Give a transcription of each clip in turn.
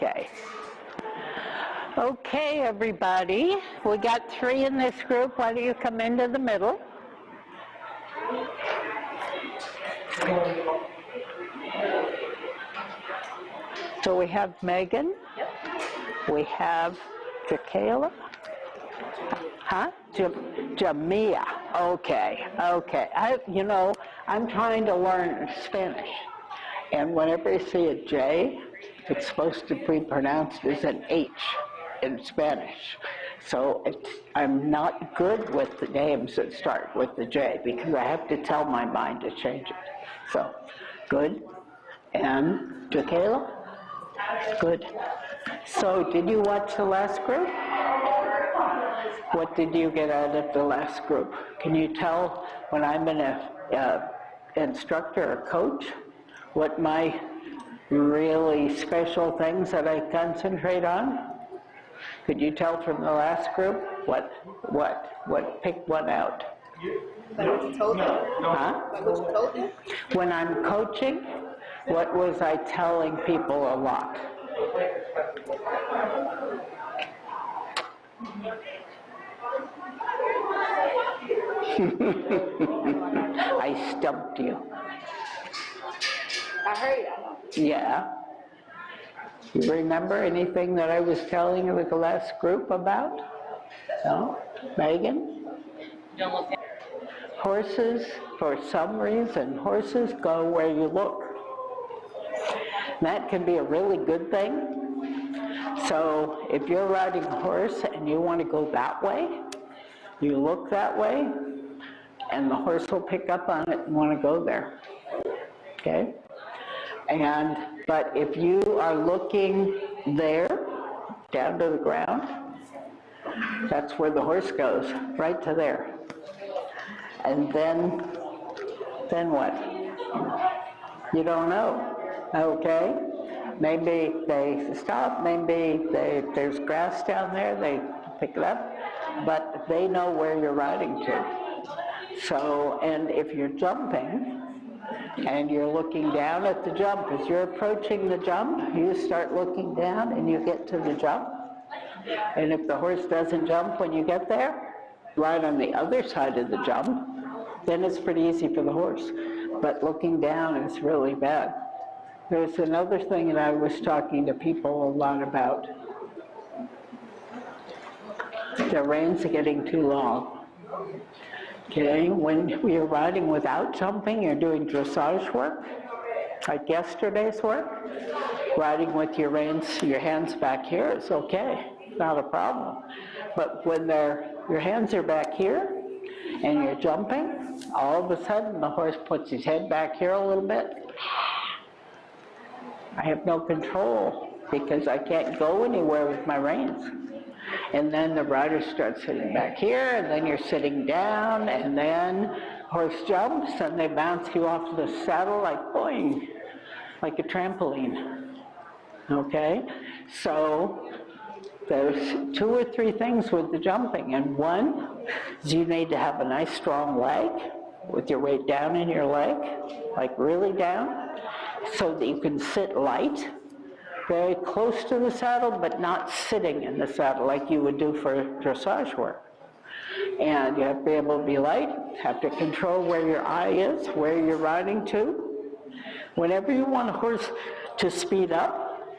Okay. Okay, everybody. We got 3 in this group. Why don't you come into the middle? So we have Megan. We have Jaquela. Huh? Jamia. Okay. I'm trying to learn Spanish. And whenever you see a J, it's supposed to be pronounced as an H in Spanish. So I'm not good with the names that start with the J because I have to tell my mind to change it. So, good. And Jaquela? Good. So, did you watch the last group? What did you get out of the last group? Can you tell when I'm an instructor or coach what my really special things that I concentrate on? Could you tell from the last group? What? Pick one out. Like what you told them? Huh? Like what you told them? When I'm coaching, what was I telling people a lot? I stumped you. I heard that. Yeah. You remember anything that I was telling you with the last group about? No? Megan? Horses, for some reason, horses go where you look. That can be a really good thing. So if you're riding a horse and you want to go that way, you look that way, and the horse will pick up on it and want to go there. Okay? But if you are looking there, down to the ground, that's where the horse goes, right to there. And then what? You don't know, okay? Maybe they stop, maybe there's grass down there, they pick it up, but they know where you're riding to. So, and if you're jumping, and you're looking down at the jump, as you're approaching the jump, you start looking down and you get to the jump. And if the horse doesn't jump when you get there, right on the other side of the jump, then it's pretty easy for the horse. But looking down is really bad. There's another thing that I was talking to people a lot about. The reins are getting too long. Okay, when you're riding without jumping, you're doing dressage work, like yesterday's work. Riding with your reins, your hands back here is okay, not a problem. But when your hands are back here and you're jumping, all of a sudden the horse puts his head back here a little bit. I have no control because I can't go anywhere with my reins. And then the rider starts sitting back here, and then you're sitting down, and then horse jumps, and they bounce you off the saddle like boing, like a trampoline. Okay? So there's 2 or 3 things with the jumping, and one is you need to have a nice strong leg with your weight down in your leg, like really down, so that you can sit light, very close to the saddle, but not sitting in the saddle like you would do for dressage work. And you have to be able to be light, have to control where your eye is, where you're riding to. Whenever you want a horse to speed up,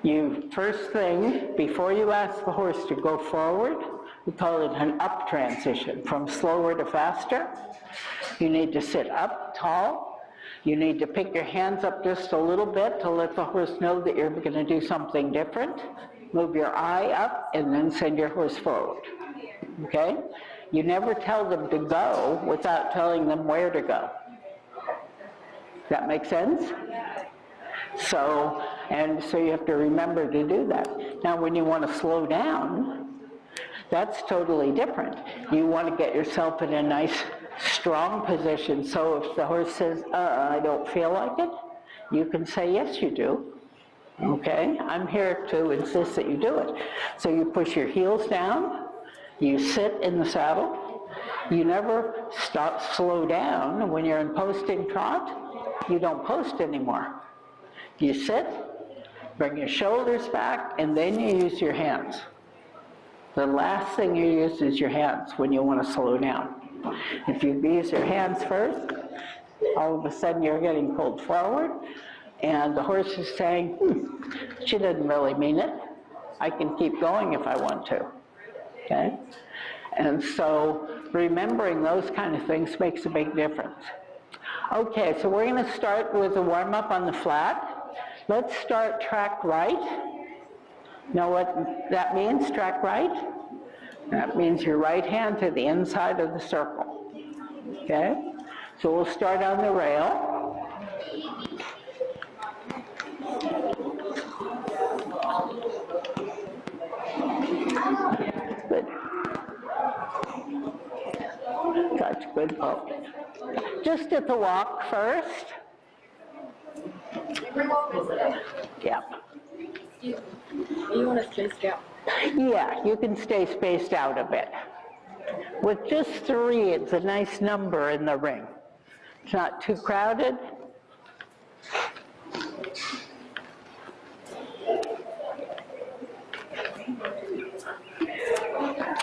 you first thing, before you ask the horse to go forward, we call it an up transition, from slower to faster. You need to sit up tall. You need to pick your hands up just a little bit to let the horse know that you're going to do something different. Move your eye up and then send your horse forward. Okay? You never tell them to go without telling them where to go. That make sense? So you have to remember to do that. Now when you want to slow down, that's totally different. You want to get yourself in a nice strong position, so if the horse says, I don't feel like it, you can say, yes, you do. Okay? I'm here to insist that you do it. So you push your heels down, you sit in the saddle, you never slow down. When you're in posting trot, you don't post anymore. You sit, Bring your shoulders back, and then you use your hands. The last thing you use is your hands when you want to slow down. If you use your hands first, all of a sudden you're getting pulled forward, and the horse is saying, she didn't really mean it. I can keep going if I want to, okay? And so remembering those kind of things makes a big difference. Okay, so we're going to start with a warm-up on the flat. Let's start track right. Know what that means, track right? That means your right hand to the inside of the circle, okay? So we'll start on the rail. Good. That's good, Paul. Just at the walk first. Yeah. You want to stay out? Yeah, you can stay spaced out a bit. With just 3, it's a nice number in the ring. It's not too crowded.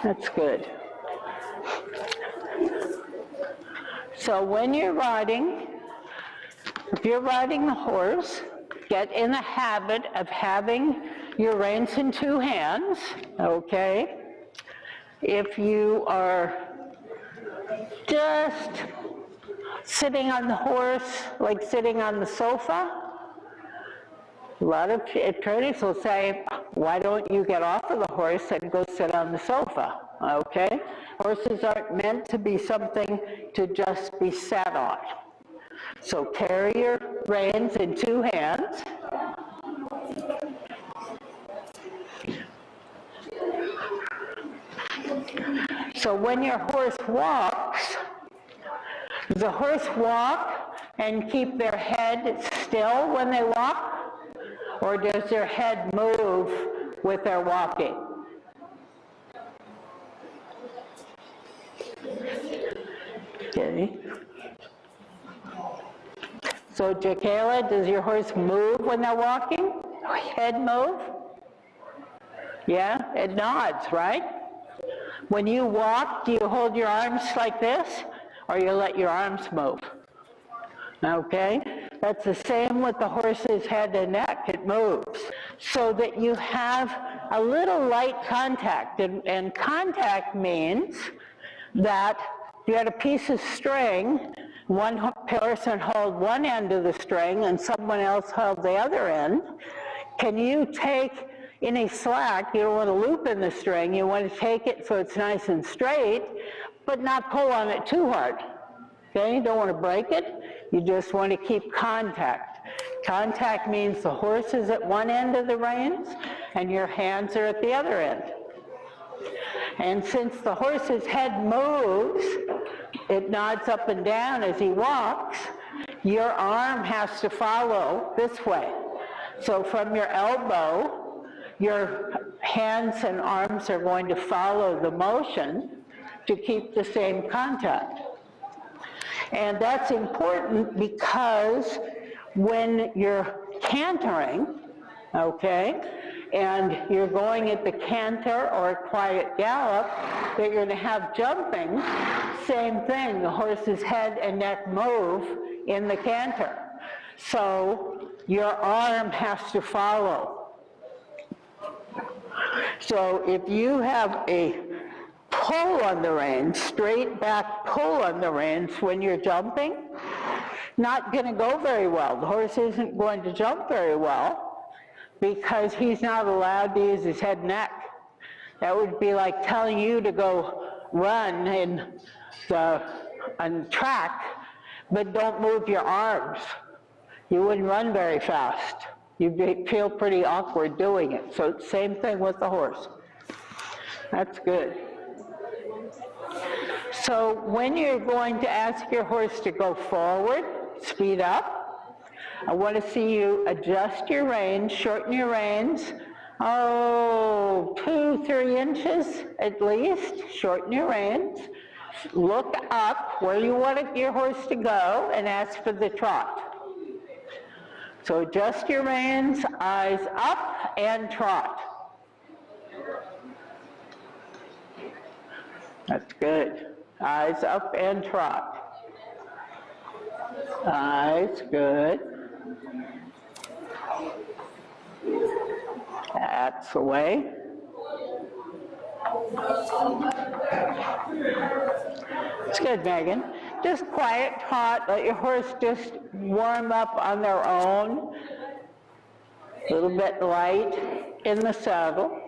That's good. So when you're riding, if you're riding the horse, get in the habit of having your reins in 2 hands, okay? If you are just sitting on the horse, like sitting on the sofa, a lot of trainers will say, why don't you get off of the horse and go sit on the sofa, okay? Horses aren't meant to be something to just be sat on. So carry your reins in 2 hands. So when your horse walks, does the horse walk and keep their head still when they walk? Or does their head move with their walking? Okay. So, Jakayla, does your horse move when they're walking? Head move? Yeah, it nods, right? When you walk, do you hold your arms like this, or you let your arms move? Okay? That's the same with the horse's head and neck. It moves. So that you have a little light contact. And contact means that you had a piece of string, one person held one end of the string and someone else held the other end. Can you take any slack? You don't want to loop in the string. You want to take it so it's nice and straight, but not pull on it too hard. Okay? You don't want to break it. You just want to keep contact. Contact means the horse is at one end of the reins and your hands are at the other end. And since the horse's head moves, it nods up and down as he walks, your arm has to follow this way. So from your elbow, your hands and arms are going to follow the motion to keep the same contact. And that's important because when you're cantering, okay, and you're going at the canter or a quiet gallop, that you're going to have jumping, same thing, the horse's head and neck move in the canter. So your arm has to follow. So if you have a pull on the reins, straight back pull on the reins when you're jumping, not going to go very well. The horse isn't going to jump very well because he's not allowed to use his head and neck. That would be like telling you to go run on track, but don't move your arms. You wouldn't run very fast. You'd feel pretty awkward doing it. So same thing with the horse. That's good. So when you're going to ask your horse to go forward, speed up, I want to see you adjust your reins, shorten your reins, 2-3 inches at least, shorten your reins, look up where you want your horse to go and ask for the trot. So adjust your reins, eyes up, and trot. That's good. Eyes up and trot. Eyes, good. That's the way. It's good, Megan. Just quiet trot, let your horse just warm up on their own. A little bit light in the saddle.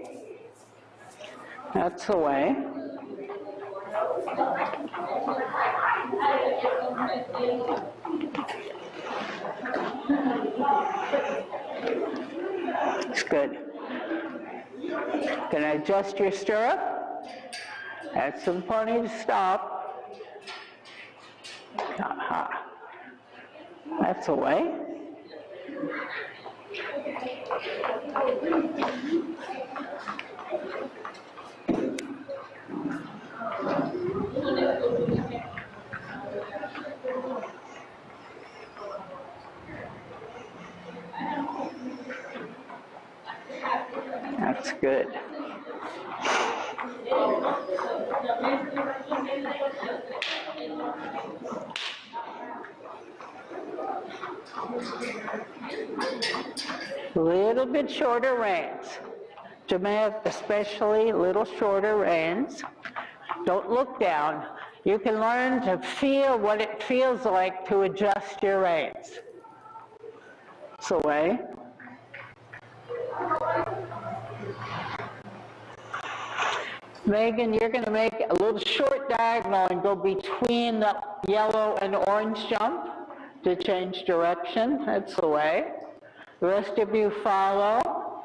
That's the way. It's good. Can I adjust your stirrup? Add some pony to stop. Aha. That's the way. That's good. A little bit shorter reins. Jamaica especially, little shorter reins. Don't look down. You can learn to feel what it feels like to adjust your reins. That's the way. Megan, you're going to make a little short diagonal and go between the yellow and orange jump to change direction. That's the way. The rest of you follow.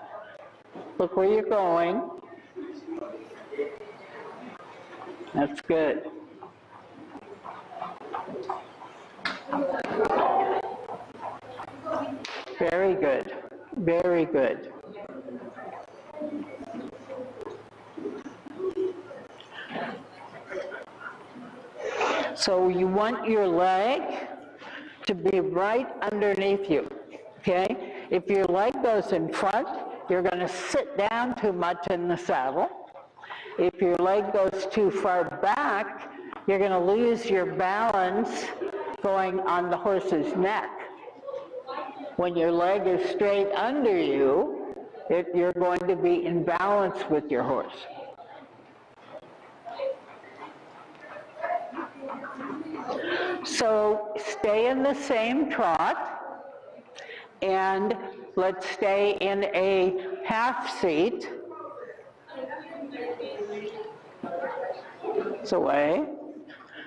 Look where you're going. That's good. Very good. Very good. So you want your leg to be right underneath you, okay? If your leg goes in front, you're going to sit down too much in the saddle. If your leg goes too far back, you're going to lose your balance going on the horse's neck. When your leg is straight under you, you're going to be in balance with your horse. So stay in the same trot, and let's stay in a half seat. It's away.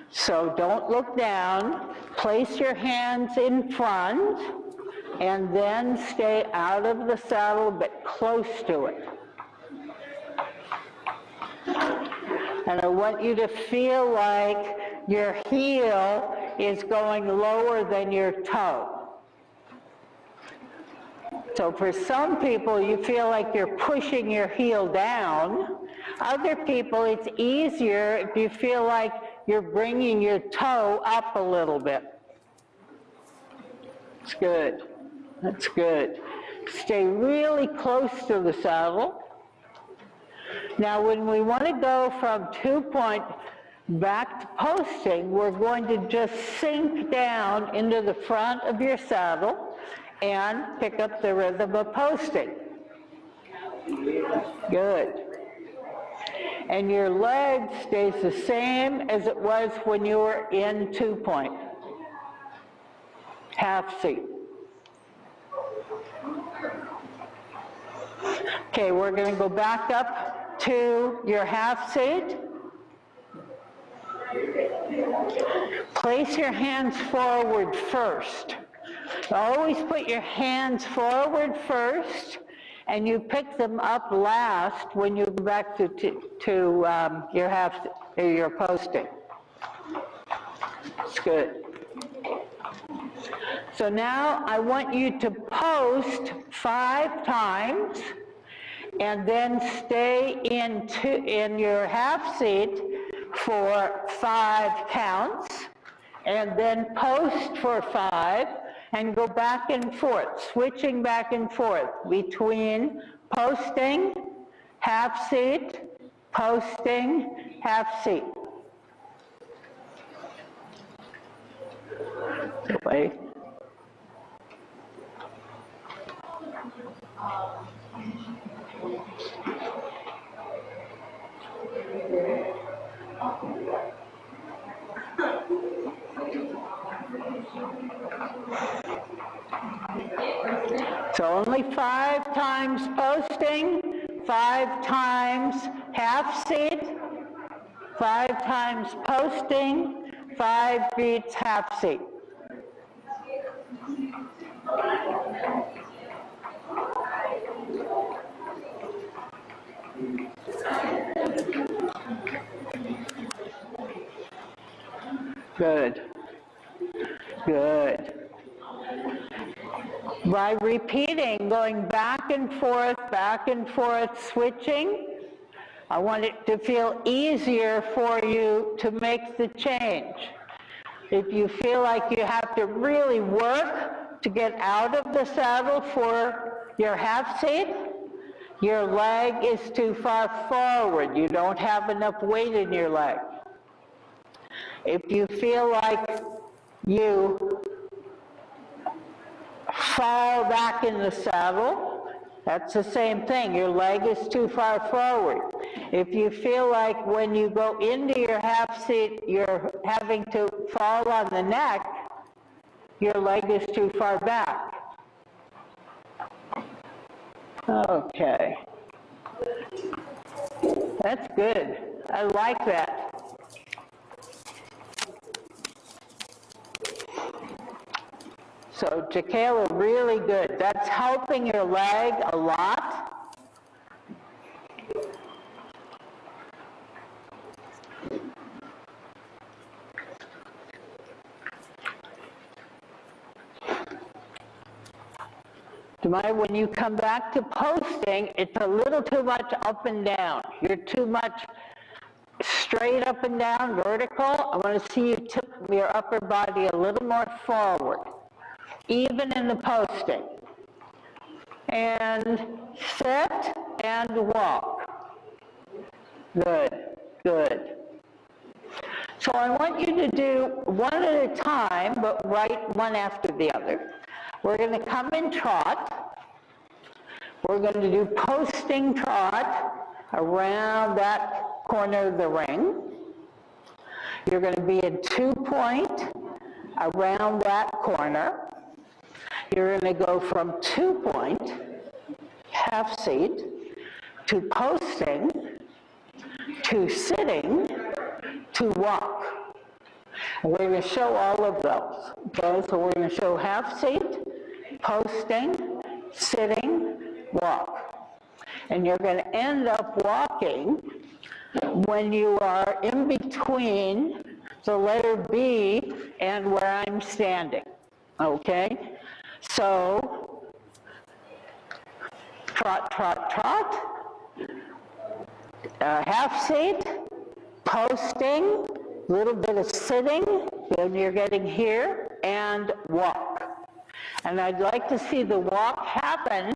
So don't look down. Place your hands in front, and then stay out of the saddle but close to it. And I want you to feel like your heel is going lower than your toe. So for some people, you feel like you're pushing your heel down. Other people, it's easier if you feel like you're bringing your toe up a little bit. It's good. That's good. Stay really close to the saddle. Now, when we want to go from 2-point back to posting, we're going to just sink down into the front of your saddle and pick up the rhythm of posting. Good. And your leg stays the same as it was when you were in 2-point. Half seat. Okay, we're going to go back up to your half seat. Place your hands forward first. Always put your hands forward first, and you pick them up last when you go back to your posting. It's good. So now I want you to post 5 times, and then stay in your half seat for 5 counts, and then post for 5, and go back and forth, switching back and forth between posting, half seat, posting, half seat. Wait. So only 5 times posting, 5 times half seat, 5 times posting, 5 beats half seat. Good. Good. By repeating, going back and forth, switching, I want it to feel easier for you to make the change. If you feel like you have to really work to get out of the saddle for your half seat, your leg is too far forward. You don't have enough weight in your leg. If you feel like you fall back in the saddle, that's the same thing. Your leg is too far forward. If you feel like when you go into your half seat, you're having to fall on the neck, your leg is too far back. Okay. That's good. I like that. So, Jaquela, really good. That's helping your leg a lot. When you come back to posting, it's a little too much up and down. You're too much straight up and down, vertical. I want to see you tip your upper body a little more forward, even in the posting. And sit and walk. Good, good. So I want you to do one at a time, but right one after the other. We're going to come in trot. We're going to do posting trot around that corner of the ring. You're going to be in 2-point around that corner. You're going to go from 2-point, half seat, to posting, to sitting, to walk. And we're going to show all of those. Okay, so we're going to show half seat, posting, sitting, walk. And you're going to end up walking when you are in between the letter B and where I'm standing. Okay? So, trot, trot, trot, half seat, posting, a little bit of sitting, then you're getting here, and walk. And I'd like to see the walk happen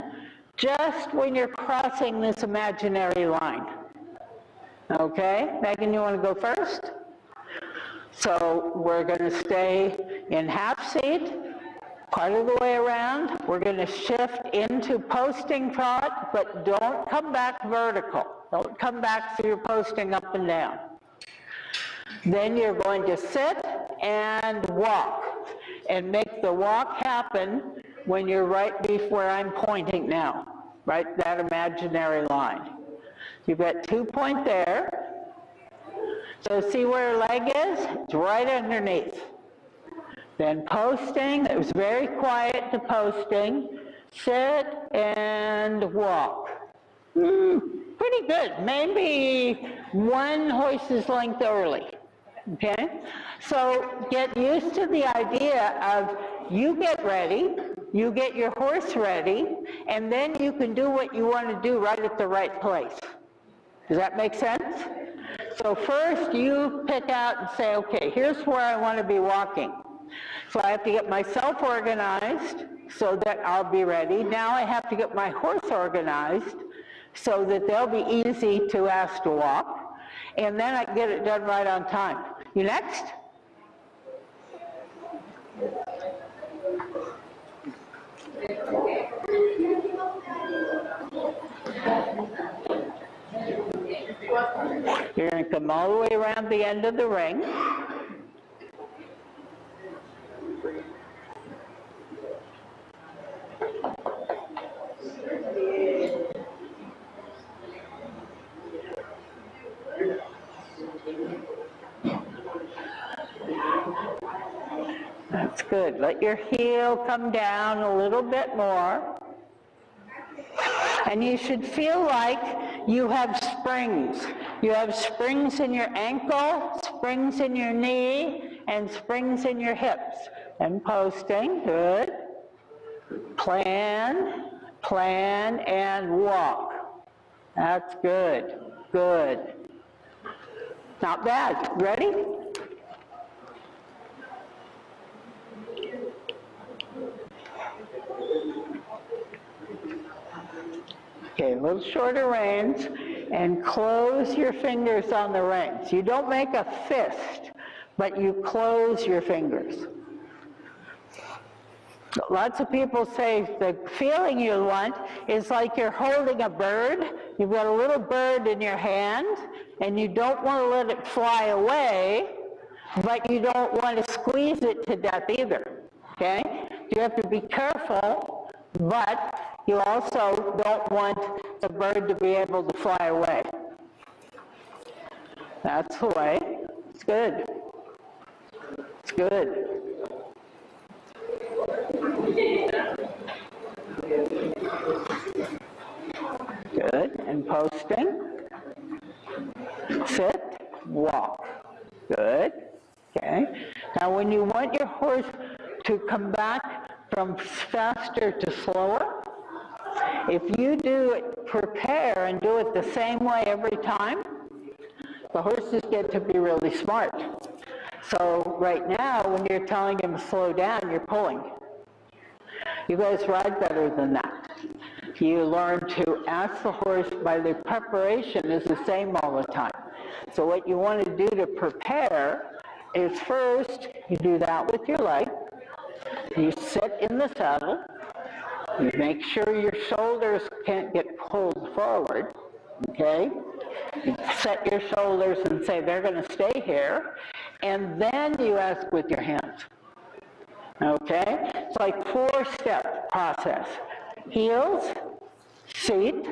just when you're crossing this imaginary line. Okay? Megan, you want to go first? So we're going to stay in half seat, part of the way around. We're going to shift into posting trot, but don't come back vertical. Don't come back so you're posting up and down. Then you're going to sit and walk, and make the walk happen when you're right before I'm pointing now, right, that imaginary line. You've got 2-point there. So see where her leg is? It's right underneath. Then posting, it was very quiet to posting. Sit and walk. Pretty good, maybe 1 horse's length early. Okay? So get used to the idea of you get ready, you get your horse ready, and then you can do what you want to do right at the right place. Does that make sense? So first you pick out and say, okay, here's where I want to be walking. So I have to get myself organized so that I'll be ready. Now I have to get my horse organized so that they'll be easy to ask to walk. And then I can get it done right on time. You next? You're going to come all the way around the end of the ring. That's good. Let your heel come down a little bit more. And you should feel like you have springs. You have springs in your ankle, springs in your knee, and springs in your hips. And posting, good. Plan, plan, and walk. That's good, good. Not bad. Ready? Okay, a little shorter reins, and close your fingers on the reins. You don't make a fist, but you close your fingers. Lots of people say the feeling you want is like you're holding a bird. You've got a little bird in your hand, and you don't want to let it fly away, but you don't want to squeeze it to death either, okay? You have to be careful, but you also don't want the bird to be able to fly away. That's the way. It's good. It's good. Good. And posting. Sit. Walk. Good. Okay. Now when you want your horse to come back from faster to slower, if you do it, prepare and do it the same way every time, the horses get to be really smart. So right now, when you're telling him to slow down, you're pulling. You guys ride better than that. You learn to ask the horse by the preparation is the same all the time. So what you want to do to prepare is first, you do that with your leg. You sit in the saddle. You make sure your shoulders can't get pulled forward, okay? You set your shoulders and say they're going to stay here, and then you ask with your hands, okay? It's like 4-step process. Heels, seat,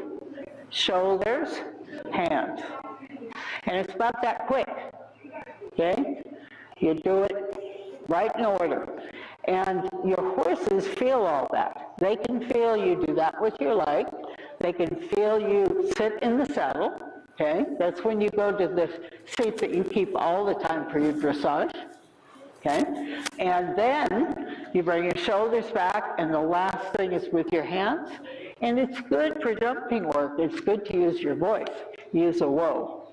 shoulders, hands. And it's about that quick, okay? You do it right in order. And your horses feel all that. They can feel you do that with your leg. They can feel you sit in the saddle, okay? That's when you go to the seat that you keep all the time for your dressage, okay? And then you bring your shoulders back, and the last thing is with your hands. And it's good for jumping work. It's good to use your voice. Use a whoa,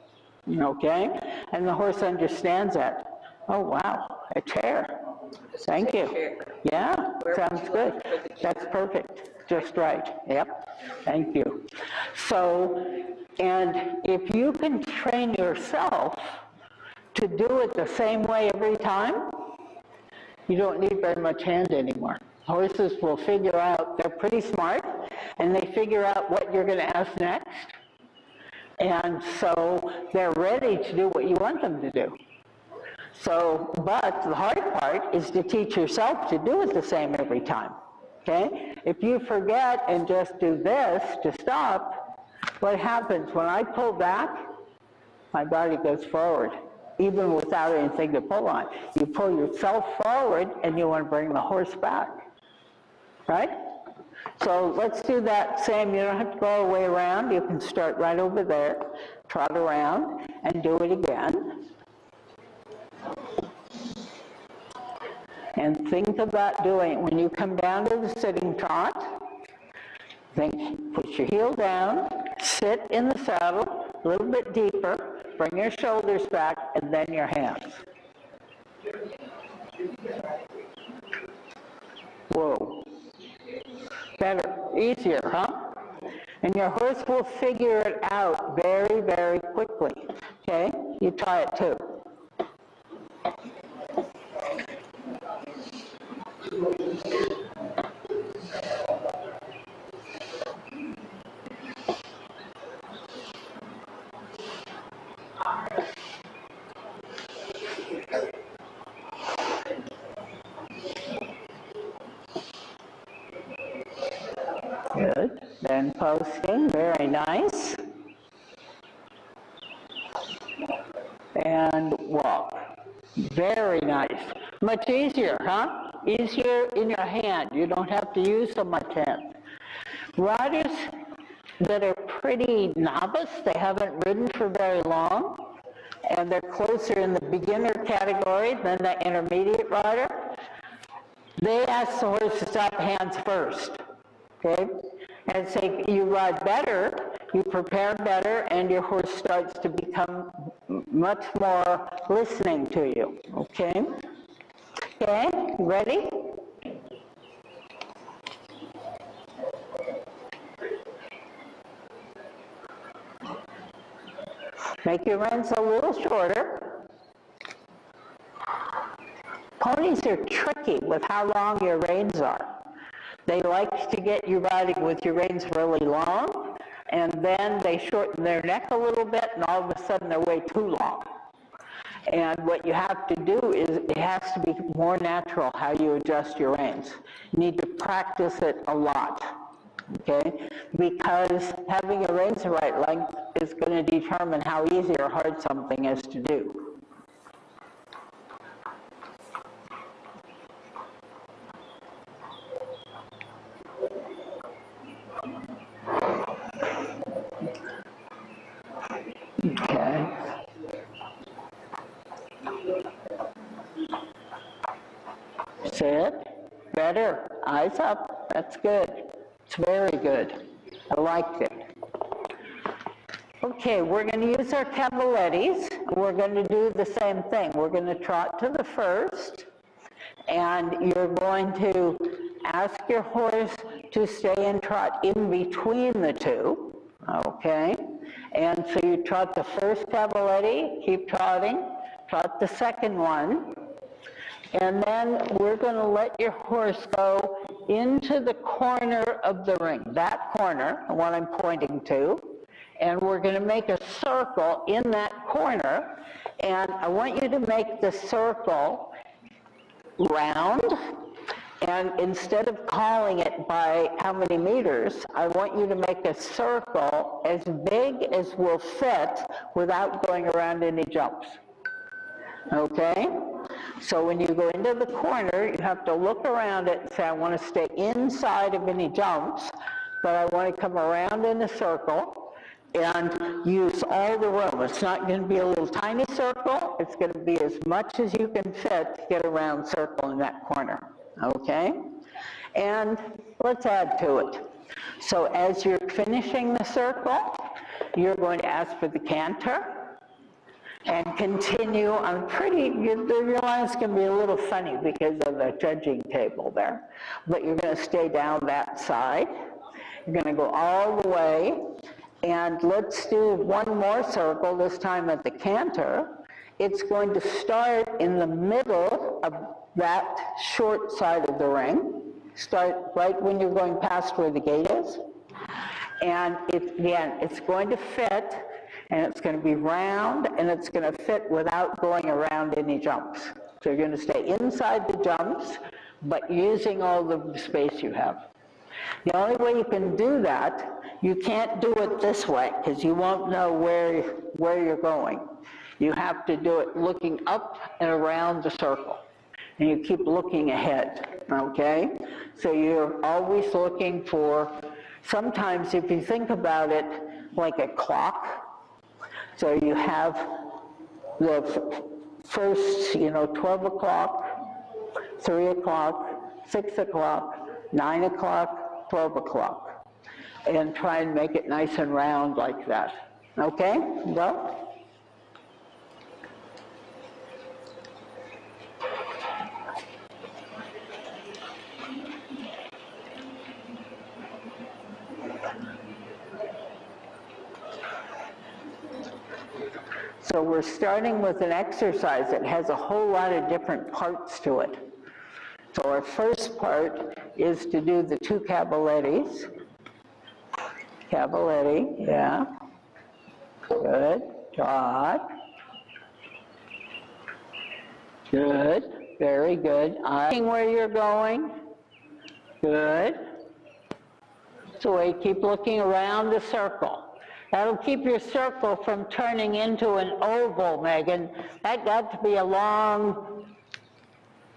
okay? And the horse understands that. Oh, wow, a chair. Thank you. Yeah, sounds good. That's perfect. Just right. Yep. Thank you. So, and if you can train yourself to do it the same way every time, you don't need very much hand anymore. Horses will figure out, they're pretty smart, and they figure out what you're going to ask next. And so they're ready to do what you want them to do. So, but the hard part is to teach yourself to do it the same every time, okay? If you forget and just do this to stop, what happens? When I pull back, my body goes forward, even without anything to pull on. You pull yourself forward and you want to bring the horse back, right? So let's do that same. You don't have to go all the way around. You can start right over there, trot around, and do it again. And think about doing it. When you come down to the sitting trot, think, put your heel down, sit in the saddle, a little bit deeper, bring your shoulders back, and then your hands. Better, easier, huh? And your horse will figure it out very, very quickly, okay? You try it too. Good. Then posting, very nice. And walk. Very nice. Much easier, huh? Easier in your hand. You don't have to use so much hand. Riders that are pretty novice, they haven't ridden for very long, and they're closer in the beginner category than the intermediate rider, they ask the horse to stop hands first, okay? And say you ride better, you prepare better, and your horse starts to become much more listening to you, okay? Okay, ready? Make your reins a little shorter. Ponies are tricky with how long your reins are. They like to get you riding with your reins really long, and then they shorten their neck a little bit, and all of a sudden they're way too long. And what you have to do is, it has to be more natural how you adjust your reins. You need to practice it a lot, okay? Because having your reins the right length is going to determine how easy or hard something is to do. Okay. Sit. Better. Eyes up. That's good. It's very good. I liked it. Okay, we're going to use our cavalettis. We're going to do the same thing. We're going to trot to the first, and you're going to ask your horse to stay and trot in between the two. Okay? And so you trot the first cavaletti, keep trotting, trot the second one, and then we're going to let your horse go into the corner of the ring, that corner, the one I'm pointing to, and we're going to make a circle in that corner, and I want you to make the circle round, and instead of calling it by how many meters, I want you to make a circle as big as will fit without going around any jumps. Okay? So when you go into the corner, you have to look around it and say, I want to stay inside of any jumps, but I want to come around in a circle and use all the room. It's not going to be a little tiny circle. It's going to be as much as you can fit to get a round circle in that corner. Okay? And let's add to it. So as you're finishing the circle, you're going to ask for the canter and continue on your line's going to be a little funny because of the judging table there, but you're going to stay down that side. You're going to go all the way, and let's do one more circle, this time at the canter. It's going to start in the middle of that short side of the ring. Start right when you're going past where the gate is. And it's going to fit, and it's going to be round, and it's going to fit without going around any jumps. So you're going to stay inside the jumps, but using all the space you have. The only way you can do that, you can't do it this way, because you won't know where you're going. You have to do it looking up and around the circle. And you keep looking ahead, okay? So you're always looking for, sometimes if you think about it like a clock, so you have the first, 12 o'clock, 3 o'clock, 6 o'clock, 9 o'clock, 12 o'clock, and try and make it nice and round like that. Okay? Well? So we're starting with an exercise that has a whole lot of different parts to it. So our first part is to do the 2 cavallettis. Cavaletti, yeah. Good. Trot. Good. Very good. Seeing where you're going. Good. So we keep looking around the circle. That'll keep your circle from turning into an oval, Megan. That got to be a long,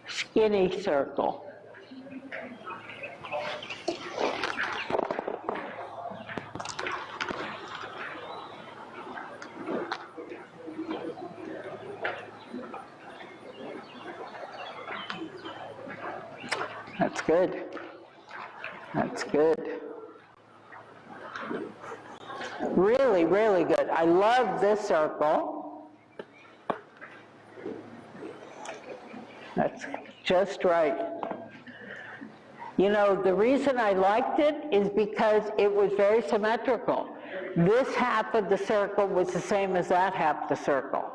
skinny circle. That's good. That's good. Really, really good. I love this circle. That's just right. You know, the reason I liked it is because it was very symmetrical. This half of the circle was the same as that half of the circle.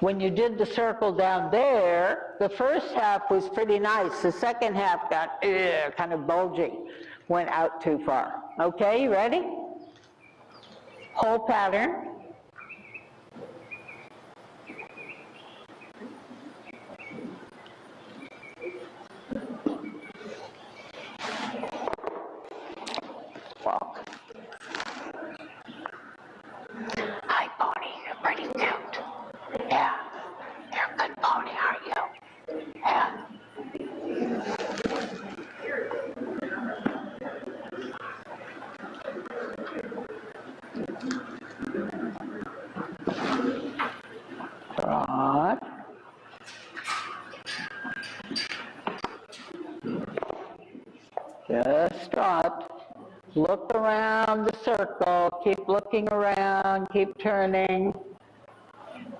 When you did the circle down there, the first half was pretty nice. The second half got kind of bulgy, went out too far. Okay, you ready? Whole pattern. Walk. Hi, pony. You're pretty cute. Yeah. You're a good pony, aren't you? Yeah. Trot. Just trot. Look around the circle. Keep looking around. Keep turning.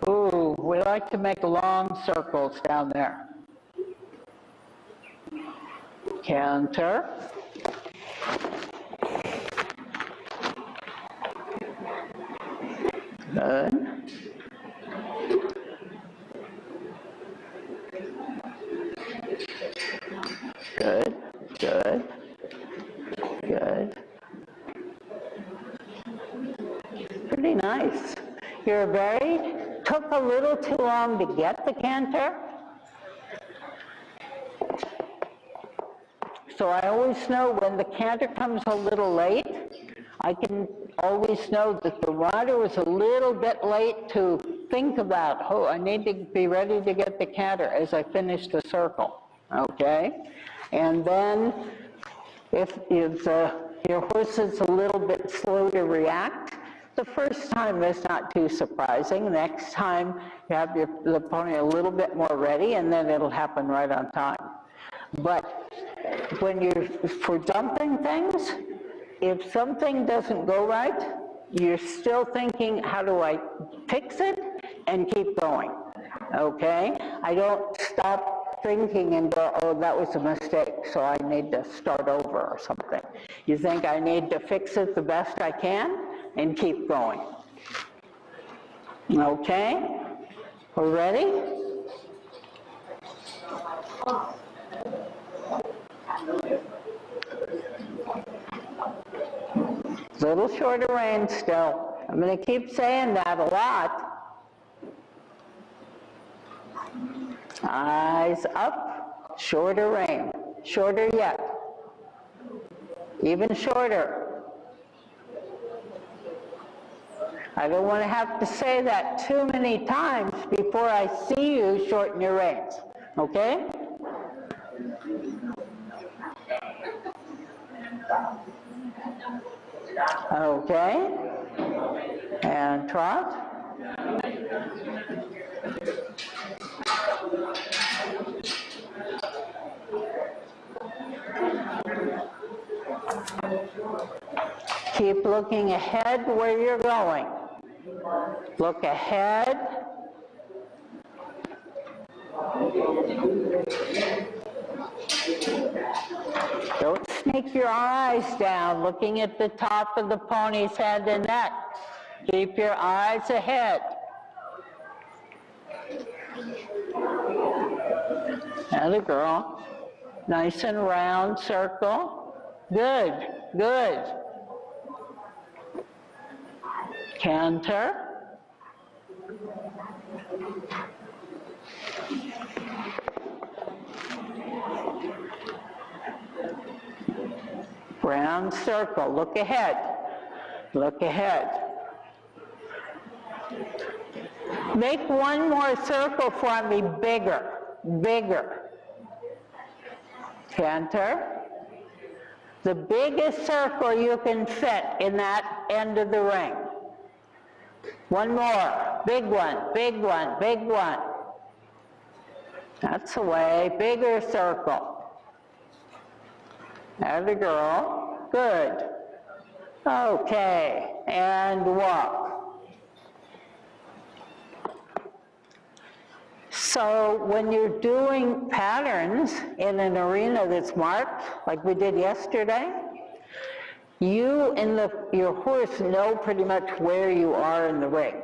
Ooh, we like to make long circles down there. Canter. Good. Good, good, good. Pretty nice. You're took a little too long to get the canter. So I always know when the canter comes a little late, I can always know that the rider was a little bit late to think about, oh, I need to be ready to get the canter as I finish the circle, okay? And then if your horse is a little bit slow to react, the first time is not too surprising. Next time you have the pony a little bit more ready, and then it'll happen right on time. But when for dumping things, if something doesn't go right, you're still thinking, how do I fix it and keep going, okay? I don't stop thinking and go, oh, that was a mistake, so I need to start over or something. You think I need to fix it the best I can and keep going. Okay? We're ready? Little shorter rein still. I'm going to keep saying that a lot. Eyes up, shorter rein. Shorter yet. Even shorter. I don't want to have to say that too many times before I see you shorten your reins. Okay? Okay. And trot. Keep looking ahead where you're going. Look ahead. Don't sneak your eyes down looking at the top of the pony's head and neck. Keep your eyes ahead. Atta girl. Nice and round circle. Good, good. Canter. Round circle. Look ahead. Look ahead. Make one more circle for me, bigger, bigger. Canter. The biggest circle you can fit in that end of the ring. One more, big one, big one, big one. That's the way, bigger circle. Atta girl, good. Okay, and walk. So when you're doing patterns in an arena that's marked, like we did yesterday, you and your horse know pretty much where you are in the ring,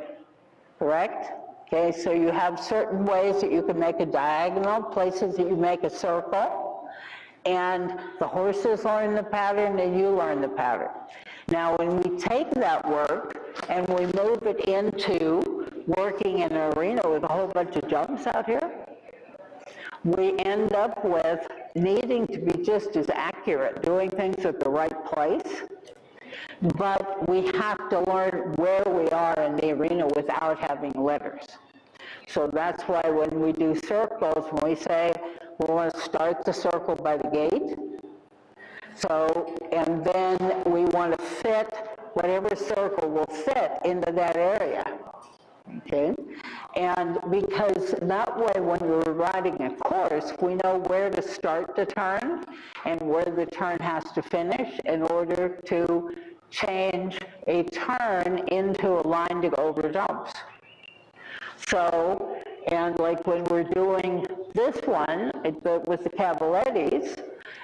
correct? Okay, so you have certain ways that you can make a diagonal, places that you make a circle, and the horses learn the pattern and you learn the pattern. Now when we take that work and we move it into working in an arena with a whole bunch of jumps out here, we end up with needing to be just as accurate, doing things at the right place, but we have to learn where we are in the arena without having letters. So that's why when we do circles, when we say we want to start the circle by the gate, so, and then we want to fit whatever circle will fit into that area. Okay? And because that way when we're riding a course, we know where to start the turn and where the turn has to finish in order to change a turn into a line to go over jumps. So, and like when we're doing this one with the cavalettes,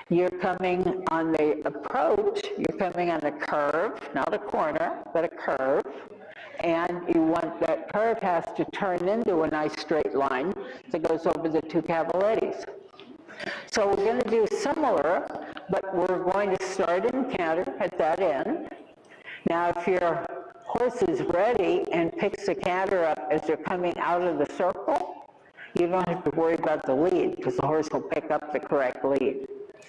you're coming on the approach, you're coming on a curve, not a corner, but a curve. And you want that curve has to turn into a nice straight line that goes over the two cavalettes. So we're going to do similar, but we're going to start in canter at that end. Now if your horse is ready and picks the canter up as they're coming out of the circle, you don't have to worry about the lead because the horse will pick up the correct lead.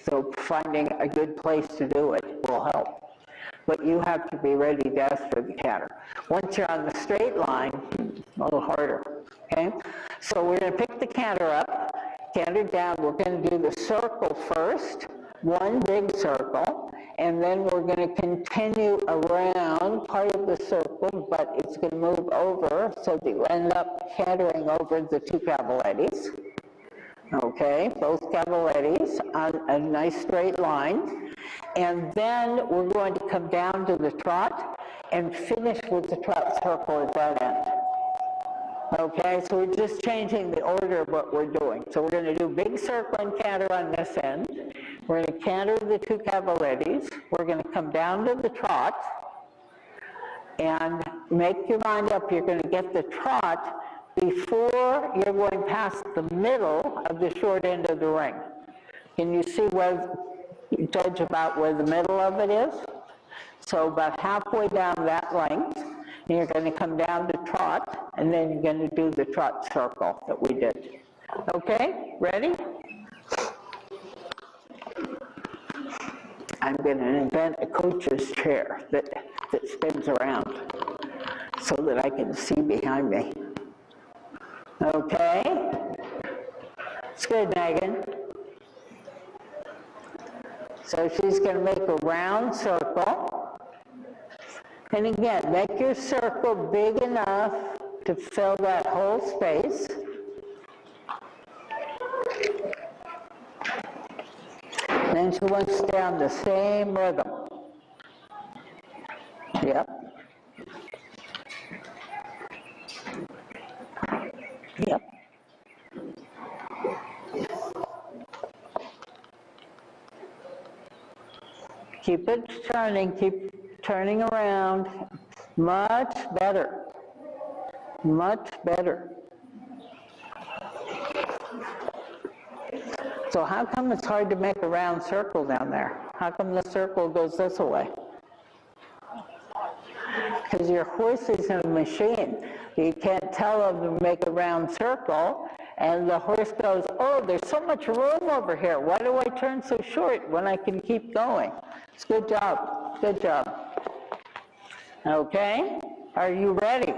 So finding a good place to do it will help. But you have to be ready to ask for the canter. Once you're on the straight line, a little harder, okay? So we're going to pick the canter up, canter down. We're going to do the circle first, one big circle, and then we're going to continue around part of the circle, but it's going to move over so that you end up cantering over the two cavalettes. Okay, both cavalettes on a nice straight line. And then we're going to come down to the trot and finish with the trot circle at that end. Okay, so we're just changing the order of what we're doing. So we're going to do big circle and canter on this end. We're going to canter the two cavalettes. We're going to come down to the trot and make your mind up. You're going to get the trot before you're going past the middle of the short end of the ring. Can you see where, you judge about where the middle of it is? So about halfway down that length, and you're going to come down to trot, and then you're going to do the trot circle that we did. Okay, ready? I'm going to invent a coach's chair that spins around so that I can see behind me. Okay, it's good, Megan. So she's going to make a round circle. And again, make your circle big enough to fill that whole space. Then she wants to stay on the same rhythm. Yep. Yep. Keep it turning around. Much better. Much better. So how come it's hard to make a round circle down there? How come the circle goes this way? Because your horse is a machine. You can't tell him to make a round circle, and the horse goes, oh, there's so much room over here. Why do I turn so short when I can keep going? It's good job. Good job. Okay? Are you ready?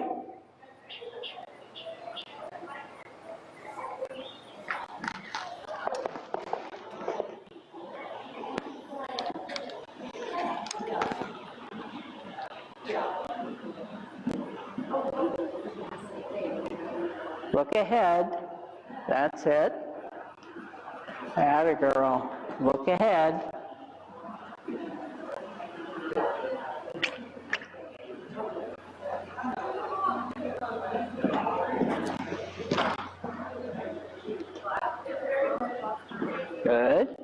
Look ahead. That's it. Atta girl. Look ahead. Good.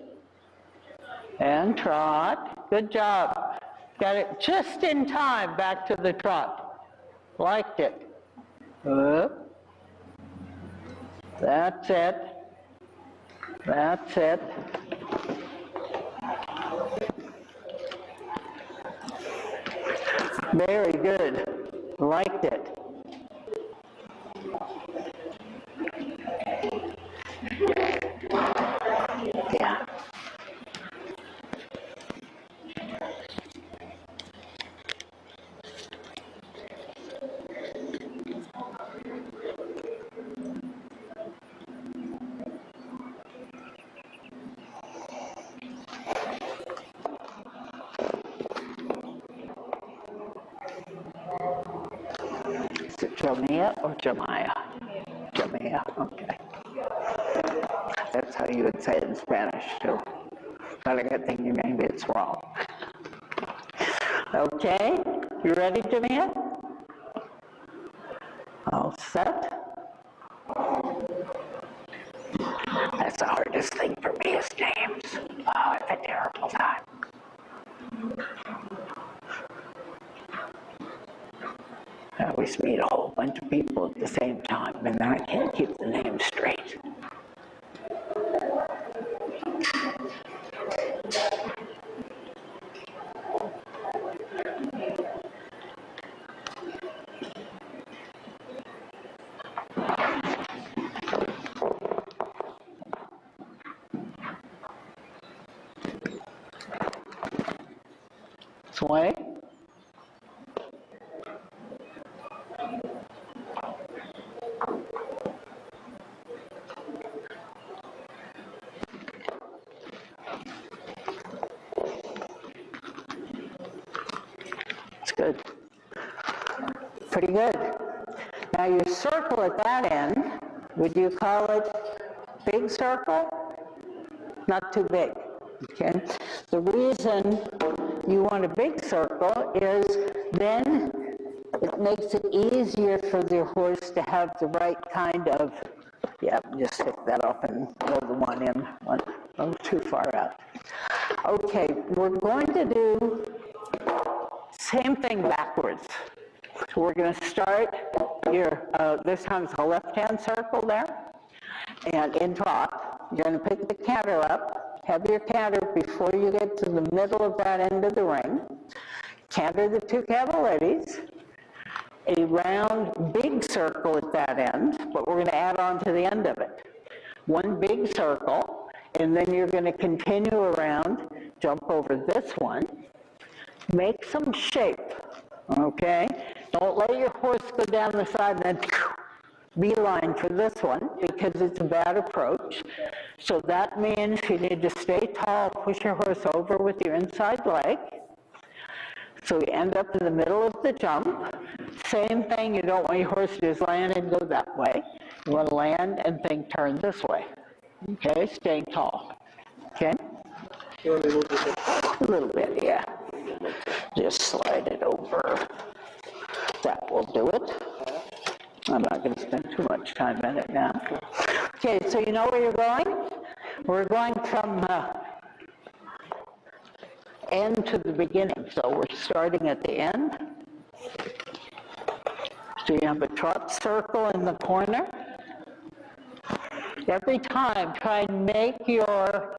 And trot. Good job. Got it just in time back to the trot. Liked it. Up. That's it. That's it. Very good. Liked it. Yeah. Is it Jamia or Jemiah? Jamia, okay. That's how you would say it in Spanish, too. But I got thinking maybe it's wrong. Okay, you ready, Jamia? All set? That's the hardest thing for me is names. Oh, I have a terrible time. I always meet a whole bunch of people at the same time, and then I can't keep the names straight. Sway. It's good. Pretty good. Now your circle at that end, would you call it big circle? Not too big, okay? The reason you want a big circle is then it makes it easier for the horse to have the right kind of, yeah, just stick that up and roll the one in, one too far out. Okay, we're going to do same thing backwards. So we're going to start here, this time it's a left-hand circle there, and in trot, you're going to pick the canter up, have your canter before you get to the middle of that end of the ring, canter the two cavalettes, a round big circle at that end, but we're going to add on to the end of it. One big circle, and then you're going to continue around, jump over this one, make some shape, okay? Don't let your horse go down the side and then beeline for this one because it's a bad approach. So that means you need to stay tall, push your horse over with your inside leg. So you end up in the middle of the jump. Same thing, you don't want your horse to just land and go that way. You want to land and think turn this way. Okay, staying tall. Okay? You want to move it? A little bit, yeah. Just slide it over. That will do it. I'm not going to spend too much time in it now. Okay, so you know where you're going? We're going from end to the beginning. So we're starting at the end. So you have a trot circle in the corner. Every time, try and make your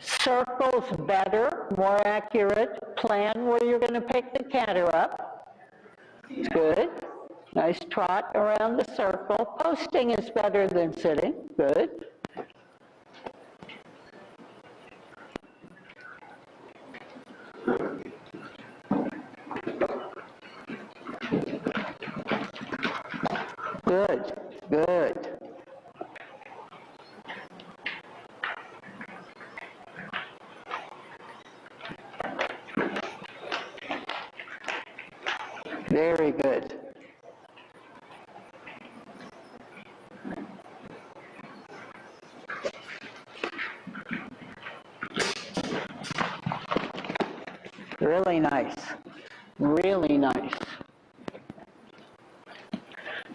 circles better, more accurate. Plan where you're going to pick the canter up. Good. Nice trot around the circle. Posting is better than sitting. Good. Good, good. Very good. Really nice. Really nice.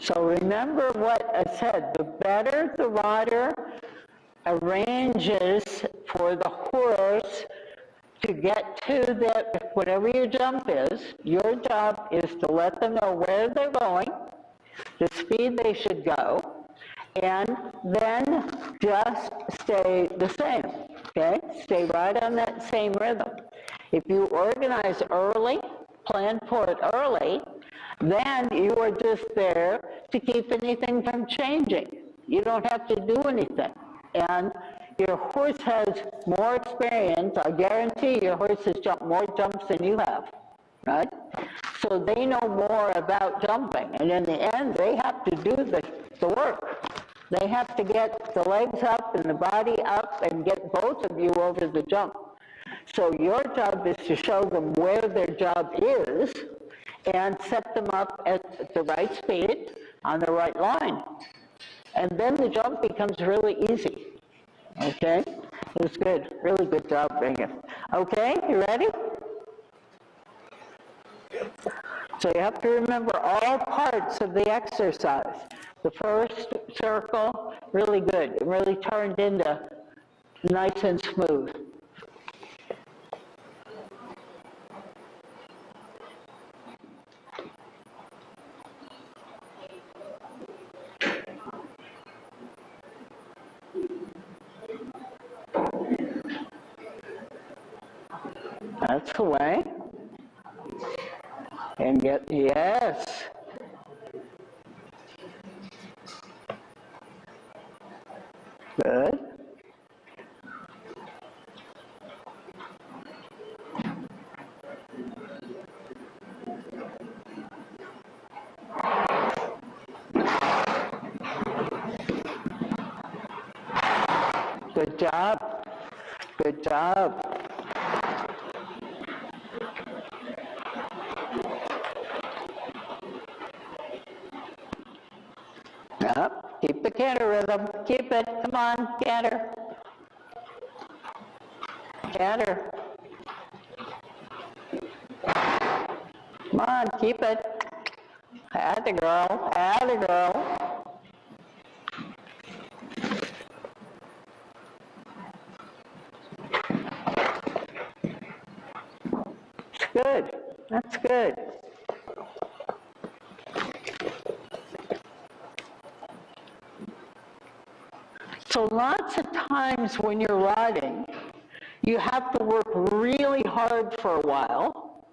So remember what I said, the better the rider arranges for the horse to get to that, whatever your jump is, your job is to let them know where they're going, the speed they should go, and then just stay the same, okay? Stay right on that same rhythm. If you organize early, plan for it early, then you are just there to keep anything from changing. You don't have to do anything. And your horse has more experience. I guarantee your horse has jumped more jumps than you have, right? So they know more about jumping. And in the end, they have to do the work. They have to get the legs up and the body up and get both of you over the jump. So your job is to show them where their job is and set them up at the right speed on the right line. And then the jump becomes really easy. Okay? It was good. Really good job, Megan. Okay, you ready? So you have to remember all parts of the exercise. The first circle, really good. It really turned into nice and smooth. That's the way. And get, yes. Good. Good job. Good job. Yep. Keep the canter rhythm. Keep it. Come on, canter. Canter. Come on, keep it. Atta girl. Atta girl. Good. That's good. So lots of times when you're riding, you have to work really hard for a while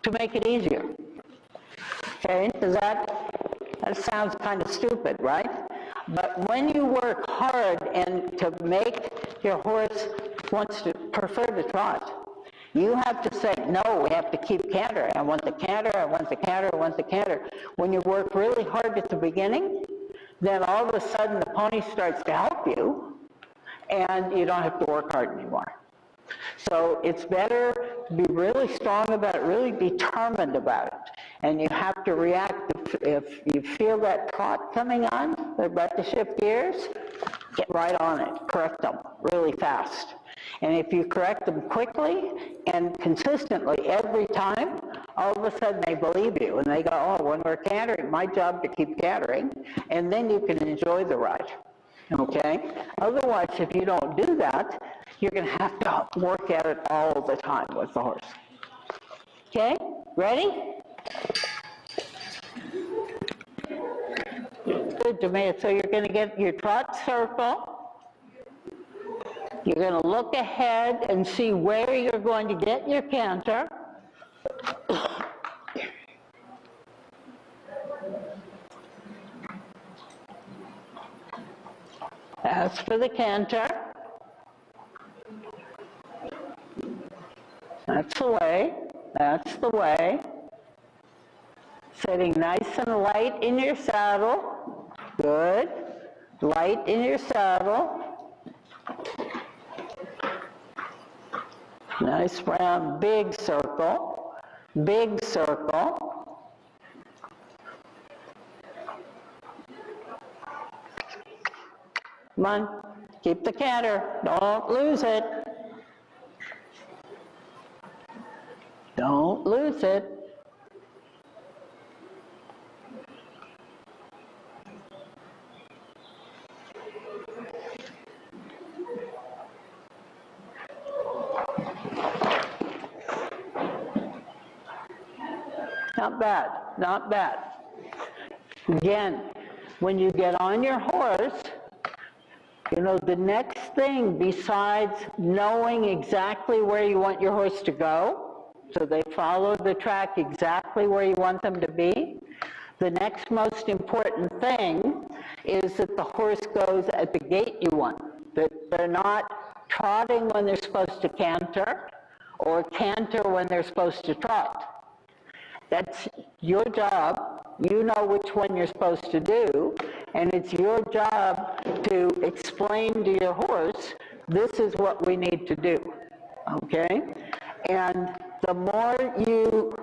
to make it easier. Okay, that sounds kind of stupid, right? But when you work hard and to make your horse wants to prefer to trot, you have to say, no, we have to keep canter. I want the canter, I want the canter, I want the canter. When you work really hard at the beginning, then all of a sudden the pony starts to help you, and you don't have to work hard anymore. So it's better to be really strong about it, really determined about it. And you have to react if you feel that trot coming on, they're about to shift gears, get right on it, correct them really fast. And if you correct them quickly and consistently every time, all of a sudden they believe you and they go, oh, when we're cantering, my job to keep cantering, and then you can enjoy the ride, okay? Otherwise, if you don't do that, you're going to have to work at it all the time with the horse. Okay, ready? good to me. So you're going to get your trot circle. You're going to look ahead and see where you're going to get your canter. As for the canter, that's the way, that's the way. Sitting nice and light in your saddle, good. Light in your saddle. Nice round, big circle, big circle. Come on, keep the canter, don't lose it. Don't lose it. Not bad, not bad. Again, when you get on your horse, you know, the next thing besides knowing exactly where you want your horse to go, so they follow the track exactly where you want them to be, the next most important thing is that the horse goes at the gait you want, that they're not trotting when they're supposed to canter, or canter when they're supposed to trot. That's your job. You know which one you're supposed to do, and it's your job to explain to your horse, this is what we need to do, okay? And the more you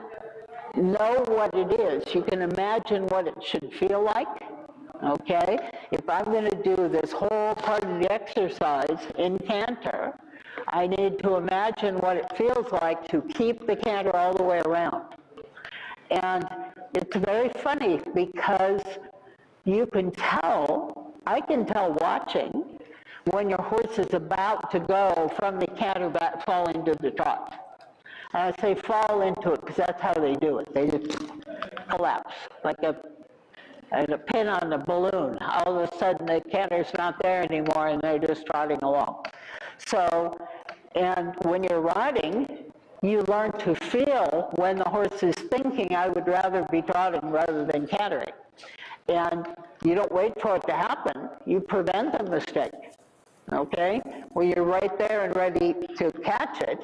know what it is, you can imagine what it should feel like, okay? If I'm going to do this whole part of the exercise in canter, I need to imagine what it feels like to keep the canter all the way around. And it's very funny because you can tell, I can tell watching, when your horse is about to go from the canter back, fall into the trot. And I say fall into it because that's how they do it. They just collapse like a pin on a balloon. All of a sudden the canter's not there anymore and they're just trotting along. So, and when you're riding, you learn to feel when the horse is thinking, I would rather be trotting rather than cantering. And you don't wait for it to happen, you prevent the mistake, okay? When you're right there and ready to catch it,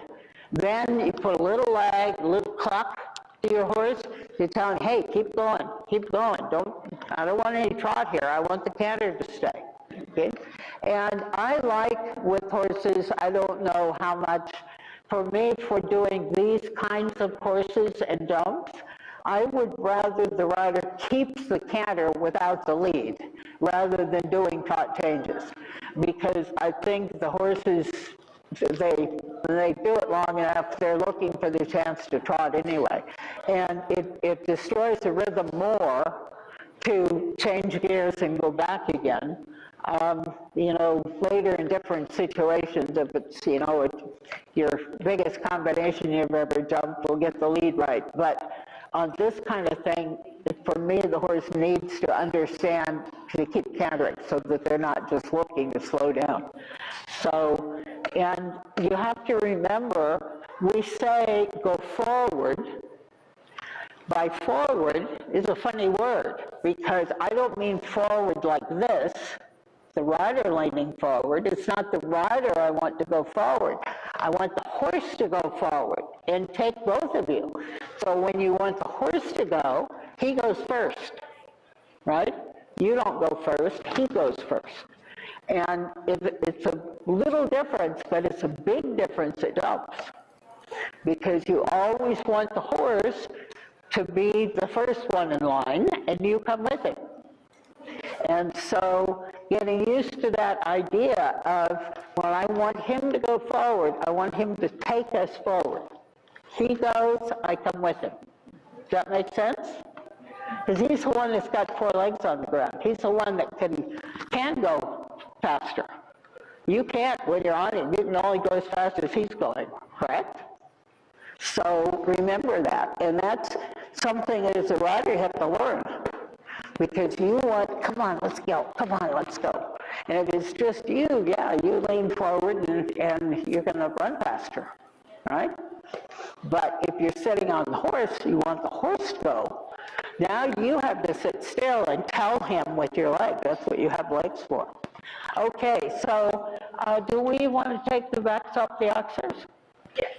then you put a little lag, a little cluck to your horse, you tell him, hey, keep going, I don't want any trot here, I want the canter to stay, okay? And I like with horses, I don't know how much, for me, for doing these kinds of courses and dumps, I would rather the rider keeps the canter without the lead, rather than doing trot changes. Because I think the horses, when they do it long enough, they're looking for the chance to trot anyway. And it destroys the rhythm more to change gears and go back again. You know, later in different situations, if it's, you know, your biggest combination you've ever jumped will get the lead right. But on this kind of thing, for me, the horse needs to understand to keep cantering so that they're not just looking to slow down. So, and you have to remember, we say go forward. By forward is a funny word because I don't mean forward like this, the rider leaning forward. It's not the rider I want to go forward. I want the horse to go forward and take both of you. So when you want the horse to go, he goes first, right? You don't go first, he goes first. And it's a little difference, but it's a big difference it helps. Because you always want the horse to be the first one in line, and you come with him. And so getting used to that idea of, when I want him to go forward, I want him to take us forward. He goes, I come with him. Does that make sense? Because he's the one that's got 4 legs on the ground. He's the one that can go faster. You can't when you're on him. You can only go as fast as he's going, correct? So remember that. And that's something as a rider you have to learn. because you want, come on, let's go, come on, let's go. And if it's just you, yeah, you lean forward and you're going to run faster, right? But if you're sitting on the horse, you want the horse to go. Now you have to sit still and tell him with your leg. That's what you have legs for. Okay, so do we want to take the backs off the oxers? Yes.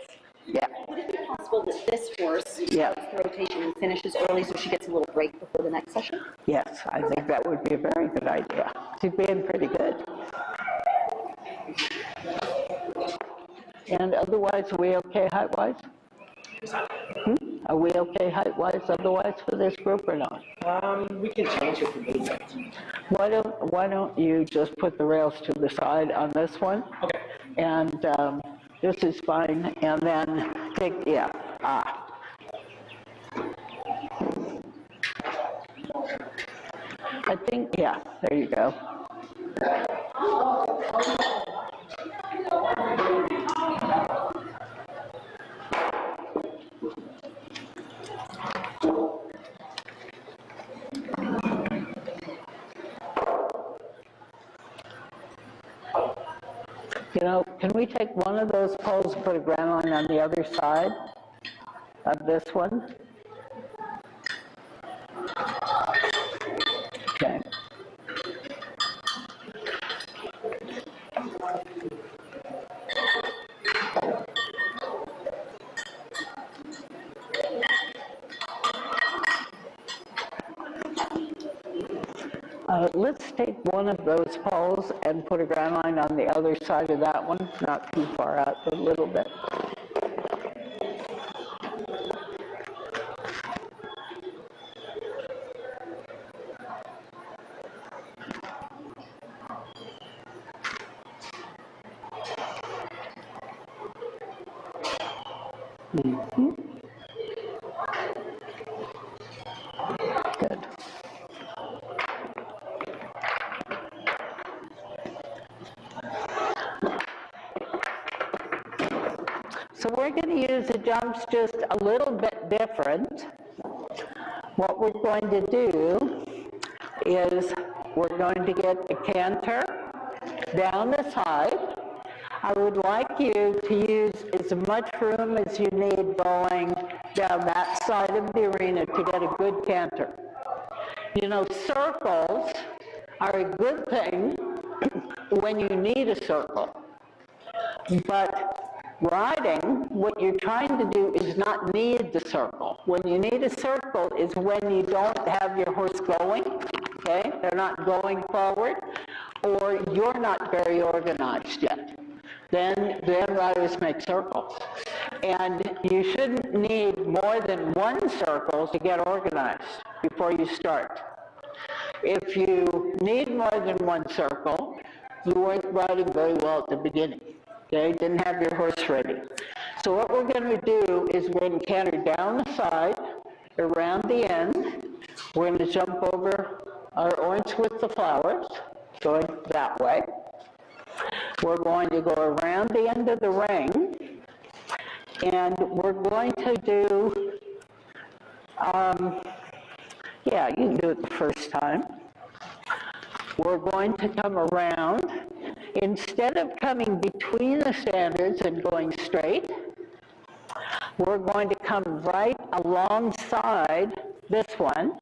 Yeah. Would it be possible that this horse Yeah. starts the rotation and finishes early so she gets a little break before the next session? Yes, I think that would be a very good idea. She's being pretty good. And otherwise, are we okay height-wise? Are we okay height-wise otherwise for this group or not? We can change it from 8 to 10. Why don't you just put the rails to the side on this one? Okay. And this is fine, and then take, yeah, I think, yeah, there you go. You know, can we take one of those poles and put a ground line on the other side of this one? Okay. Let's take one of those poles and put a ground line on the other side of that one, not too far out, but a little bit. Good. So we're going to use the jumps just a little bit different. What we're going to do is we're going to get a canter down the side. I would like you to use as much room as you need going down that side of the arena to get a good canter. You know, circles are a good thing when you need a circle. But riding, what you're trying to do is not need the circle. When you need a circle is when you don't have your horse going, okay? They're not going forward, or you're not very organized yet. Then riders make circles. And you shouldn't need more than one circle to get organized before you start. If you need more than one circle, you weren't riding very well at the beginning. Okay, didn't have your horse ready. So what we're going to do is we're going to canter down the side, around the end. We're going to jump over our orange with the flowers, going that way. We're going to go around the end of the ring, and we're going to do, yeah, you can do it the first time. We're going to come around. Instead of coming between the standards and going straight, we're going to come right alongside this one,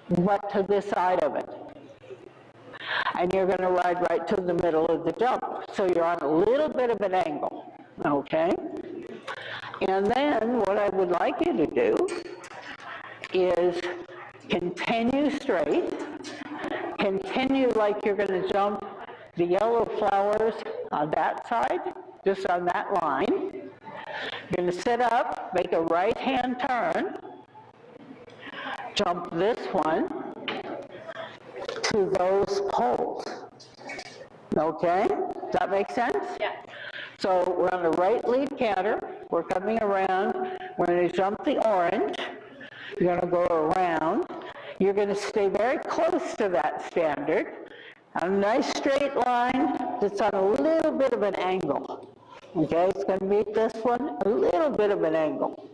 but to this side of it. And you're going to ride right to the middle of the jump. So you're on a little bit of an angle, okay? And then what I would like you to do is continue straight, continue like you're going to jump the yellow flowers on that side, just on that line. You're going to sit up, make a right-hand turn, jump this one to those poles. Okay? Does that make sense? Yeah. So we're on the right lead canter. We're coming around. We're going to jump the orange. You're going to go around. You're going to stay very close to that standard. A nice straight line that's on a little bit of an angle. Okay, it's going to meet this one, a little bit of an angle.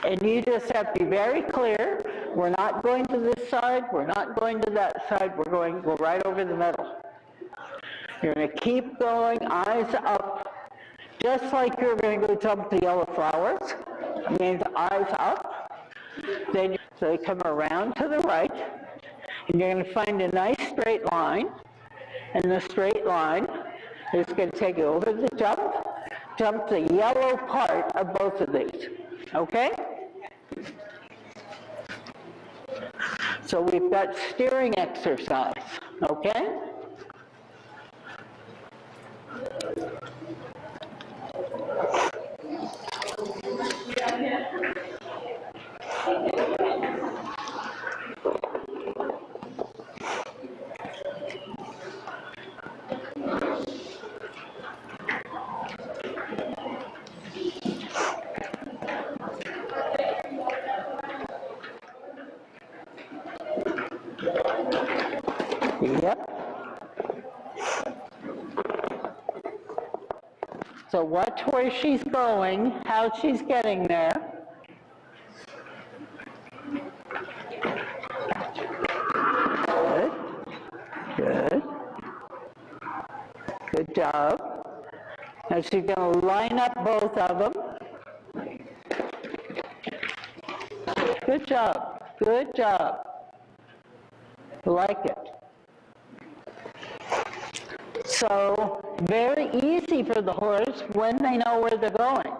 And you just have to be very clear We're not going to this side, we're not going to that side, we're going to go right over the middle. You're going to keep going, eyes up, just like you're going to go jump the yellow flowers. Means eyes up. Then so they come around to the right, and you're going to find a nice straight line, and the straight line is going to take you over the jump the yellow part of both of these, okay? So we've got steering exercise, okay? Yep. So watch where she's going, how she's getting there. Good. Good. Good job. Now she's going to line up both of them. Good job. Good job. Like it. So, very easy for the horse when they know where they're going.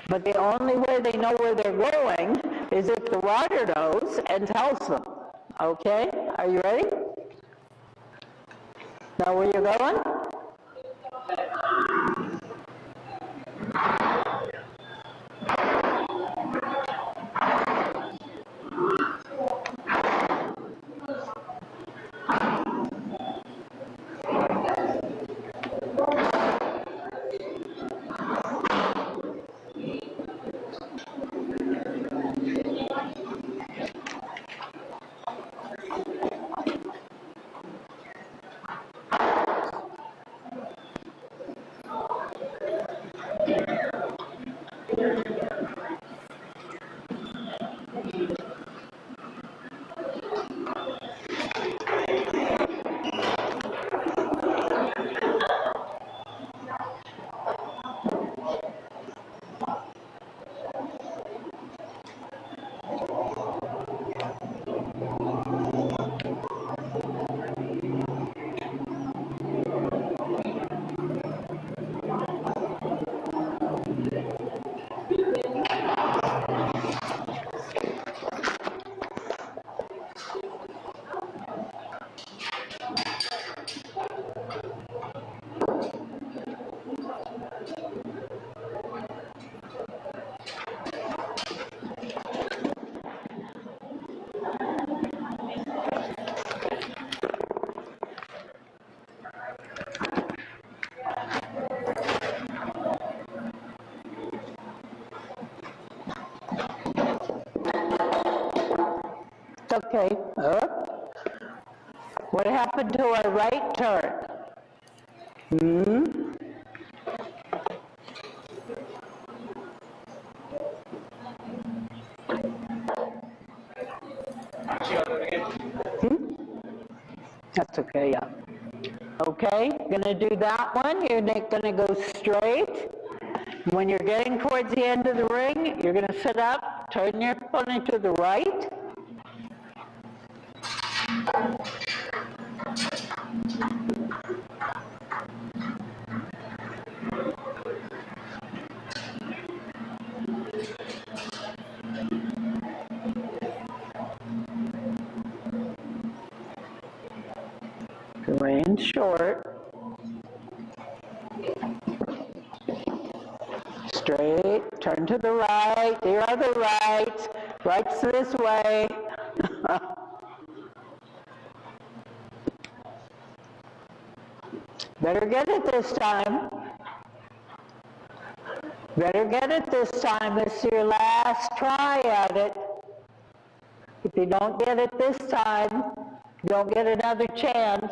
But the only way they know where they're going is if the rider knows and tells them. Okay? Are you ready? Know where you're going? Okay. Up. What happened to our right turn? That's okay, yeah. Okay, gonna do that one. You're gonna go straight. When you're getting towards the end of the ring, you're gonna sit up, turn your pony to the right. Rein short. Straight, turn to the right, your other right, right's this way. Better get it this time. Better get it this time. This is your last try at it. If you don't get it this time, you don't get another chance.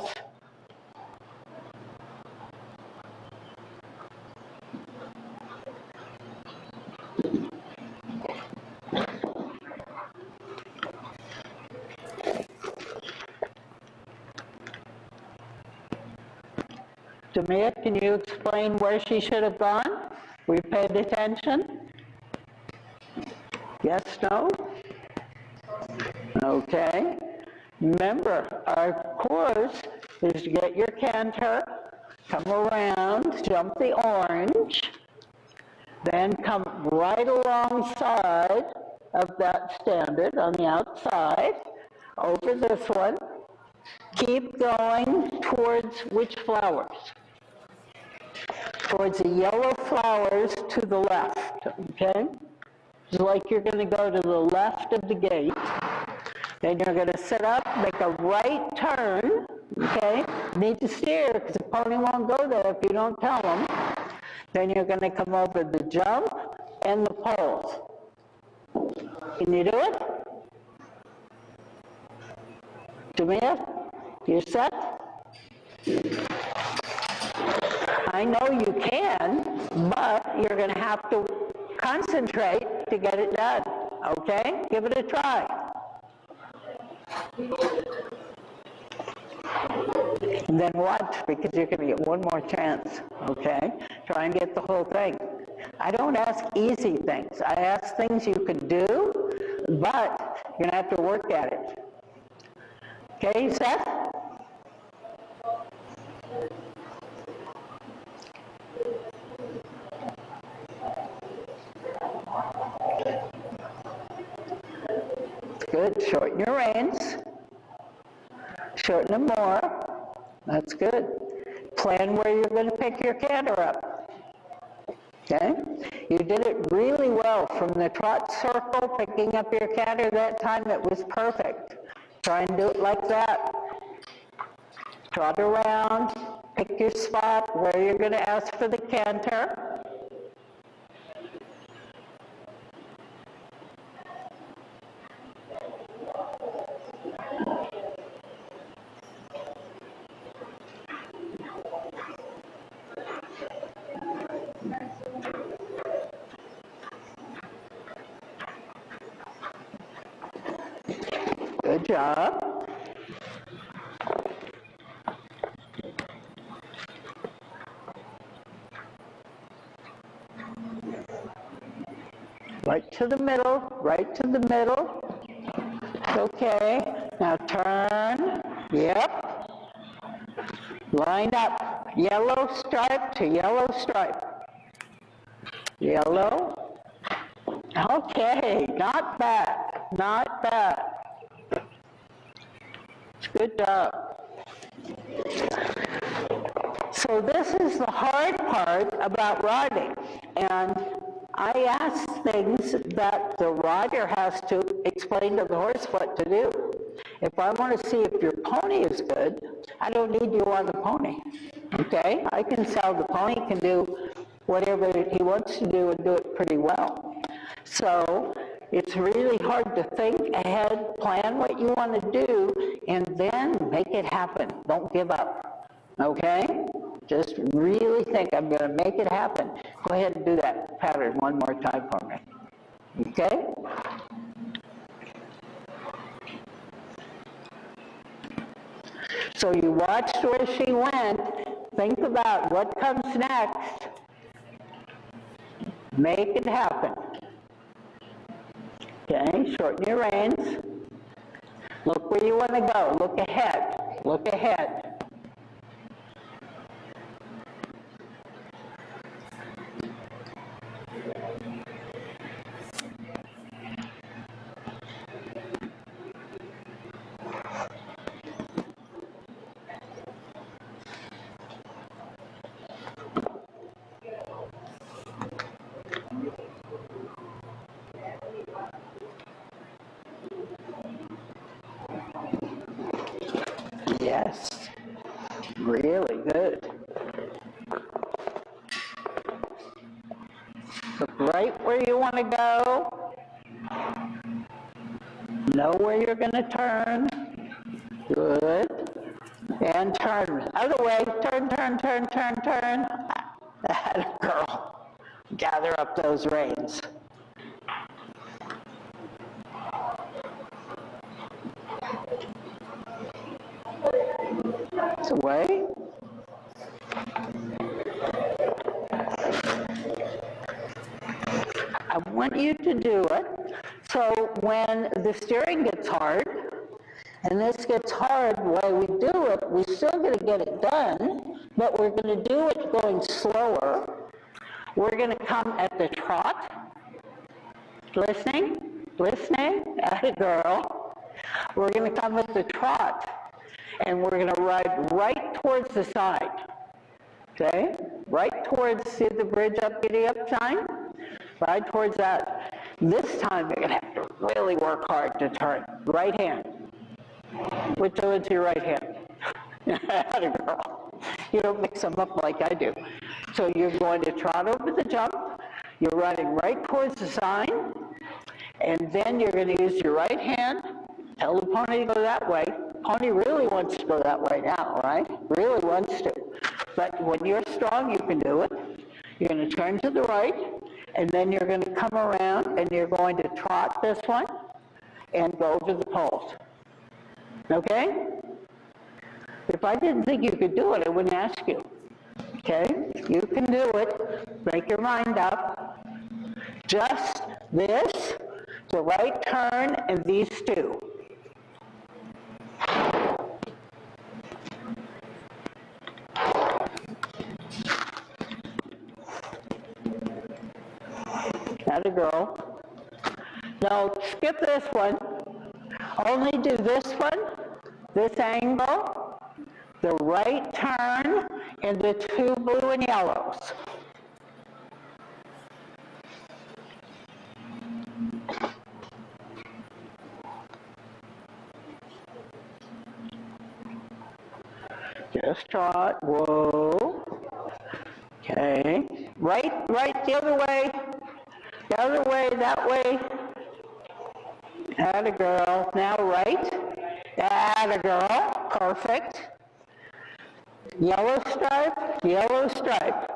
Jamia, can you explain where she should have gone? We paid attention? Yes, no? Okay. Remember, our course is to get your canter, come around, jump the orange, then come right alongside of that standard on the outside, over this one. Keep going towards which flowers? Towards the yellow flowers to the left, okay? It's like you're going to go to the left of the gate. Then you're going to sit up, make a right turn, okay? You need to steer because the pony won't go there if you don't tell them. Then you're going to come over the jump and the poles. Can you do it? Jamia, you set? I know you can, but you're going to have to concentrate to get it done, okay? Give it a try. And then watch, because you're going to get one more chance, okay? Try and get the whole thing. I don't ask easy things. I ask things you can do, but you're going to have to work at it. Okay, Seth? Good. Shorten your reins. Shorten them more. That's good. Plan where you're going to pick your canter up. Okay? You did it really well from the trot circle, picking up your canter that time. It was perfect. Try and do it like that. Trot around, pick your spot where you're going to ask for the canter. Good job. Right to the middle, right to the middle. Okay, now turn, yep. Line up, yellow stripe to yellow stripe. Yellow. Okay, not bad, not bad. Good job. So this is the hard part about riding, and I ask things that the rider has to explain to the horse what to do. If I want to see if your pony is good, I don't need you on the pony, okay? I can tell the pony can do whatever he wants to do and do it pretty well. So it's really hard to think ahead, plan what you want to do, and then make it happen. Don't give up, okay? Just really think, I'm going to make it happen. Go ahead and do that pattern one more time for me, okay? So you watched where she went. Think about what comes next. Make it happen. Okay, shorten your reins. Look where you want to go. Look ahead. Look ahead. Yes, really good. Look right where you want to go. Know where you're going to turn. Good. And turn. Other way. Turn, turn, turn, turn, turn. That girl. Gather up those reins. Away. I want you to do it. So when the steering gets hard, and this gets hard, the way we do it, we're still going to get it done, but we're going to do it going slower. We're going to come at the trot. Listening? Listening? Atta girl. We're going to come at the trot, and we're going to ride right towards the side. Okay? Right towards, see the bridge up, giddy up sign? Right towards that. This time you're going to have to really work hard to turn. Right hand. Which one's your right hand? Atta girl. You don't mix them up like I do. So you're going to trot over the jump. You're riding right towards the sign. And then you're going to use your right hand. Tell the pony to go that way. Pony really wants to go that way now, right? Really wants to. But when you're strong, you can do it. You're going to turn to the right, and then you're going to come around, and you're going to trot this one and go to the poles. Okay? If I didn't think you could do it, I wouldn't ask you. Okay? You can do it. Make your mind up. Just this, the right turn, and these two. Atta girl. Now skip this one. Only do this one, this angle, the right turn, and the two blue and yellows. Just trot, whoa. Okay. Right, the other way. The other way, that way. Atta girl. Now right. Atta girl. Perfect. Yellow stripe, yellow stripe.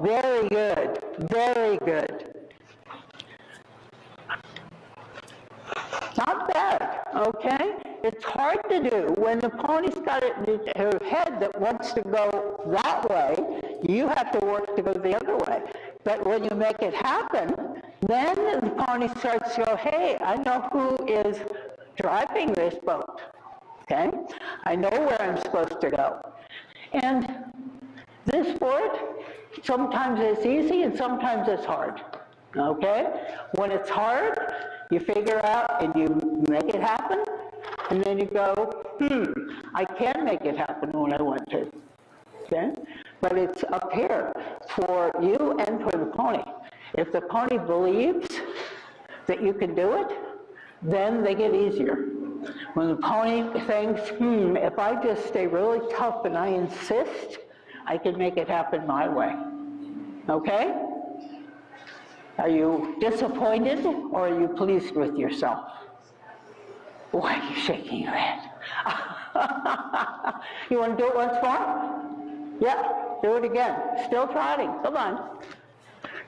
Very good. Very good. Not bad, okay? It's hard to do. When the pony's got her head that wants to go that way, you have to work to go the other way. But when you make it happen, then the pony starts to go, hey, I know who is driving this boat, okay? I know where I'm supposed to go. And this sport, sometimes it's easy and sometimes it's hard, okay? When it's hard, you figure out and you make it happen, and then you go, I can make it happen when I want to, okay? But it's up here for you and for the pony. If the pony believes that you can do it, then they get easier. When the pony thinks, if I just stay really tough and I insist, I can make it happen my way, okay? Are you disappointed or are you pleased with yourself? Why are you shaking your head? You want to do it once more? Yeah, do it again. Still trotting, come on.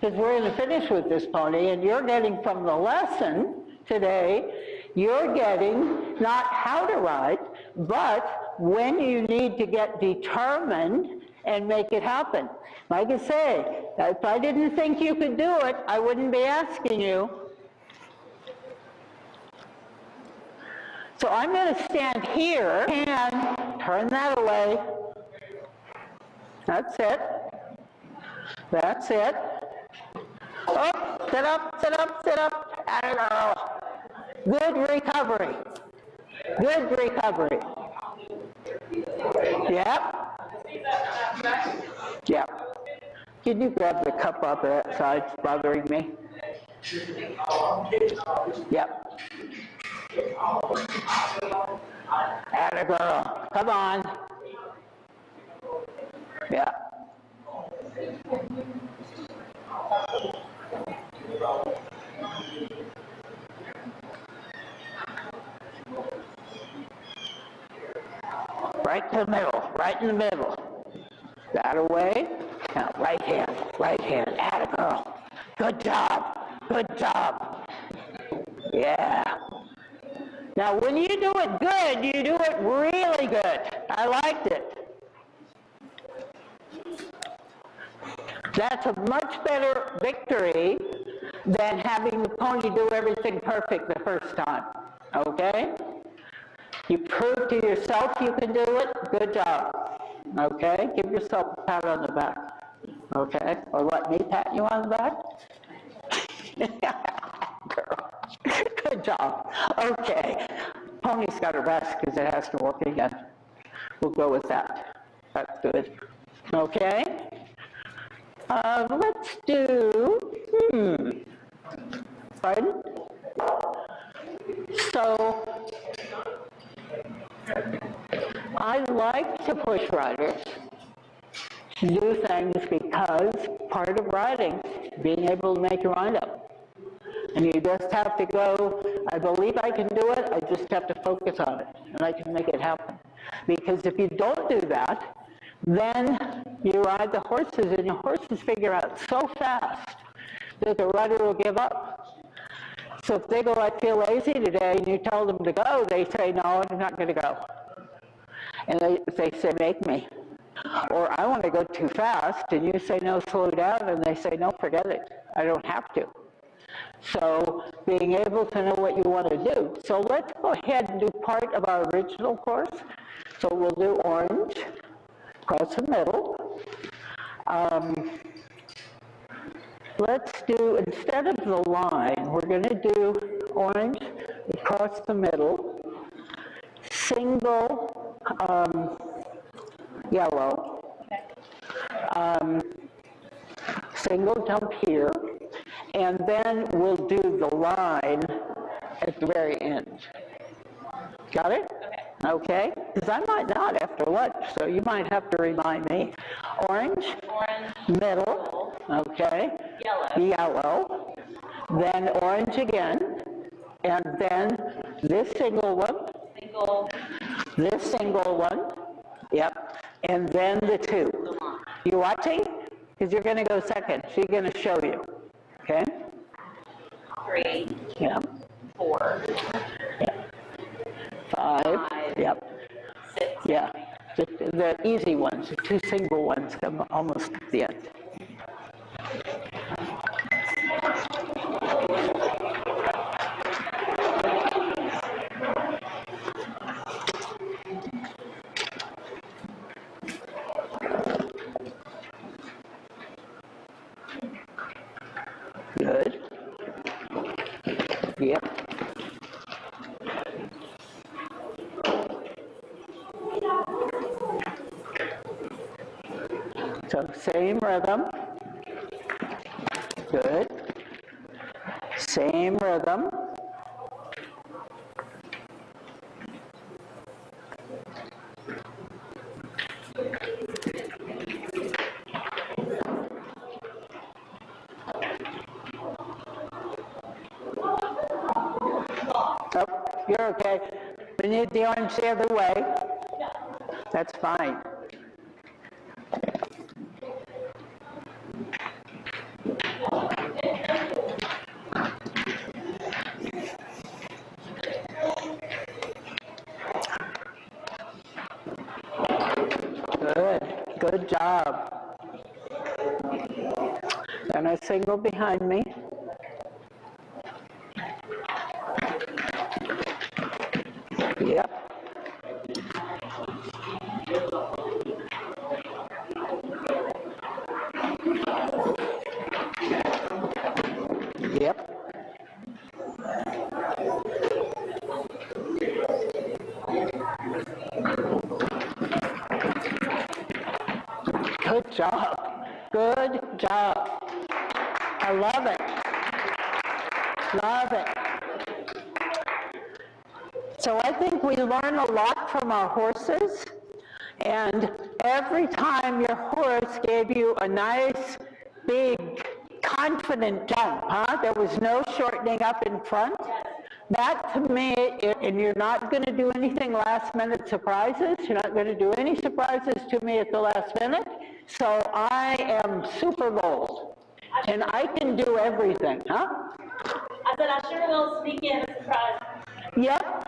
Because we're going to finish with this pony, and you're getting from the lesson today, you're getting not how to ride, but when you need to get determined and make it happen. Like I say, if I didn't think you could do it, I wouldn't be asking you. So I'm going to stand here and turn that away. That's it. That's it. Oh, sit up, sit up, sit up. Atta girl. Good recovery. Good recovery. Yep. Yep. Can you grab the cup off of that side? It's bothering me. Yep. Atta girl. Come on. Yeah. Right to the middle, right in the middle. That away. Now right hand, atta girl. Good job, good job. Yeah. Now when you do it good, you do it really good. I liked it. That's a much better victory than having the pony do everything perfect the first time, okay? You prove to yourself you can do it, good job, okay? Give yourself a pat on the back, okay? Or let me pat you on the back. Girl, good job. Okay, pony's got to rest because it has to work again. We'll go with that. That's good. Okay? Let's do, pardon? So, I like to push riders to do things because part of riding is being able to make your mind up. And you just have to go, I believe I can do it, I just have to focus on it, and I can make it happen. Because if you don't do that, then you ride the horses, and your horses figure out so fast that the rider will give up. So if they go, I feel lazy today, and you tell them to go, they say, no, I'm not going to go. And they say, make me. Or I want to go too fast, and you say, no, slow down, and they say, no, forget it, I don't have to. So being able to know what you want to do. So let's go ahead and do part of our original course. So we'll do orange, across the middle. Let's do, instead of the line, we're going to do orange across the middle, single yellow, single jump here, and then we'll do the line at the very end. Got it? Okay? Because I might not after lunch, so you might have to remind me. Orange, middle, okay, yellow, then orange again, and then this single one, this single one, yep, and then the two. You watching? Because you're going to go second, so you're going to show you. Okay? 3, yeah. 4, yeah. 5, yep. 6. Yeah. The easy ones, the two single ones come almost at the end. Good. Yep. So same rhythm. Good. Same rhythm. Oh, you're okay. We need the orange the other way. That's fine. Good. Good job. And a single behind me. Yep. Yep. Good job. Good job. I love it. Love it. So I think we learn a lot from our horses, and every time your horse gave you a nice, big, confident jump, there was no shortening up in front. That to me, and you're not going to do anything last minute surprises. You're not going to do any surprises to me at the last minute. So I am super bold, and I can do everything, I said I sure will sneak in a surprise. Yep,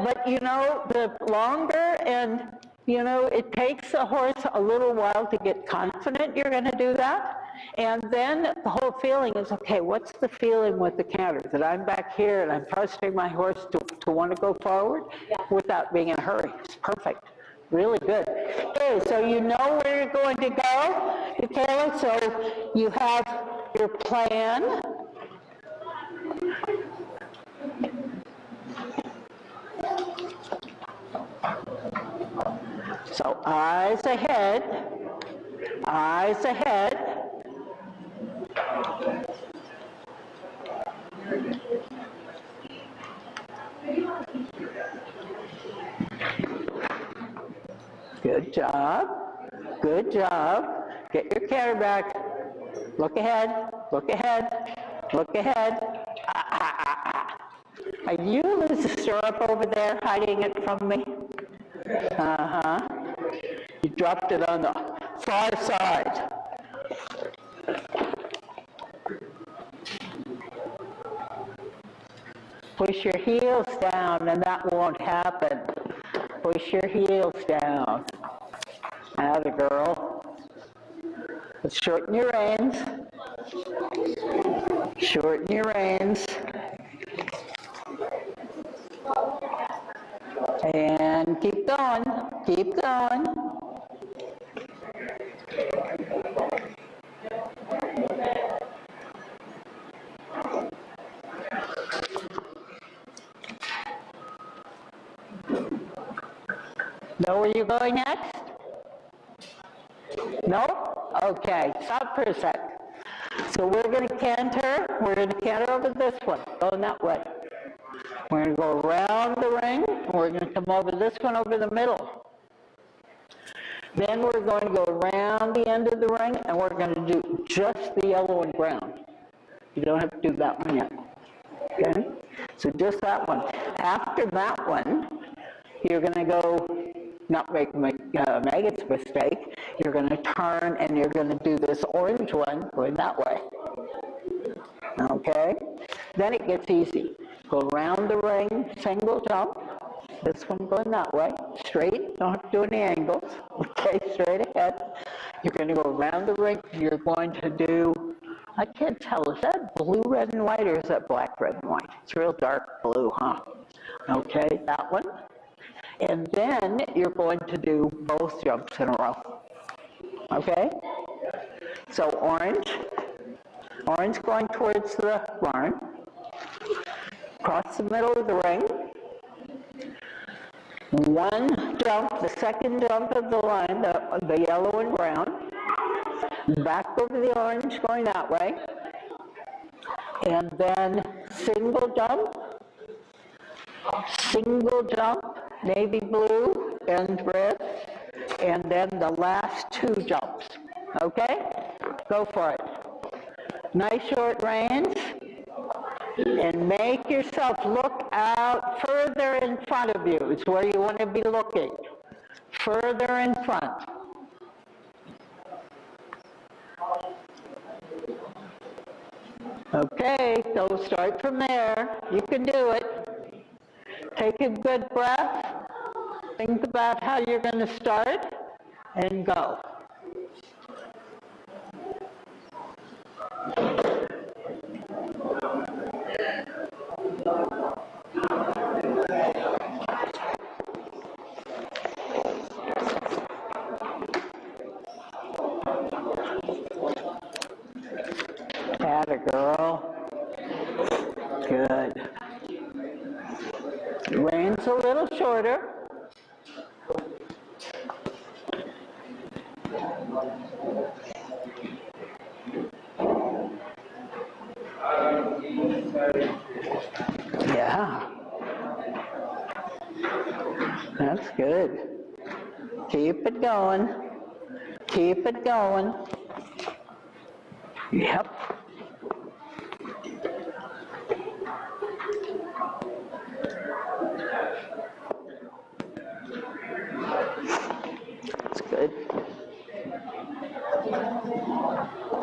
but you know, the longer, and you know, it takes a horse a little while to get confident you're going to do that. And then the whole feeling is, okay, what's the feeling with the canter? That I'm back here and I'm trusting my horse to want to go forward without being in a hurry. It's perfect. Really good. Okay, so you know where you're going to go, Michaela, so you have your plan. So eyes ahead, eyes ahead. Good job, good job. Get your canter back. Look ahead, look ahead, look ahead. Are you losing stirrup over there, hiding it from me? Uh-huh. You dropped it on the far side. Push your heels down and that won't happen. Push your heels down. Atta girl. Let's shorten your reins. Shorten your reins. And keep going, keep going. Know where you're going next? No? Okay, stop for a sec. So we're going to canter over this one, going that way. We're going to go around the ring, and we're going to come over this one over the middle. Then we're going to go around the end of the ring, and we're going to do just the yellow and brown. You don't have to do that one yet. Okay? So just that one. After that one, you're going to go, not make Megan's mistake, you're going to turn and you're going to do this orange one going that way. Okay? Then it gets easy. Go around the ring, single jump. This one going that way, straight, don't have to do any angles. Okay, straight ahead. You're going to go around the ring, you're going to do, I can't tell, is that blue, red, and white, or is that black, red, and white? It's real dark blue, huh? Okay, that one. And then you're going to do both jumps in a row. Okay? So orange going towards the barn, across the middle of the ring, one jump, the second jump of the line, the yellow and brown, back over the orange going that way, and then single jump, navy blue and red, and then the last two jumps. Okay? Go for it. Nice short reins, and make yourself look out further in front of you. It's where you want to be looking. Further in front. Okay, so start from there. You can do it. Take a good breath. Think about how you're going to start, and go. Atta girl. Good. Reins a little shorter. Yeah. That's good. Keep it going. Keep it going. Yep. That's good.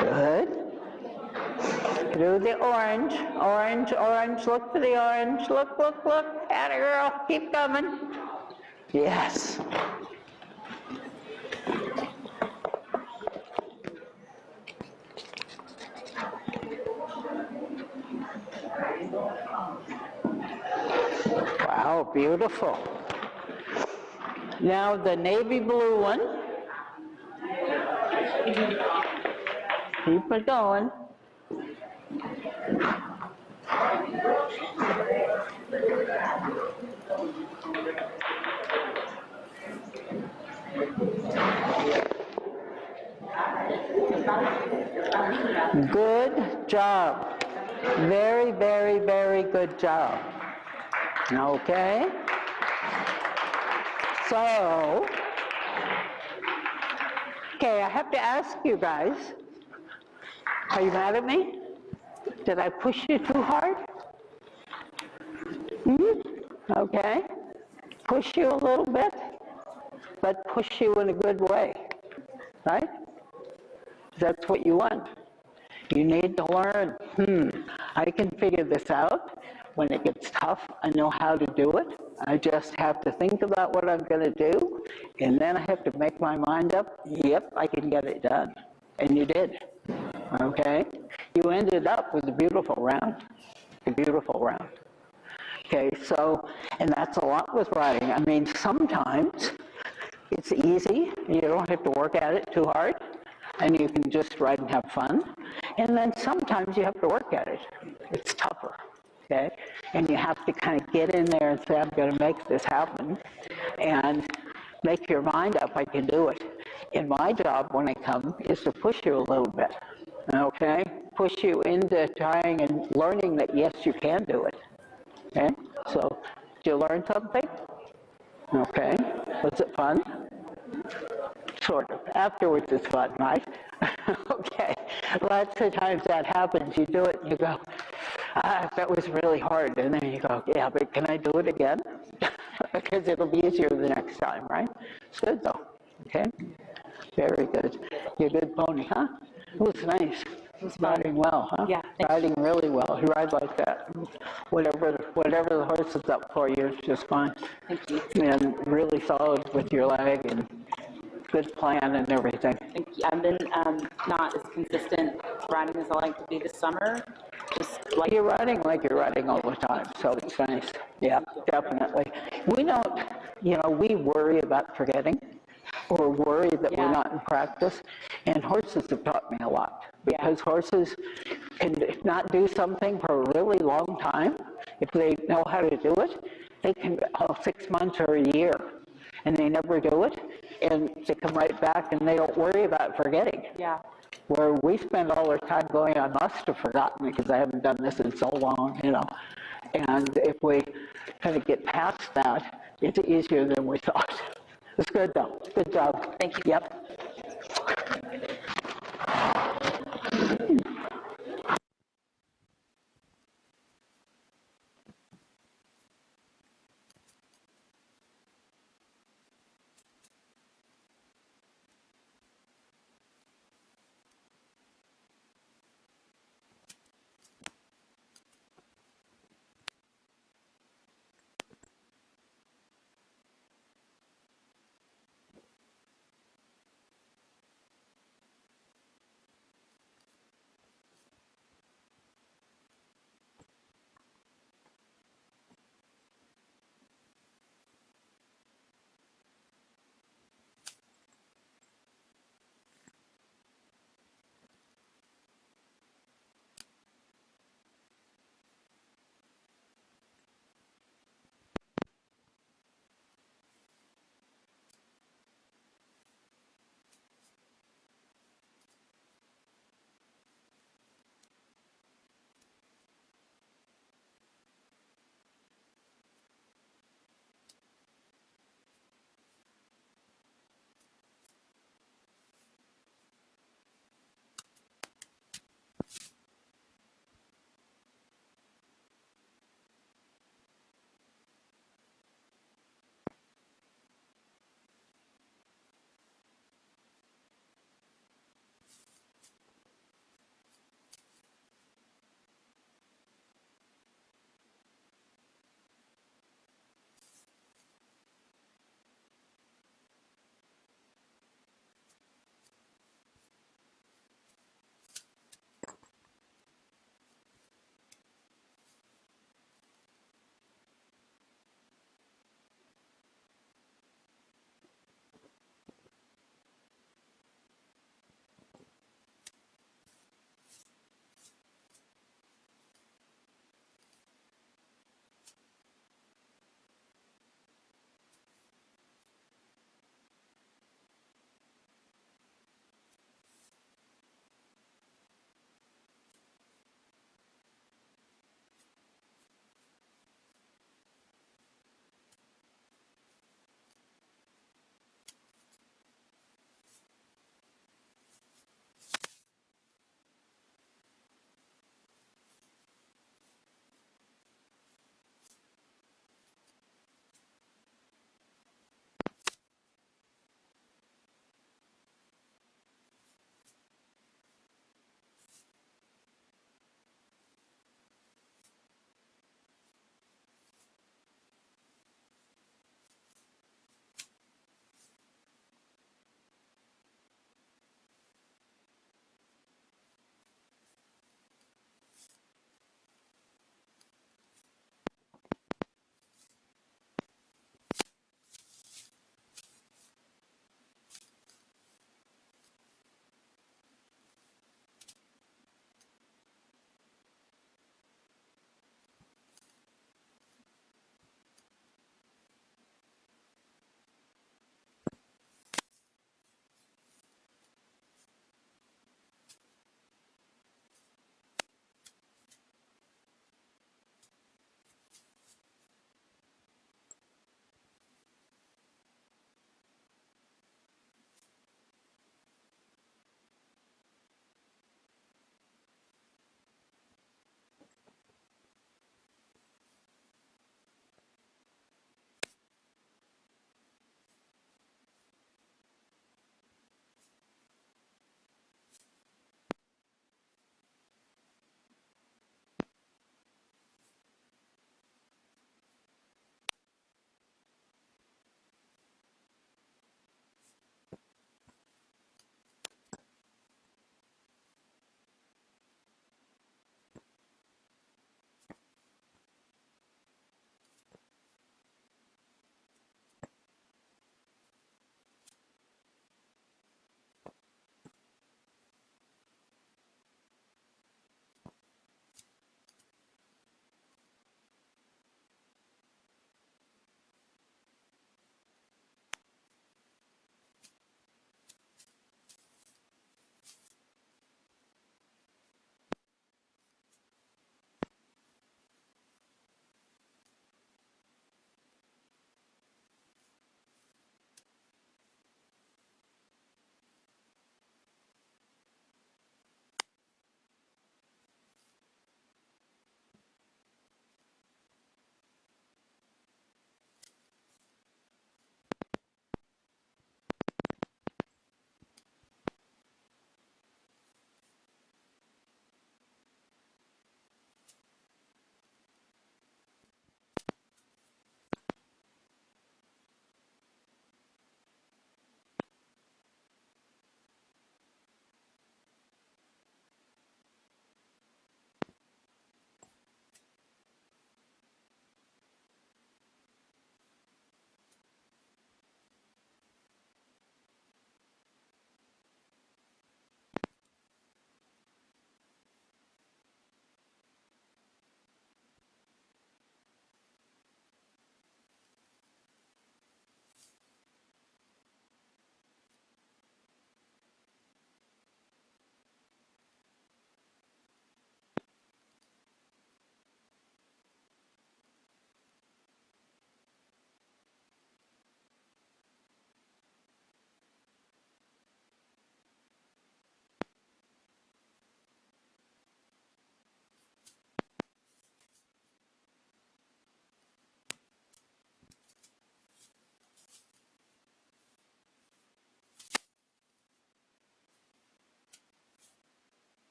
Good. Do the orange. Orange, orange. Look for the orange. Look, look, look. Atta girl. Keep coming. Yes. Wow, beautiful. Now the navy blue one. Keep it going. Good job. Very, very, very good job. Okay? So, okay, I have to ask you guys, are you mad at me? Did I push you too hard? Okay. Push you a little bit, but push you in a good way, right? That's what you want. You need to learn, I can figure this out. When it gets tough, I know how to do it. I just have to think about what I'm going to do, and then I have to make my mind up, yep, I can get it done. And you did, okay? You ended up with a beautiful round, a beautiful round. Okay, so, and that's a lot with writing. I mean, sometimes it's easy, you don't have to work at it too hard, and you can just write and have fun. And then sometimes you have to work at it. It's tougher, okay? And you have to kind of get in there and say, I'm going to make this happen, and make your mind up, I can do it. And my job when I come is to push you a little bit, okay? Push you into trying and learning that, yes, you can do it, okay? So, did you learn something? Okay. Was it fun? Sort of. Afterwards it's fun, right? Okay. Lots of times that happens. You do it and you go, that was really hard. And then you go, yeah, but can I do it again? Because it'll be easier the next time, right? It's good though. Okay? Very good. You're a good pony, huh? It was nice. Riding well, huh? Yeah. Riding really well. You ride like that. Whatever the horse is up for you, it's just fine. Thank you. And really solid with your leg and good plan and everything. Thank you. I've been not as consistent riding as I like to be this summer. Just like You're riding like you're riding all the time, so it's nice. Yeah, definitely. We don't, we worry about forgetting or worry that we're not in practice, and horses have taught me a lot. Because horses can not do something for a really long time. If they know how to do it, they can 6 months or a year, and they never do it, and they come right back and they don't worry about forgetting. Yeah. Where we spend all our time going, I must have forgotten because I haven't done this in so long, And if we kind of get past that, it's easier than we thought. It's good though. Good job. Thank you. Yep.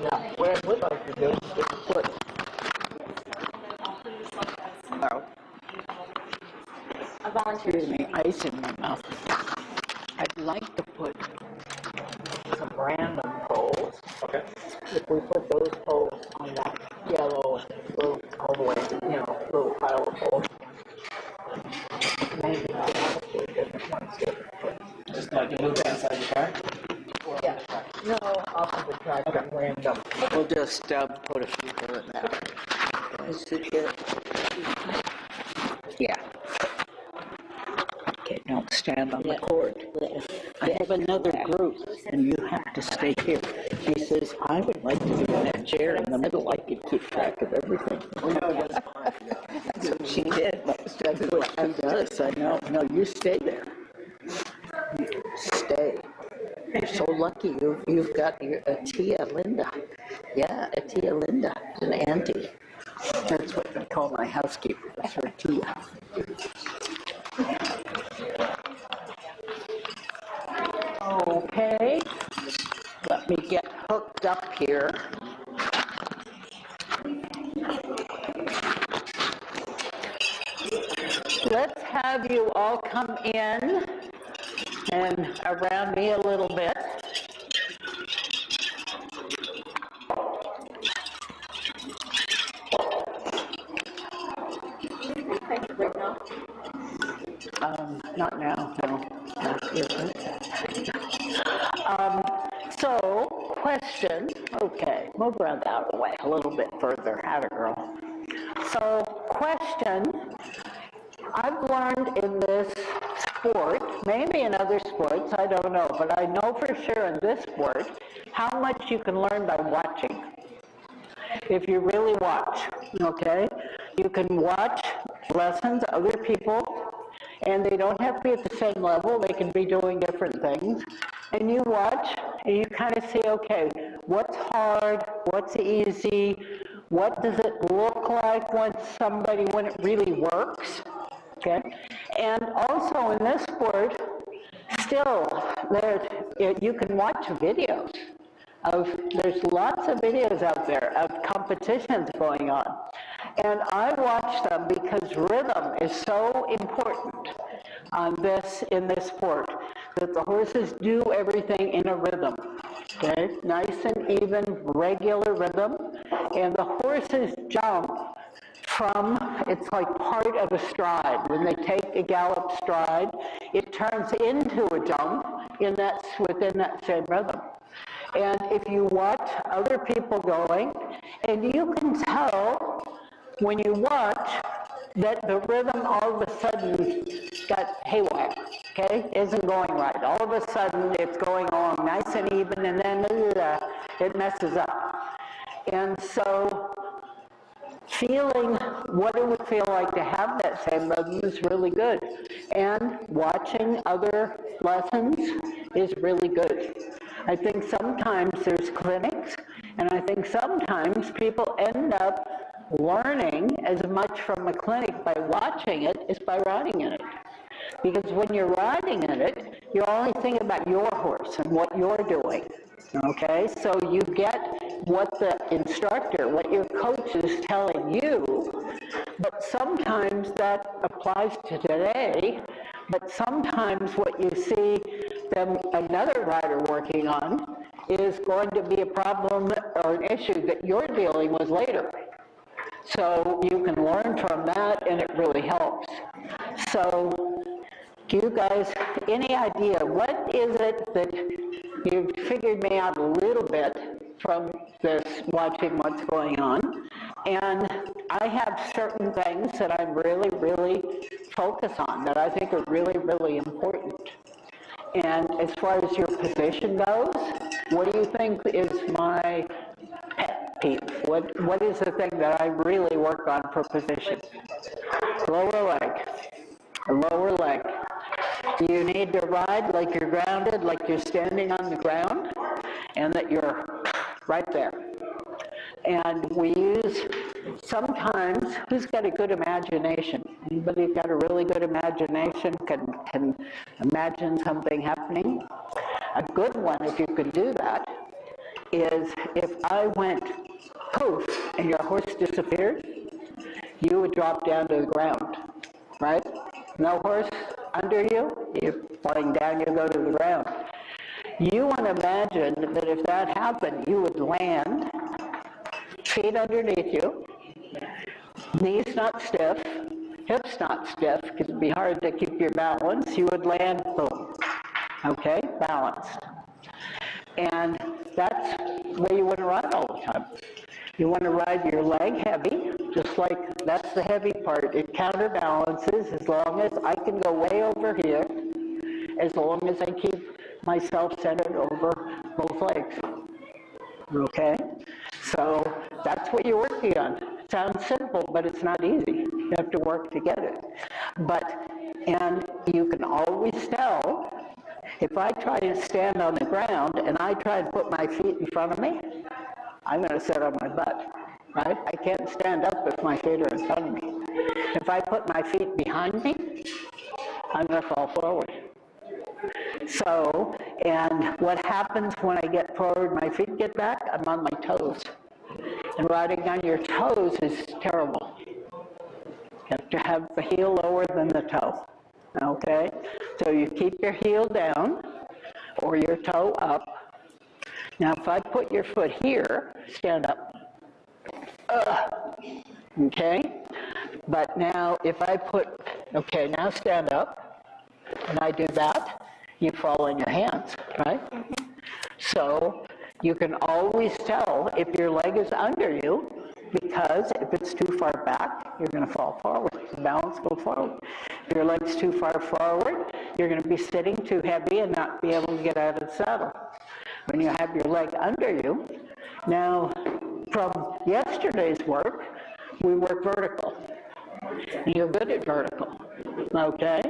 Now, what I would like to do is put A volunteer. excuse me, ice in my mouth. I'd like to put some random poles. Okay. If we put those poles on that yellow little all the way, little pile of poles. Maybe different ones here. Just like you move that inside the car? Yeah. No, off of the track, random. We'll just put a few here and there. Is it here? Yeah. Okay, don't stand on the cord. I have another group, and you have to stay here. He says, I would like to be in that chair in the middle. I could keep track of everything. That's what she did. That's what she does. I know. No, you stay there. Stay. You're so lucky you've got a Tia Linda. Yeah, a Tia Linda, an auntie. That's what I call my housekeeper. That's her Tia. Okay, let me get hooked up here. Let's have you all come in and around me a little bit. Not now, no. So, question, okay, move around out of the way a little bit further, atta girl. So, question, I've learned in this sport, maybe in other sports, I don't know, but I know for sure in this sport, how much you can learn by watching. If you really watch, okay? You can watch lessons, other people, and they don't have to be at the same level, they can be doing different things. And you watch, and you kind of see, okay, what's hard, what's easy, what does it look like when it really works, okay? And also in this sport, still, you can watch videos there's lots of videos out there of competitions going on. And I watch them because rhythm is so important in this sport, that the horses do everything in a rhythm, okay? Nice and even, regular rhythm. And the horses jump it's like part of a stride. When they take a gallop stride, it turns into a jump within that same rhythm. And if you watch other people going, and you can tell when you watch that the rhythm all of a sudden got haywire, okay? Isn't going right. All of a sudden it's going along nice and even, and then it messes up. And so feeling what it would feel like to have that same rhythm is really good. And watching other lessons is really good. I think sometimes there's clinics, and I think sometimes people end up learning as much from a clinic by watching it as by riding in it. Because when you're riding in it, you're only thinking about your horse and what you're doing, okay? So you get what the instructor, what your coach is telling you, but sometimes that applies to today, but sometimes what you see another rider working on is going to be a problem or an issue that you're dealing with later. So you can learn from that, and it really helps. So do you guys, any idea, what is it that you've figured me out a little bit from this, watching what's going on? And I have certain things that I really, really focus on that I think are really, really important. And as far as your position goes, what do you think is my pet peeve? What is the thing that I really work on for position? Lower leg. Lower leg. Do you need to ride like you're grounded, like you're standing on the ground, and that you're right there? And we use, sometimes, who's got a good imagination? Anybody got a really good imagination, can imagine something happening? A good one, if you could do that, is if I went poof and your horse disappeared, you would drop down to the ground, right? No horse under you, you're flying down, you go to the ground. You want to imagine that if that happened, you would land, feet underneath you, knees not stiff, hips not stiff, because it'd be hard to keep your balance. You would land, boom, okay, balanced. And that's where you want to ride all the time. You want to ride your leg heavy, just like that's the heavy part. It counterbalances as long as I can go way over here, as long as I keep myself centered over both legs. Okay? So that's what you're working on. Sounds simple, but it's not easy. You have to work to get it. And you can always tell, if I try to stand on the ground and I try to put my feet in front of me, I'm going to sit on my butt, right? I can't stand up if my feet are in front of me. If I put my feet behind me, I'm going to fall forward. So, and what happens when I get forward, my feet get back, I'm on my toes. And riding on your toes is terrible. You have to have the heel lower than the toe, okay? So you keep your heel down or your toe up. Now, if I put your foot here, stand up. Okay? But now, if I put, okay, now stand up, and I do that, you fall on your hands, right? So, you can always tell if your leg is under you, because if it's too far back, you're going to fall forward. The balance go forward. If your leg's too far forward, you're going to be sitting too heavy and not be able to get out of the saddle. When you have your leg under you, now from yesterday's work, we work vertical. You're good at vertical, okay?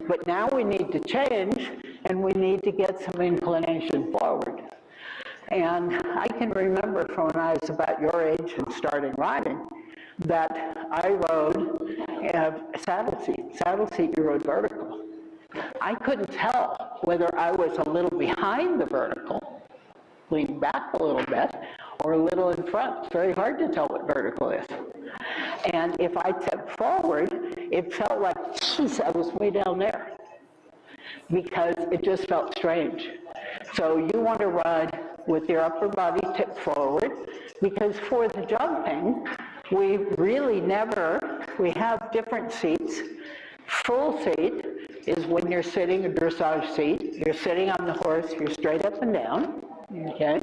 But now we need to change, and we need to get some inclination forward. And I can remember from when I was about your age and starting riding, that I rode a saddle seat you rode vertical. I couldn't tell whether I was a little behind the vertical, leaned back a little bit, or a little in front. It's very hard to tell what vertical is. And if I tipped forward, it felt like, geez, I was way down there, because it just felt strange. So you want to ride with your upper body tipped forward, because for the jumping, we really never, we have different seats. Full seat is when you're sitting, a dressage seat. You're sitting on the horse, you're straight up and down, okay?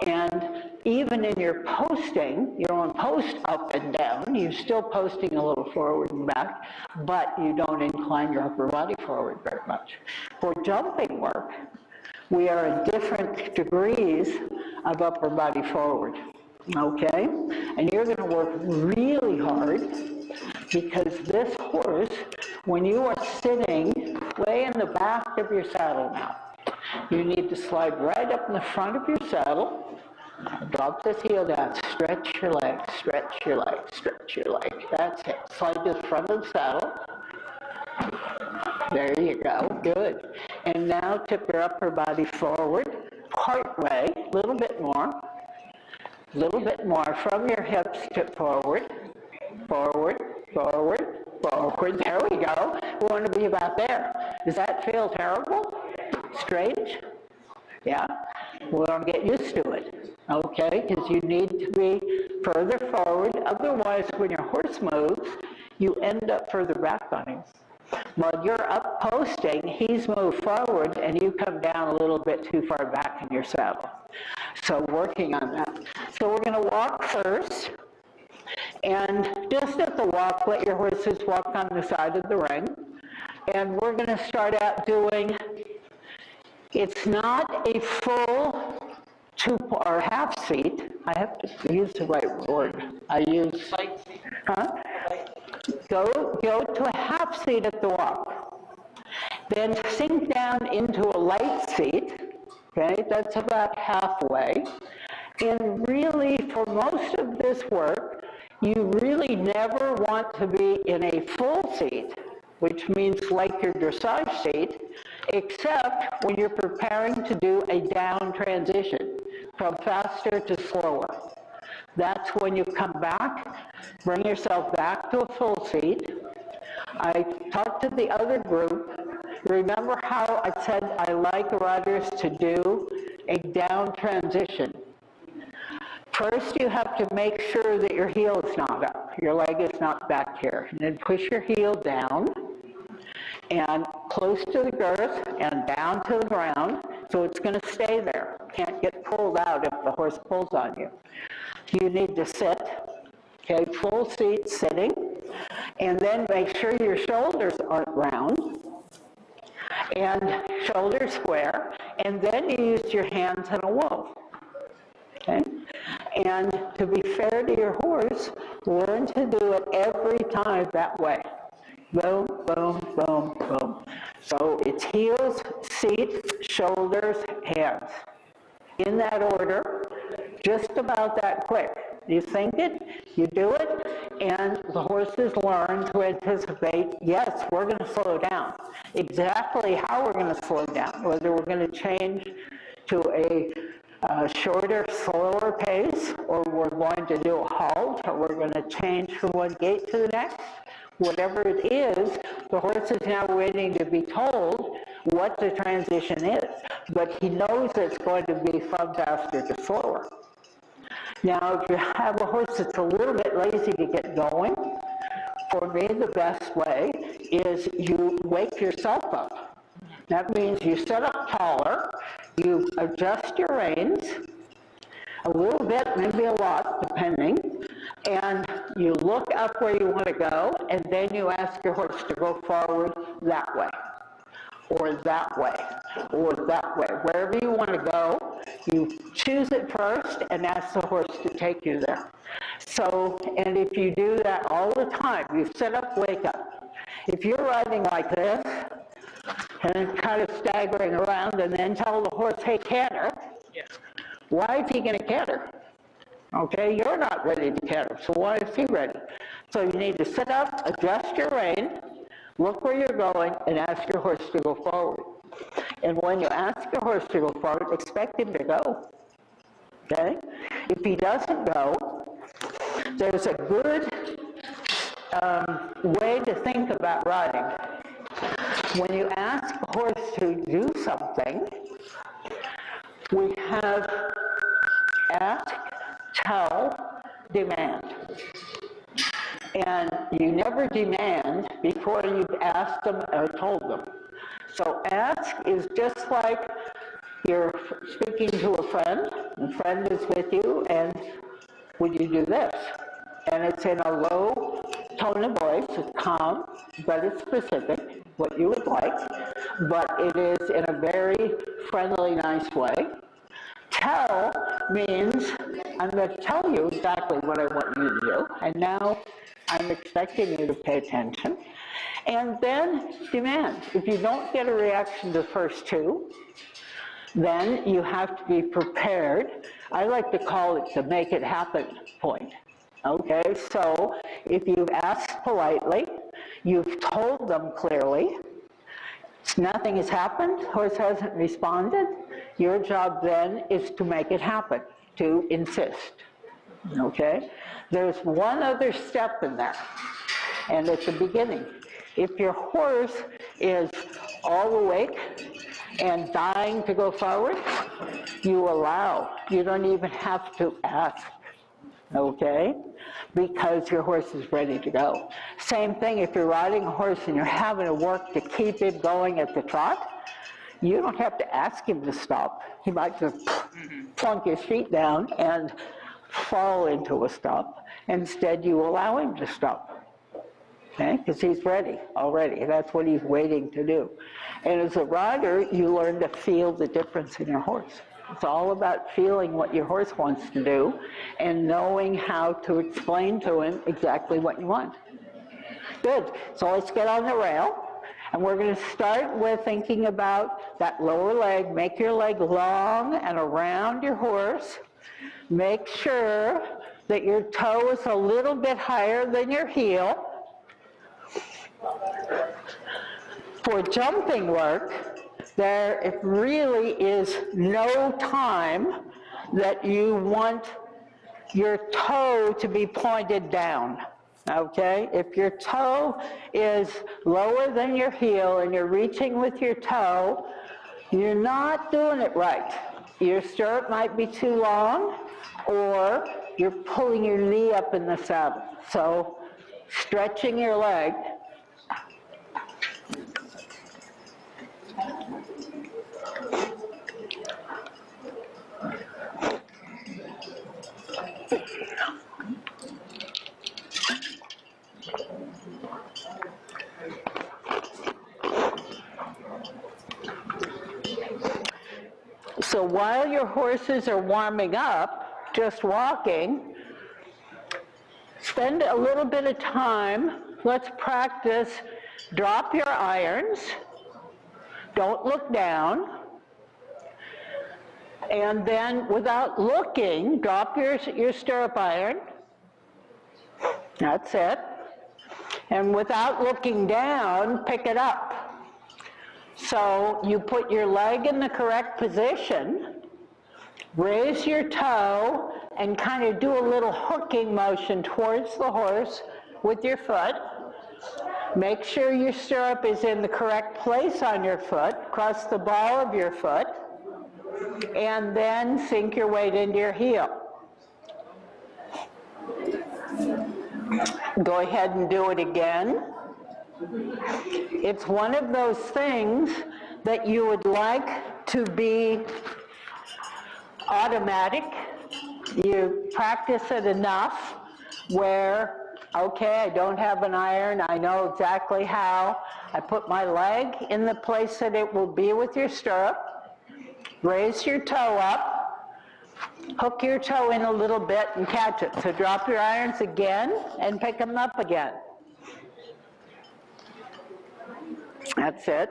And even in your posting, you don't post up and down, you're still posting a little forward and back, but you don't incline your upper body forward very much. For jumping work, we are in different degrees of upper body forward, okay? And you're going to work really hard, because this horse, when you are sitting way in the back of your saddle now, you need to slide right up in the front of your saddle, drop this heel down, stretch your leg, stretch your leg, stretch your leg. That's it. Slide to the front of the saddle. There you go, good. And now tip your upper body forward, part way, a little bit more from your hips, tip forward, forward, forward, forward. There we go. We want to be about there. Does that feel terrible? Strange? Yeah? We don't get used to it, okay? Because you need to be further forward. Otherwise, when your horse moves, you end up further back on him. While you're up posting, he's moved forward, and you come down a little bit too far back in your saddle. So working on that. So we're going to walk first. And just at the walk, let your horses walk on the side of the ring. And we're going to start out doing, it's not a full or half seat. I have to use the right word. I use, Go to a half seat at the walk. Then sink down into a light seat. Okay, that's about halfway. And really, for most of this work, you really never want to be in a full seat, which means like your dressage seat, except when you're preparing to do a down transition. from faster to slower. That's when you come back, bring yourself back to a full seat. I talked to the other group. Remember how I said I like riders to do a down transition? First, you have to make sure that your heel is not up, your leg is not back here. And then push your heel down and close to the girth and down to the ground, so it's going to stay there. Can't get pulled out if the horse pulls on you. You need to sit, okay, full seat sitting, and then make sure your shoulders aren't round and shoulders square, and then you use your hands in a whoa. Okay? And to be fair to your horse, learn to do it every time that way. Boom, boom, boom, boom. So it's heels, seat, shoulders, hands. In that order, just about that quick. You think it, you do it, and the horses learn to anticipate, yes, we're going to slow down. Exactly how we're going to slow down, whether we're going to change to a shorter, slower pace, or we're going to do a halt, or we're going to change from one gait to the next. Whatever it is, the horse is now waiting to be told what the transition is, but he knows it's going to be from faster to slower. Now, if you have a horse that's a little bit lazy to get going, for me the best way is you wake yourself up. That means you sit up taller, you adjust your reins, a little bit, maybe a lot, depending, and you look up where you want to go, and then you ask your horse to go forward that way, or that way, or that way. Wherever you want to go, you choose it first and ask the horse to take you there. So, and if you do that all the time, you sit up, wake up. If you're riding like this, and kind of staggering around, and then tell the horse, hey, canter, why is he going to canter? Okay, you're not ready to canter, so why is he ready? So you need to sit up, adjust your rein, look where you're going, and ask your horse to go forward. And when you ask your horse to go forward, expect him to go. Okay? If he doesn't go, there's a good way to think about riding. When you ask a horse to do something, we have ask, tell, demand. And you never demand before you've asked them or told them. So ask is just like you're speaking to a friend is with you, and would you do this? And it's in a low tone of voice, it's calm, but it's specific, what you would like, but it is in a very friendly, nice way. Tell means, I'm going to tell you exactly what I want you to do, and now I'm expecting you to pay attention. And then demand. If you don't get a reaction to the first two, then you have to be prepared. I like to call it the make it happen point. Okay, so if you've asked politely, you've told them clearly, nothing has happened, horse hasn't responded, your job then is to make it happen, to insist. Okay? There's one other step in there, and at the beginning. If your horse is all awake and dying to go forward, you allow. You don't even have to ask, okay? Because your horse is ready to go. Same thing if you're riding a horse and you're having to work to keep it going at the trot, you don't have to ask him to stop. He might just plunk his feet down and fall into a stop. Instead, you allow him to stop. Okay, because he's ready already. That's what he's waiting to do. And as a rider, you learn to feel the difference in your horse. It's all about feeling what your horse wants to do and knowing how to explain to him exactly what you want. Good. So let's get on the rail. And we're going to start with thinking about that lower leg. Make your leg long and around your horse. Make sure that your toe is a little bit higher than your heel. For jumping work, there really is no time that you want your toe to be pointed down, okay? If your toe is lower than your heel and you're reaching with your toe, you're not doing it right. Your stirrup might be too long, or you're pulling your knee up in the saddle. So stretching your leg. So while your horses are warming up, just walking, spend a little bit of time. Let's practice. Drop your irons. Don't look down. And then without looking, drop your stirrup iron. That's it. And without looking down, pick it up. So you put your leg in the correct position, raise your toe, and kind of do a little hooking motion towards the horse with your foot. Make sure your stirrup is in the correct place on your foot, across the ball of your foot, and then sink your weight into your heel. Go ahead and do it again. It's one of those things that you would like to be automatic. You practice it enough where, okay, I don't have an iron, I know exactly how. I put my leg in the place that it will be with your stirrup. Raise your toe up. Hook your toe in a little bit and catch it. So drop your irons again and pick them up again. That's it.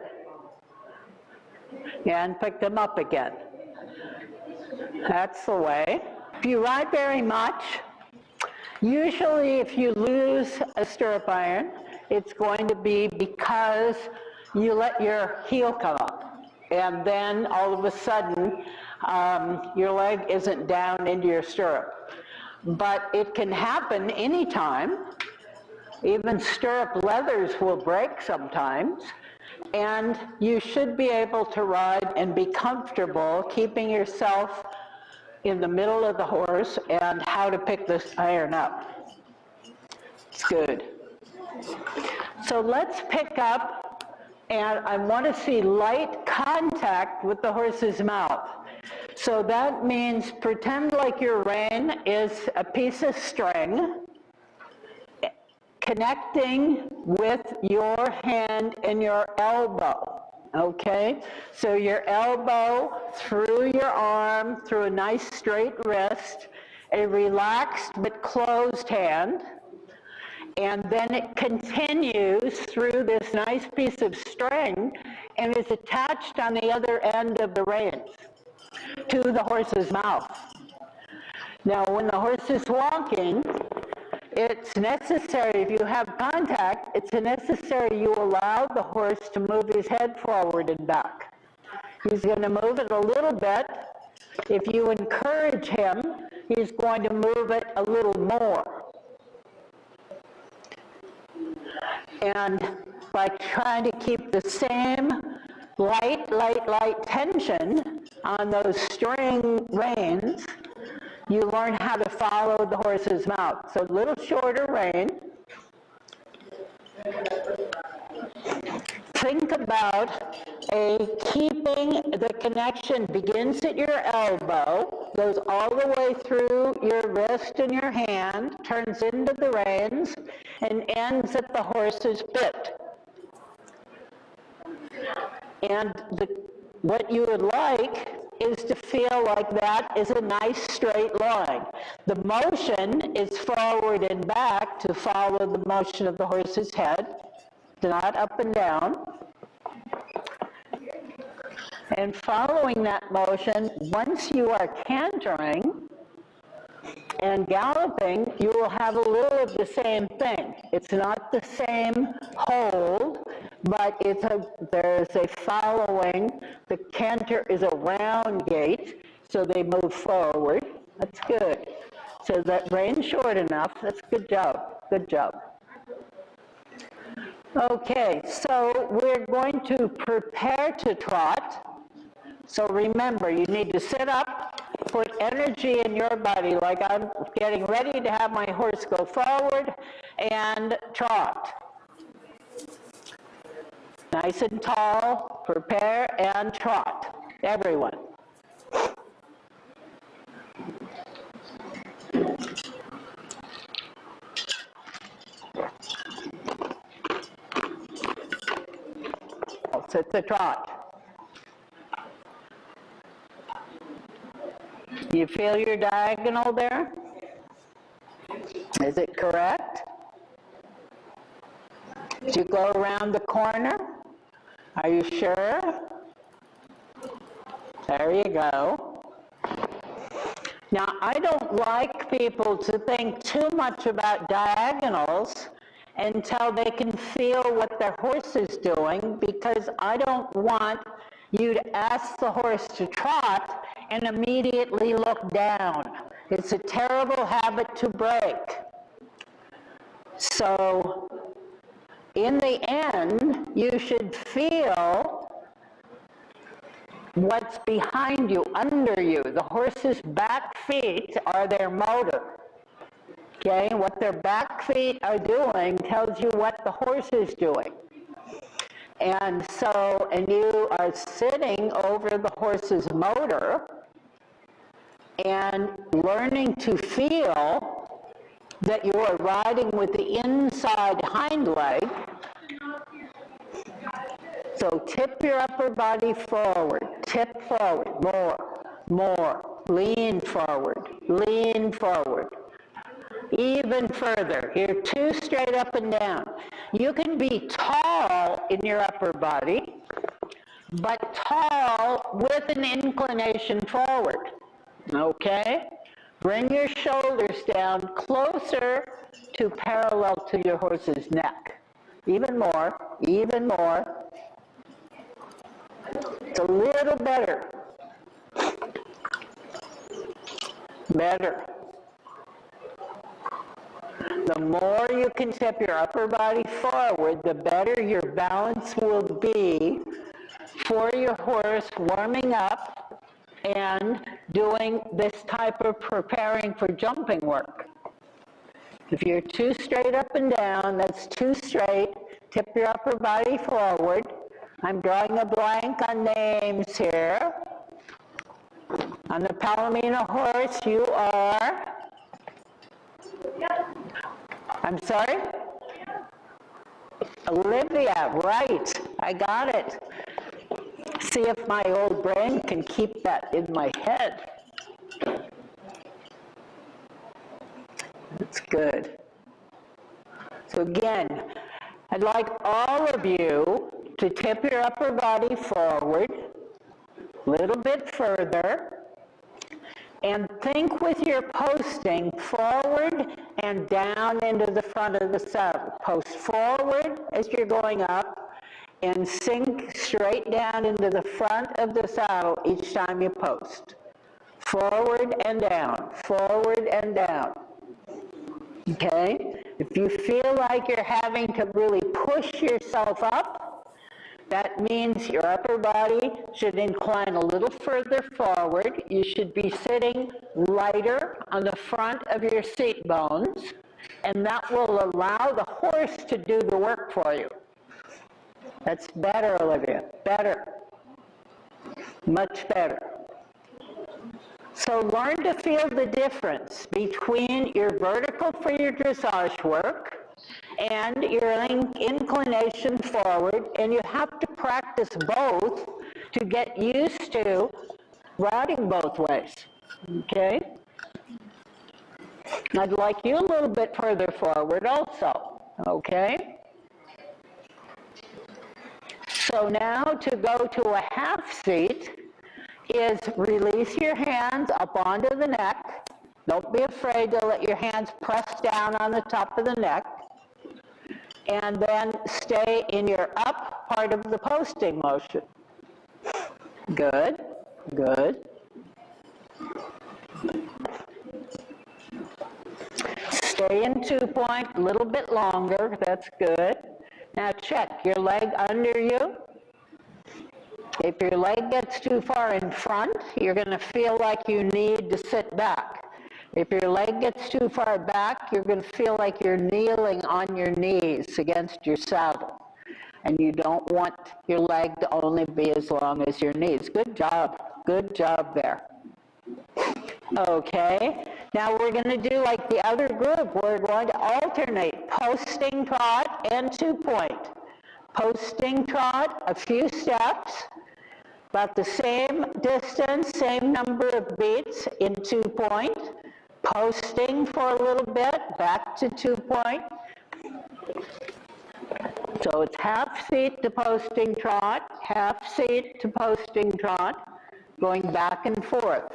And pick them up again. That's the way. If you ride very much, usually if you lose a stirrup iron, it's going to be because you let your heel come up. And then all of a sudden, your leg isn't down into your stirrup. But it can happen anytime. Even stirrup leathers will break sometimes. And you should be able to ride and be comfortable keeping yourself in the middle of the horse and how to pick this iron up. It's good. So let's pick up, and I want to see light contact with the horse's mouth. So that means pretend like your rein is a piece of string connecting with your hand and your elbow, okay? So your elbow through your arm, through a nice straight wrist, a relaxed but closed hand, and then it continues through this nice piece of string and is attached on the other end of the reins to the horse's mouth. Now, when the horse is walking, it's necessary, if you have contact, it's necessary you allow the horse to move his head forward and back. He's going to move it a little bit. If you encourage him, he's going to move it a little more. And by trying to keep the same light tension on those string reins, you learn how to follow the horse's mouth. So a little shorter rein. Think about keeping the connection begins at your elbow, goes all the way through your wrist and your hand, turns into the reins, and ends at the horse's bit. And what you would like is to feel like that is a nice straight line. The motion is forward and back to follow the motion of the horse's head, not up and down. And following that motion, once you are cantering and galloping, you will have a little of the same thing. It's not the same hold, but there's a following. The canter is a round gait, so they move forward. That's good. So that brain's short enough. That's good job. Good job. Okay, so we're going to prepare to trot. So remember, you need to sit up, put energy in your body, like I'm getting ready to have my horse go forward, and trot. Nice and tall, prepare and trot. Everyone. Sit the trot. You feel your diagonal there? Is it correct? Did you go around the corner? Are you sure? There you go. Now, I don't like people to think too much about diagonals until they can feel what their horse is doing, because I don't want you to ask the horse to trot and immediately look down. It's a terrible habit to break. So, in the end, you should feel what's behind you, under you. The horse's back feet are their motor. Okay, what their back feet are doing tells you what the horse is doing. And so, and you are sitting over the horse's motor and learning to feel that you are riding with the inside hind leg. So tip your upper body forward, tip forward, more, lean forward, even further. You're too straight up and down. You can be tall in your upper body, but tall with an inclination forward, okay? Bring your shoulders down closer to parallel to your horse's neck. Even more. It's a little better. The more you can tip your upper body forward, the better your balance will be for your horse warming up and doing this type of preparing for jumping work. If you're too straight up and down, that's too straight. Tip your upper body forward. I'm drawing a blank on names here. On the Palomino horse, you are... I'm sorry? Olivia, right. I got it. See if my old brain can keep that in my head. That's good. So again, I'd like all of you to tip your upper body forward, a little bit further, and think with your posting forward and down into the front of the saddle. Post forward as you're going up and sink straight down into the front of the saddle each time you post. Forward and down, forward and down. Okay? If you feel like you're having to really push yourself up, that means your upper body should incline a little further forward. You should be sitting lighter on the front of your seat bones, and that will allow the horse to do the work for you. That's better, Olivia. Better. Much better. So learn to feel the difference between your vertical for your dressage work and your inclination forward, and you have to practice both to get used to riding both ways, okay? I'd like you a little bit further forward also, okay? So now to go to a half seat is release your hands up onto the neck. Don't be afraid to let your hands press down on the top of the neck. And then stay in your up part of the posting motion. Good, good. Stay in 2-point, a little bit longer, that's good. Now check, your leg under you. If your leg gets too far in front, you're going to feel like you need to sit back. If your leg gets too far back, you're going to feel like you're kneeling on your knees against your saddle. And you don't want your leg to only be as long as your knees. Good job there. Okay, now we're going to do like the other group. We're going to alternate posting trot and 2-point. Posting trot, a few steps, about the same distance, same number of beats in 2-point. Posting for a little bit, back to 2-point. So it's half seat to posting trot, half seat to posting trot, going back and forth.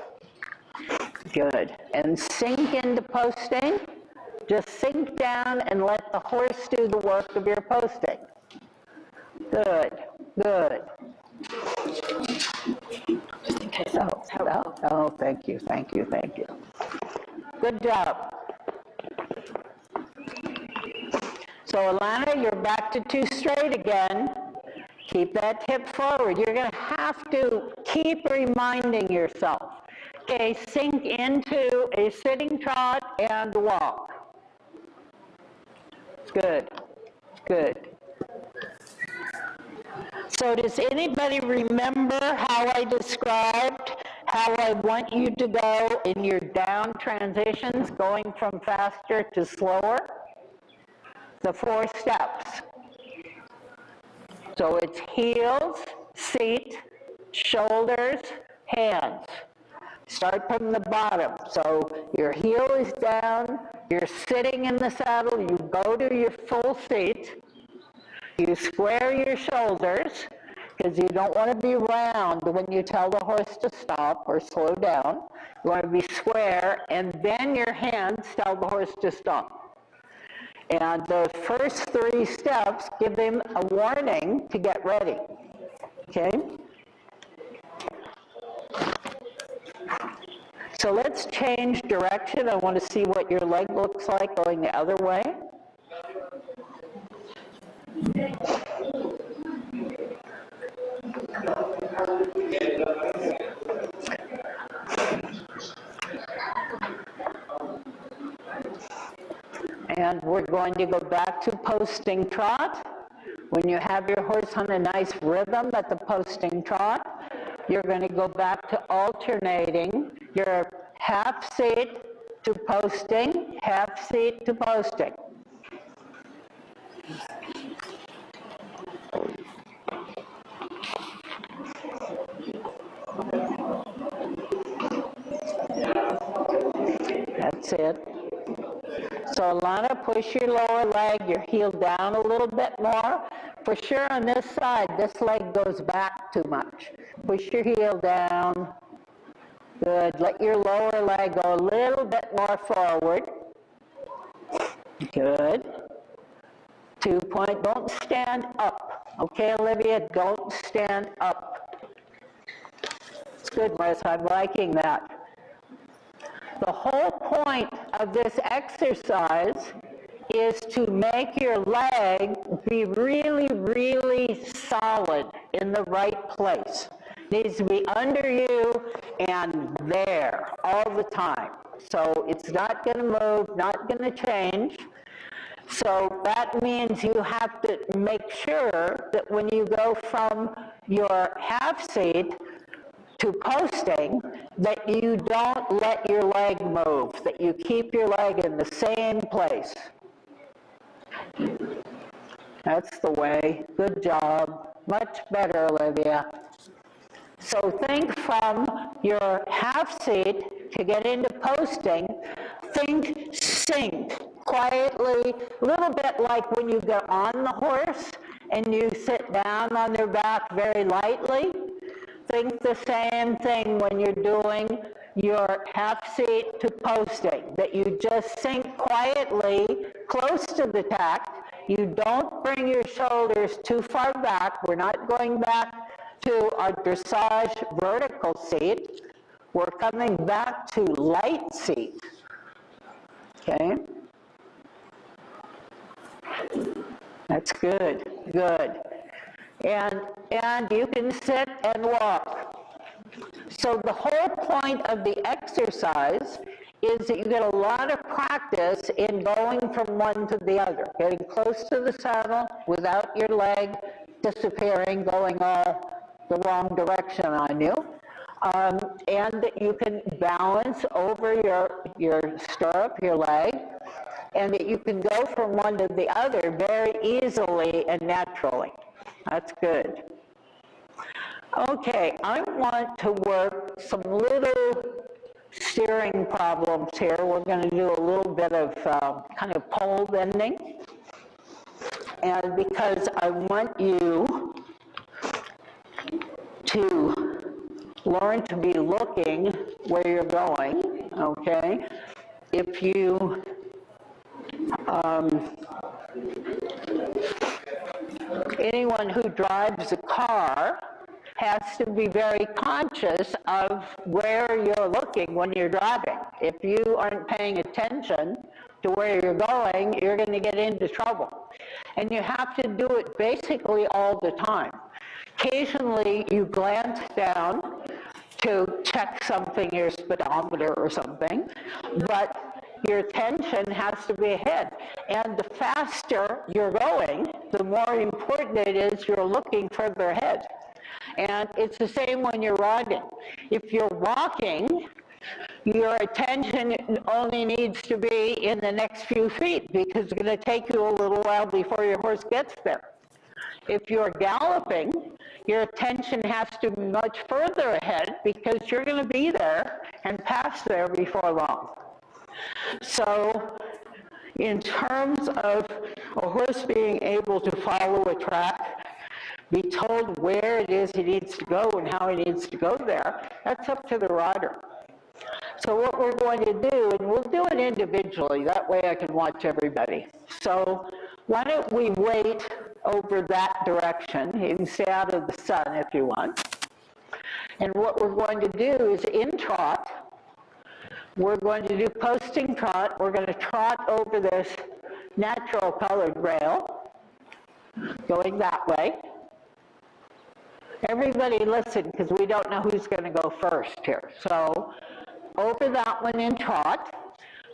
Good. And sink into posting. Just sink down and let the horse do the work of your posting. Good. Good. Oh, thank you. Good job. So Alana, you're back to 2 straight again. Keep that hip forward. You're going to have to keep reminding yourself. Okay, sink into a sitting trot and walk. Good, good. So does anybody remember how I described how I want you to go in your down transitions, going from faster to slower? The 4 steps. So it's heels, seat, shoulders, hands. Start from the bottom. So your heel is down, you're sitting in the saddle, you go to your full seat, you square your shoulders, because you don't want to be round when you tell the horse to stop or slow down. You want to be square, and then your hands tell the horse to stop. And the first 3 steps give him a warning to get ready. Okay? So let's change direction. I want to see what your leg looks like going the other way. And we're going to go back to posting trot. When you have your horse on a nice rhythm at the posting trot, you're going to go back to alternating your half seat to posting, half seat to posting. That's it. So Alana, push your lower leg, your heel down a little bit more. For sure on this side, this leg goes back too much. Push your heel down. Good. Let your lower leg go a little bit more forward. Good. 2-point. Don't stand up. Okay, Olivia, don't stand up. It's good, Wes. I'm liking that. The whole point of this exercise is to make your leg be really, really solid in the right place. It needs to be under you and there all the time. So it's not going to move, not going to change. So that means you have to make sure that when you go from your half seat to posting, that you don't let your leg move, that you keep your leg in the same place. That's the way. Good job. Much better, Olivia. So think from your half seat to get into posting, think sink quietly, a little bit like when you get on the horse and you sit down on their back very lightly. Think the same thing when you're doing your half seat to posting, that you just sink quietly close to the tack. You don't bring your shoulders too far back. We're not going back to our dressage vertical seat. We're coming back to light seat, okay? That's good, good. And you can sit and walk. So the whole point of the exercise is that you get a lot of practice in going from one to the other, getting close to the saddle without your leg disappearing, going all the wrong direction on you. And that you can balance over your stirrup, your leg, and that you can go from one to the other very easily and naturally. That's good. Okay, I want to work some little steering problems here. We're going to do a little bit of kind of pole bending. And because I want you to learn to be looking where you're going, okay? If you anyone who drives a car has to be very conscious of where you're looking when you're driving. If you aren't paying attention to where you're going, you're going to get into trouble. And you have to do it basically all the time. Occasionally, you glance down to check something, your speedometer or something, but your attention has to be ahead. And the faster you're going, the more important it is you're looking further ahead. And it's the same when you're riding. If you're walking, your attention only needs to be in the next few feet because it's going to take you a little while before your horse gets there. If you're galloping, your attention has to be much further ahead because you're going to be there and pass there before long. So in terms of a horse being able to follow a track, be told where it is he needs to go and how he needs to go there, that's up to the rider. So what we're going to do, and we'll do it individually, that way I can watch everybody. So why don't we wait over that direction. You can stay out of the sun if you want. And what we're going to do is in trot, we're going to do posting trot. We're going to trot over this natural colored rail, going that way. Everybody listen, because we don't know who's going to go first here. So over that one in trot,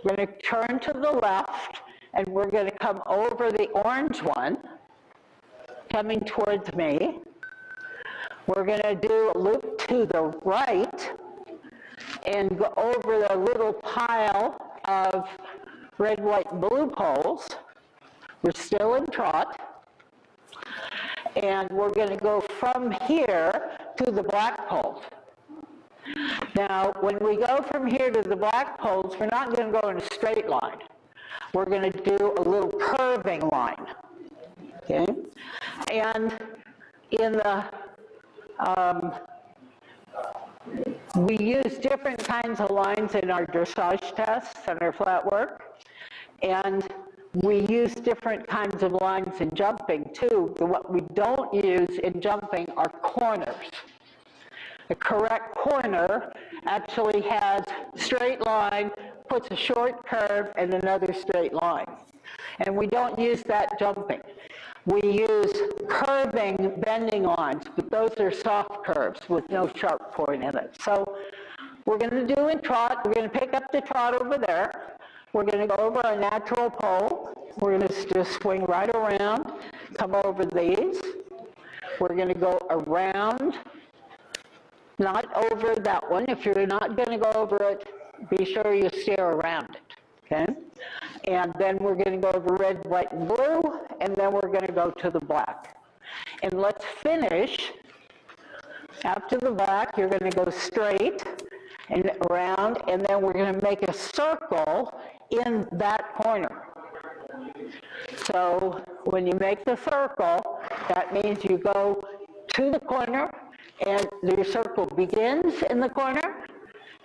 we're going to turn to the left, and we're going to come over the orange one, coming towards me. We're going to do a loop to the right and go over the little pile of red, white, and blue poles. We're still in trot. And we're going to go from here to the black poles. Now, when we go from here to the black poles, we're not going to go in a straight line. We're going to do a little curving line. Okay? And in the, we use different kinds of lines in our dressage tests and our flat work, and we use different kinds of lines in jumping too. What we don't use in jumping are corners. The correct corner actually has straight line, puts a short curve, and another straight line. And we don't use that jumping. We use curving, bending lines, but those are soft curves with no sharp point in it. So we're going to do in trot, we're going to pick up the trot over there. We're going to go over a natural pole. We're going to just swing right around, come over these. We're going to go around, not over that one. If you're not going to go over it, be sure you steer around it, okay? And then we're going to go over red, white, and blue, and then we're going to go to the black. And let's finish. After the black, you're going to go straight and around, and then we're going to make a circle in that corner. So when you make the circle, that means you go to the corner, and your circle begins in the corner,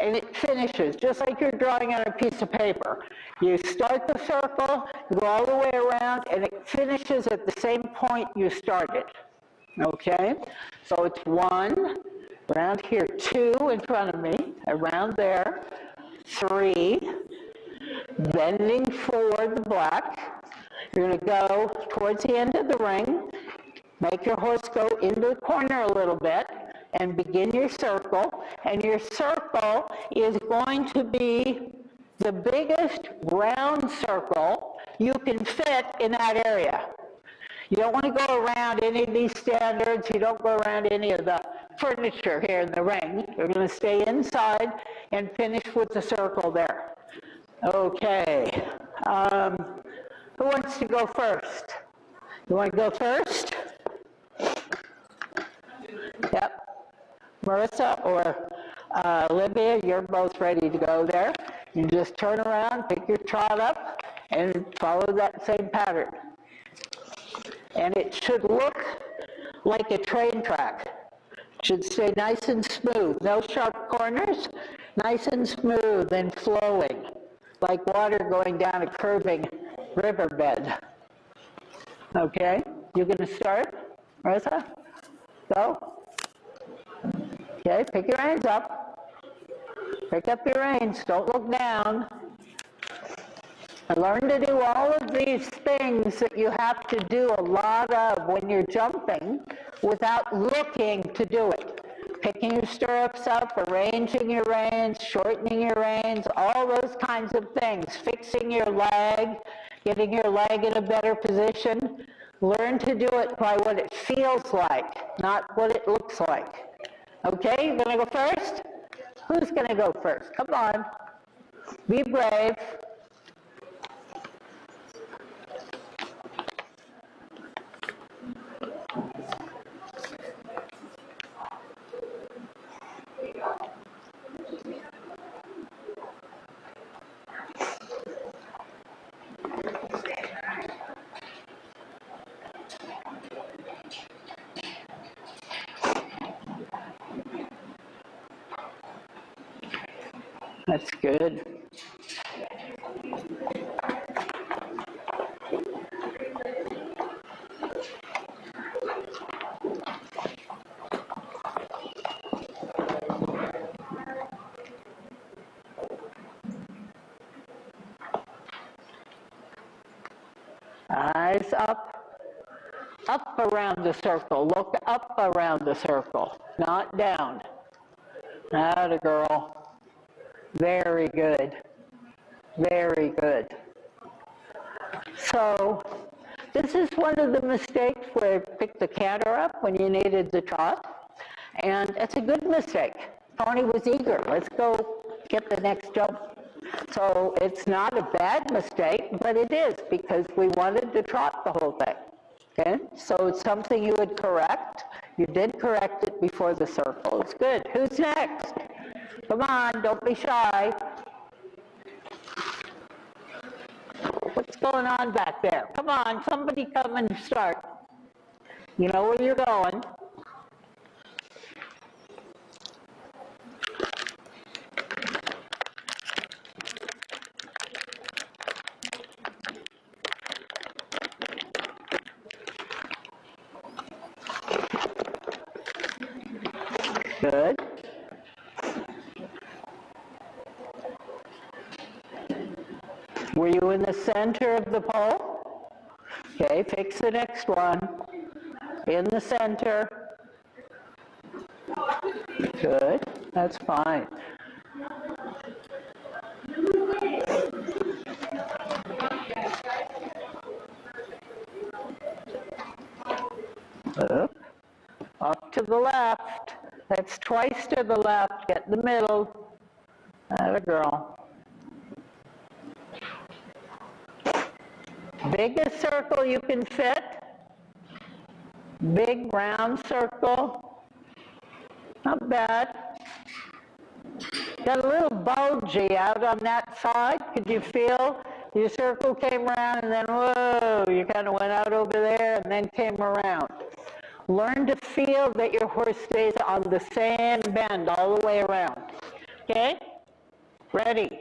and it finishes, just like you're drawing on a piece of paper. You start the circle, you go all the way around, and it finishes at the same point you started, okay? So it's 1, around here, 2 in front of me, around there, 3, bending forward the black. You're going to go towards the end of the ring, make your horse go into the corner a little bit, and begin your circle. And your circle is going to be the biggest round circle you can fit in that area. You don't want to go around any of these standards. You don't go around any of the furniture here in the ring. You're going to stay inside and finish with the circle there. Okay. Who wants to go first? You want to go first? Yep. Marissa or Olivia, you're both ready to go there. You just turn around, pick your trot up, and follow that same pattern. And it should look like a train track. It should stay nice and smooth. No sharp corners, nice and smooth and flowing, like water going down a curving riverbed. Okay, you gonna start, Marissa? Go. Okay, pick your reins up. Pick up your reins, don't look down. And learn to do all of these things that you have to do a lot of when you're jumping without looking to do it. Picking your stirrups up, arranging your reins, shortening your reins, all those kinds of things. Fixing your leg, getting your leg in a better position. Learn to do it by what it feels like, not what it looks like. Okay, you gonna go first? Who's gonna go first? Come on. Be brave. That's good. Eyes up around the circle. Look up around the circle, not down. Atta girl. Very good. Very good. So this is one of the mistakes where I picked the canter up when you needed the trot. And it's a good mistake. Pony was eager. Let's go get the next jump. So it's not a bad mistake, but it is because we wanted to trot the whole thing. Okay? So it's something you would correct. You did correct it before the circle. It's good. Who's next? Come on, don't be shy. What's going on back there? Come on, somebody come and start. You know where you're going. Good. Were you in the center of the pole? Okay, fix the next one. In the center. Good, that's fine. Up to the left. That's twice to the left. Get in the middle. Atta girl. Biggest circle you can fit. Big round circle. Not bad. Got a little bulgy out on that side. Could you feel your circle came around and then whoa, you kind of went out over there and then came around. Learn to feel that your horse stays on the same bend all the way around. Okay? Ready.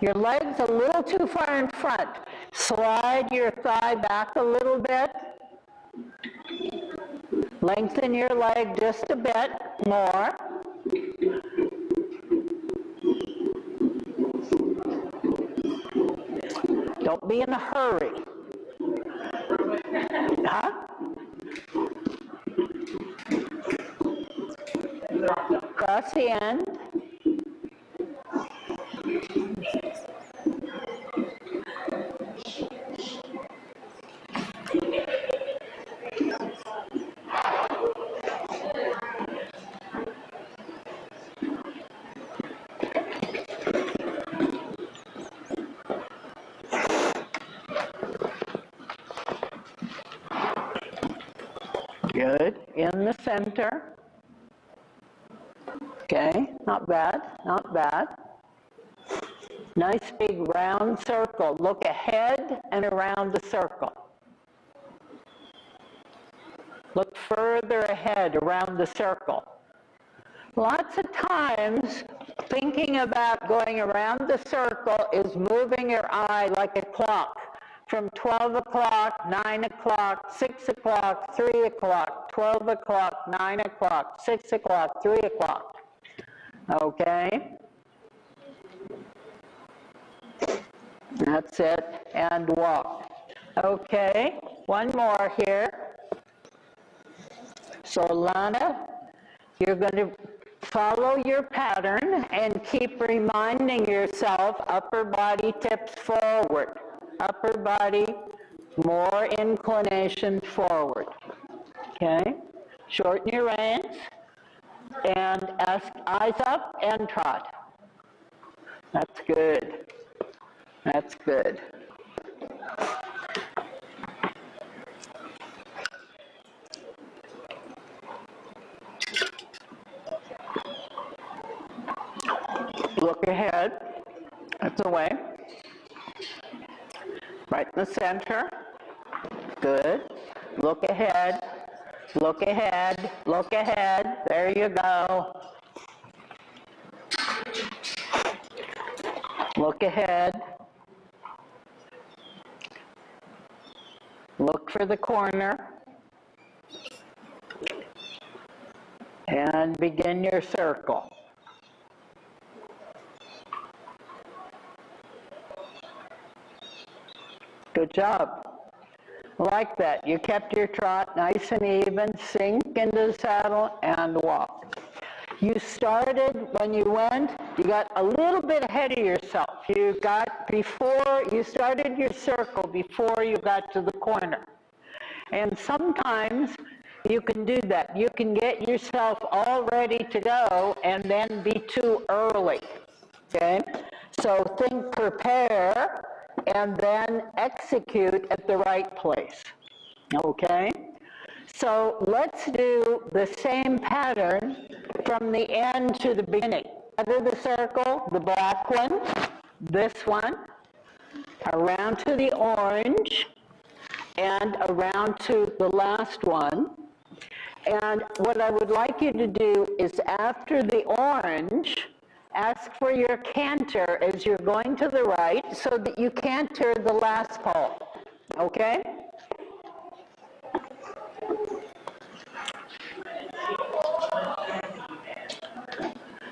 Your leg's a little too far in front. Slide your thigh back a little bit. Lengthen your leg just a bit more. Don't be in a hurry. Huh? Cross the end. Good. In the center. Okay, not bad, not bad. Nice big round circle. Look ahead and around the circle. Look further ahead around the circle. Lots of times, thinking about going around the circle is moving your eye like a clock. From 12 o'clock, 9 o'clock, 6 o'clock, 3 o'clock, 12 o'clock, 9 o'clock, 6 o'clock, 3 o'clock. Okay? That's it. And walk. Okay, one more here. So Lana, you're going to follow your pattern and keep reminding yourself upper body tips forward. Upper body, more inclination forward. Okay? Shorten your reins and ask eyes up and trot. That's good. That's good. Look ahead. That's the way. Right in the center. Good. Look ahead. Look ahead. Look ahead. There you go. Look ahead. Look for the corner. And begin your circle. Good job. Like that. You kept your trot nice and even. Sink into the saddle and walk. You started, when you went, you got a little bit ahead of yourself. You started your circle before you got to the corner. And sometimes you can do that. You can get yourself all ready to go and then be too early. Okay? So think prepare and then execute at the right place. Okay? So let's do the same pattern from the end to the beginning. Out of the circle, the black one, this one, around to the orange, and around to the last one. And what I would like you to do is after the orange, ask for your canter as you're going to the right so that you canter the last pole. Okay?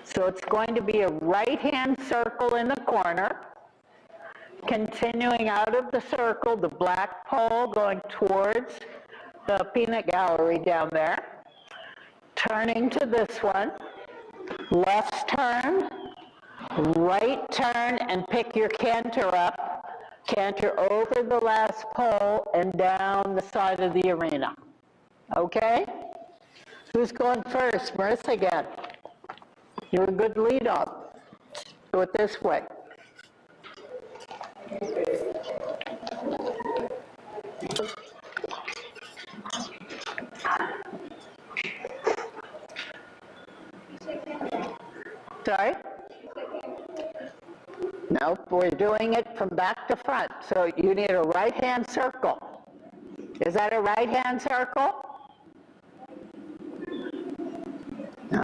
So it's going to be a right-hand circle in the corner, continuing out of the circle, the black pole going towards the peanut gallery down there, turning to this one, left turn, right turn, and pick your canter up, canter over the last pole and down the side of the arena. Okay? Who's going first? Marissa again. You're a good lead up. Do it this way. Sorry? Nope, we're doing it from back to front. So you need a right-hand circle. Is that a right-hand circle?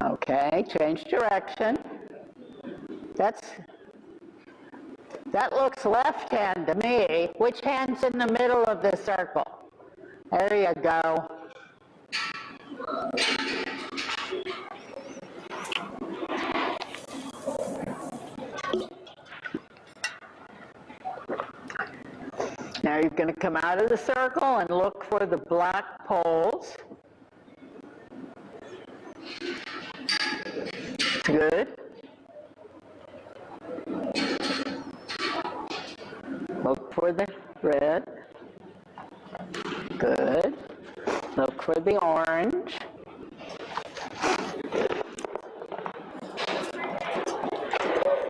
Okay, change direction. That looks left hand to me. Which hand's in the middle of the circle? There you go. Now you're going to come out of the circle and look for the black poles. Good. Look for the red. Good. Look for the orange.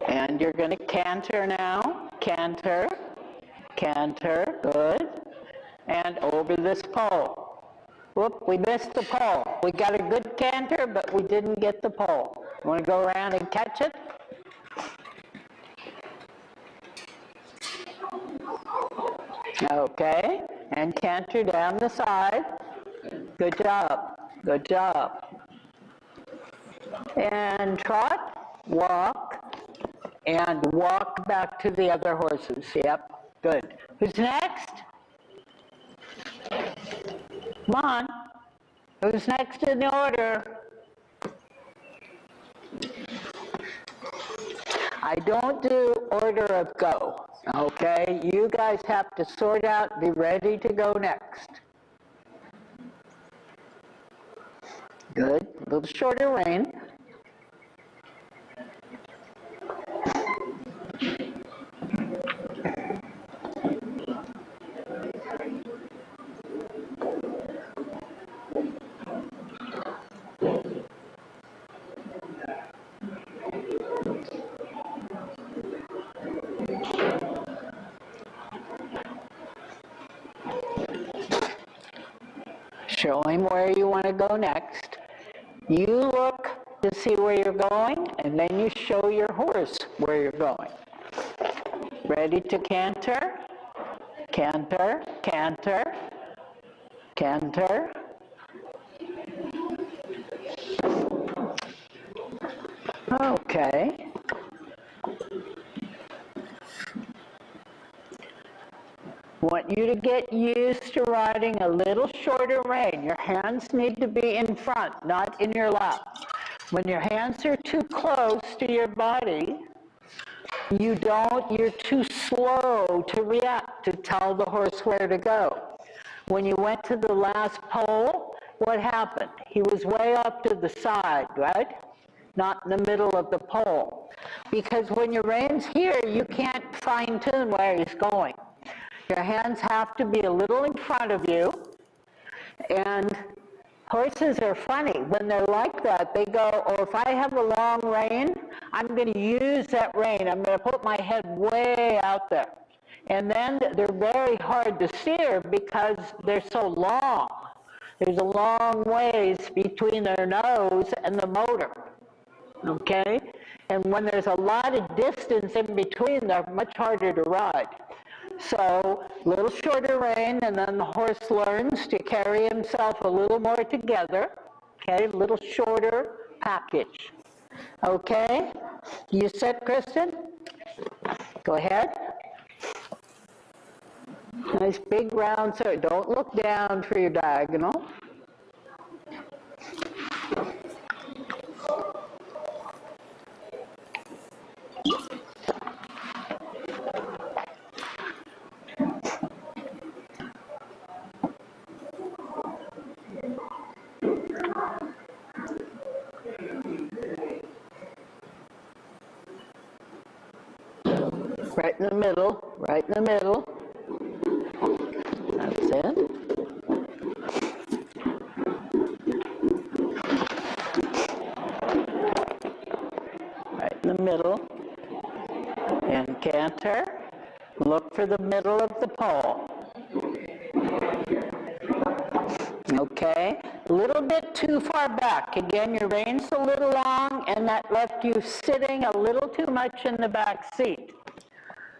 And you're going to canter now. Canter. Canter. Good. And over this pole. Whoop, we missed the pole. We got a good canter, but we didn't get the pole. Want to go around and catch it? Okay, and canter down the side. Good job, good job. And trot, walk, and walk back to the other horses. Yep, good. Who's next? Come on. Who's next in the order? I don't do order of go, okay? You guys have to sort out, be ready to go next. Good, a little shorter rein. Show him where you want to go next. You look to see where you're going, and then you show your horse where you're going. Ready to canter? Canter, canter, canter. Okay. Want you to get used to riding a little shorter rein. Your hands need to be in front, not in your lap. When your hands are too close to your body, you're too slow to react to tell the horse where to go. When you went to the last pole, what happened? He was way up to the side, right? Not in the middle of the pole. Because when your rein's here, you can't fine tune where he's going. Your hands have to be a little in front of you, and horses are funny. When they're like that, they go, oh, if I have a long rein, I'm going to use that rein. I'm going to put my head way out there. And then they're very hard to steer because they're so long. There's a long ways between their nose and the motor, okay? And when there's a lot of distance in between, they're much harder to ride. So, little shorter rein, and then the horse learns to carry himself a little more together. Okay, a little shorter package. Okay, you set, Kristen? Go ahead. Nice big round circle. Don't look down for your diagonal. Right in the middle, right in the middle. That's it. Right in the middle. And canter. Look for the middle of the pole. Okay, a little bit too far back. Again, your rein's a little long, and that left you sitting a little too much in the back seat.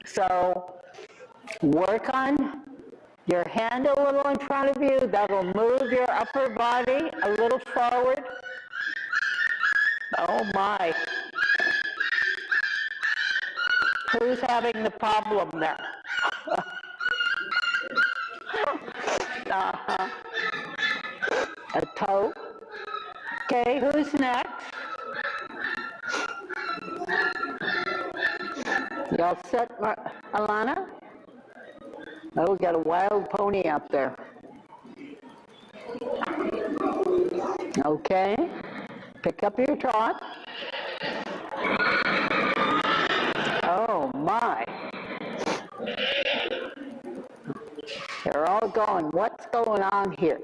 So work on your hand a little in front of you. That'll move your upper body a little forward. Oh my. Who's having the problem there? Uh-huh. A toe. Okay, who's next? You all set, Alana? Oh, we got a wild pony up there. Okay, pick up your trot. Oh my. They're all going, what's going on here?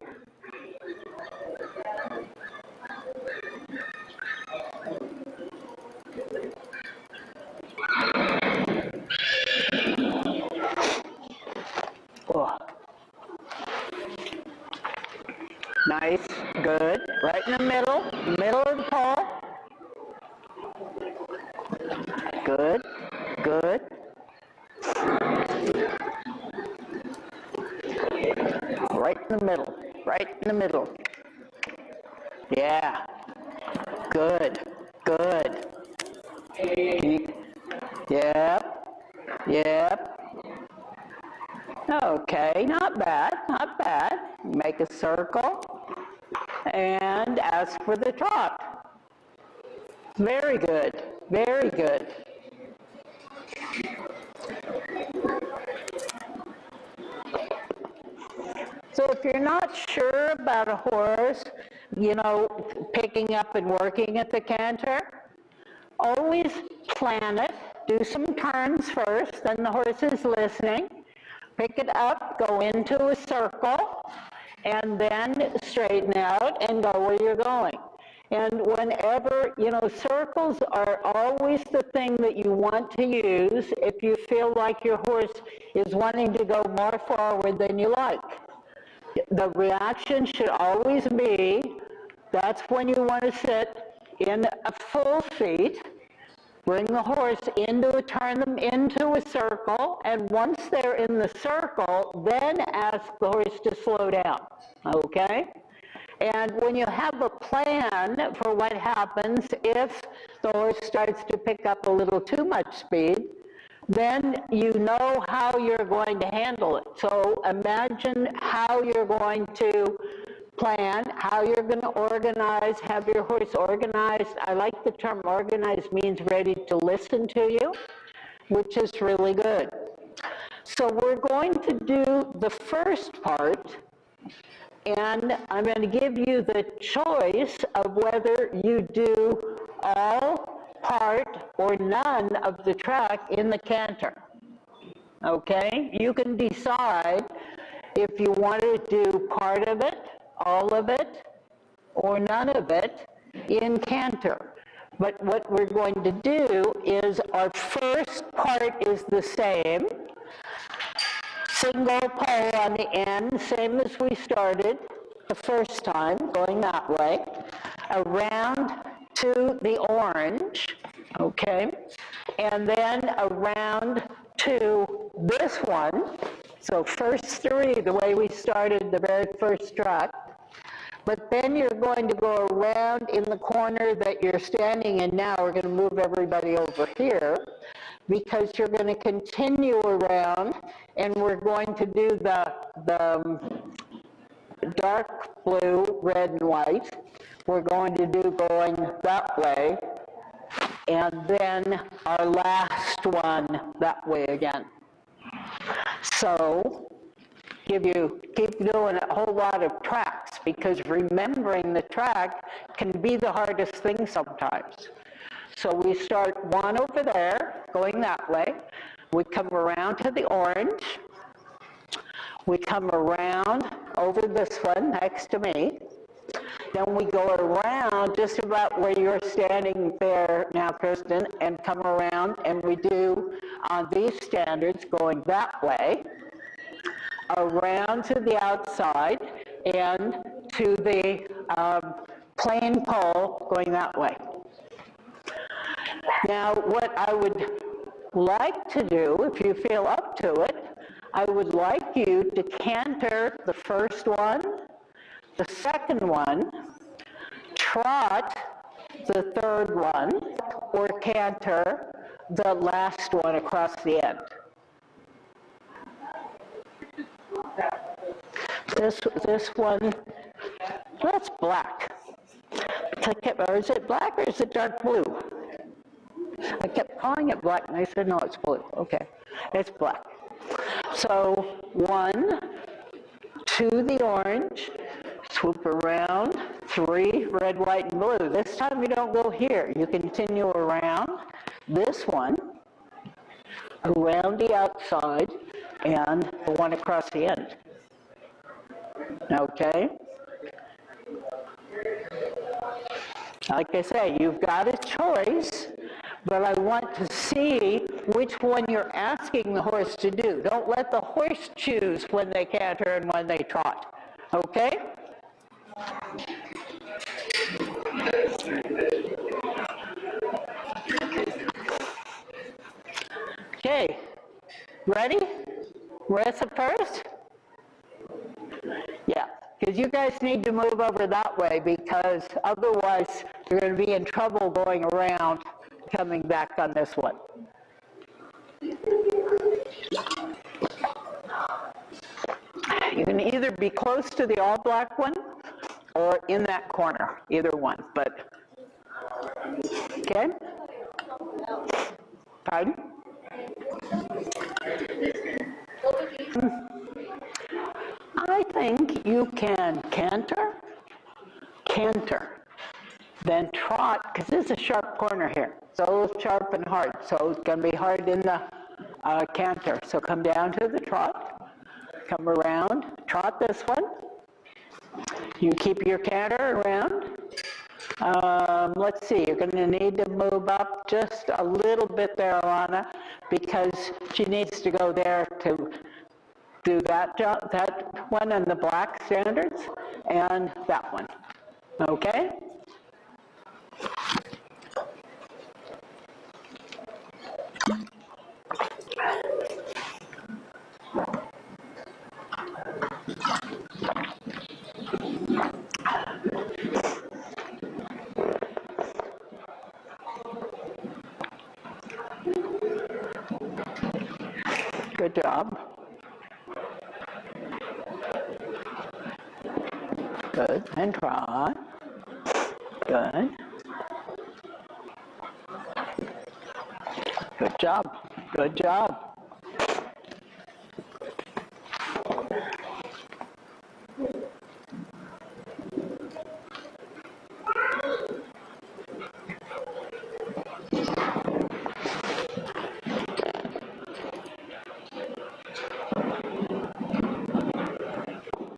Oh. Nice, good. Right in the middle of the pole. Good, good. Right in the middle, right in the middle. Yeah, good, good. Yep, yep. Okay, not bad, not bad. Make a circle and ask for the trot. Very good, very good. So if you're not sure about a horse, you know, picking up and working at the canter, always plan it, do some turns first, then the horse is listening, pick it up, go into a circle, and then straighten out and go where you're going. And whenever, you know, circles are always the thing that you want to use if you feel like your horse is wanting to go more forward than you like. The reaction should always be, that's when you want to sit in a full seat, bring the horse turn them into a circle, and once they're in the circle, then ask the horse to slow down, okay? And when you have a plan for what happens if the horse starts to pick up a little too much speed, then you know how you're going to handle it. So imagine how you're going to plan, how you're going to organize, have your horse organized. I like the term organized, means ready to listen to you, which is really good. So we're going to do the first part, and I'm going to give you the choice of whether you do all, part, or none of the track in the canter. Okay? You can decide if you want to do part of it, all of it, or none of it in canter. But what we're going to do is our first part is the same. Single pole on the end, same as we started the first time, going that way, around to the orange, okay, and then around to this one. So first three, the way we started the very first track, but then you're going to go around in the corner that you're standing in now. We're going to move everybody over here, because you're going to continue around, and we're going to do the dark blue, red, and white. We're going to do going that way, and then our last one that way again. So keep doing a whole lot of tracks, because remembering the track can be the hardest thing sometimes. So we start one over there, going that way. We come around to the orange. We come around over this one next to me. Then we go around just about where you're standing there now, Kristen, and come around, and we do on these standards going that way, around to the outside, and to the plain pole going that way. Now, what I would like to do, if you feel up to it, I would like you to canter the first one, the second one, trot the third one, or canter the last one across the end. This one, that's black. Or is it black or is it dark blue? I kept calling it black and they said, no, it's blue. Okay, it's black. So 1, 2, the orange, swoop around, 3, red, white, and blue. This time you don't go here. You continue around this one, around the outside, and the one across the end. Okay? Like I say, you've got a choice, but I want to see which one you're asking the horse to do. Don't let the horse choose when they canter and when they trot. Okay? Okay. Ready? Marissa first? Yeah. Because you guys need to move over that way because otherwise you're going to be in trouble going around, coming back on this one. You can either be close to the all black one or in that corner, either one, but, okay? Pardon? I think you can canter, then trot, because this is a sharp corner here. So it's sharp and hard, so it's going to be hard in the canter. So come down to the trot, come around, trot this one. You keep your canter around. Let's see, you're going to need to move up just a little bit there, Alana, because she needs to go there to do that job, that one and the black standards, and that one. Okay? Good job. Good, and trot. Good. Good job. Good job.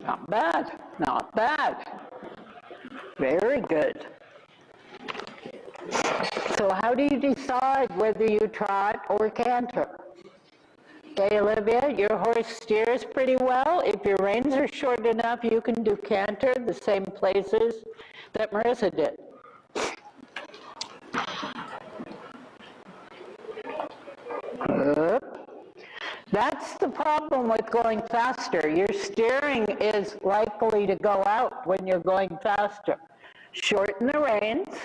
Not bad, not bad. Very good. So how do you decide whether you trot or canter? Okay, Olivia, your horse steers pretty well. If your reins are short enough, you can do canter the same places that Marissa did. Good. That's the problem with going faster. Your steering is likely to go out when you're going faster. Shorten the reins.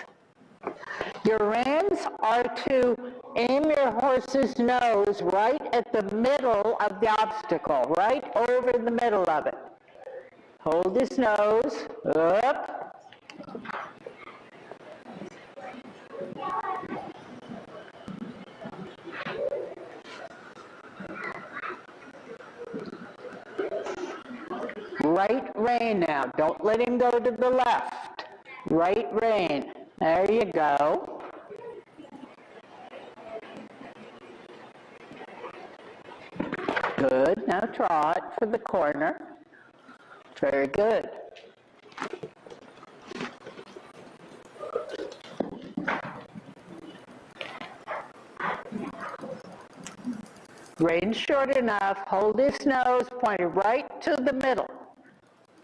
Your reins are to aim your horse's nose right at the middle of the obstacle, right over the middle of it. Hold his nose up. Right rein now. Don't let him go to the left. Right rein. There you go. Good. Now trot for the corner. Very good. Rein short enough. Hold his nose pointed right to the middle.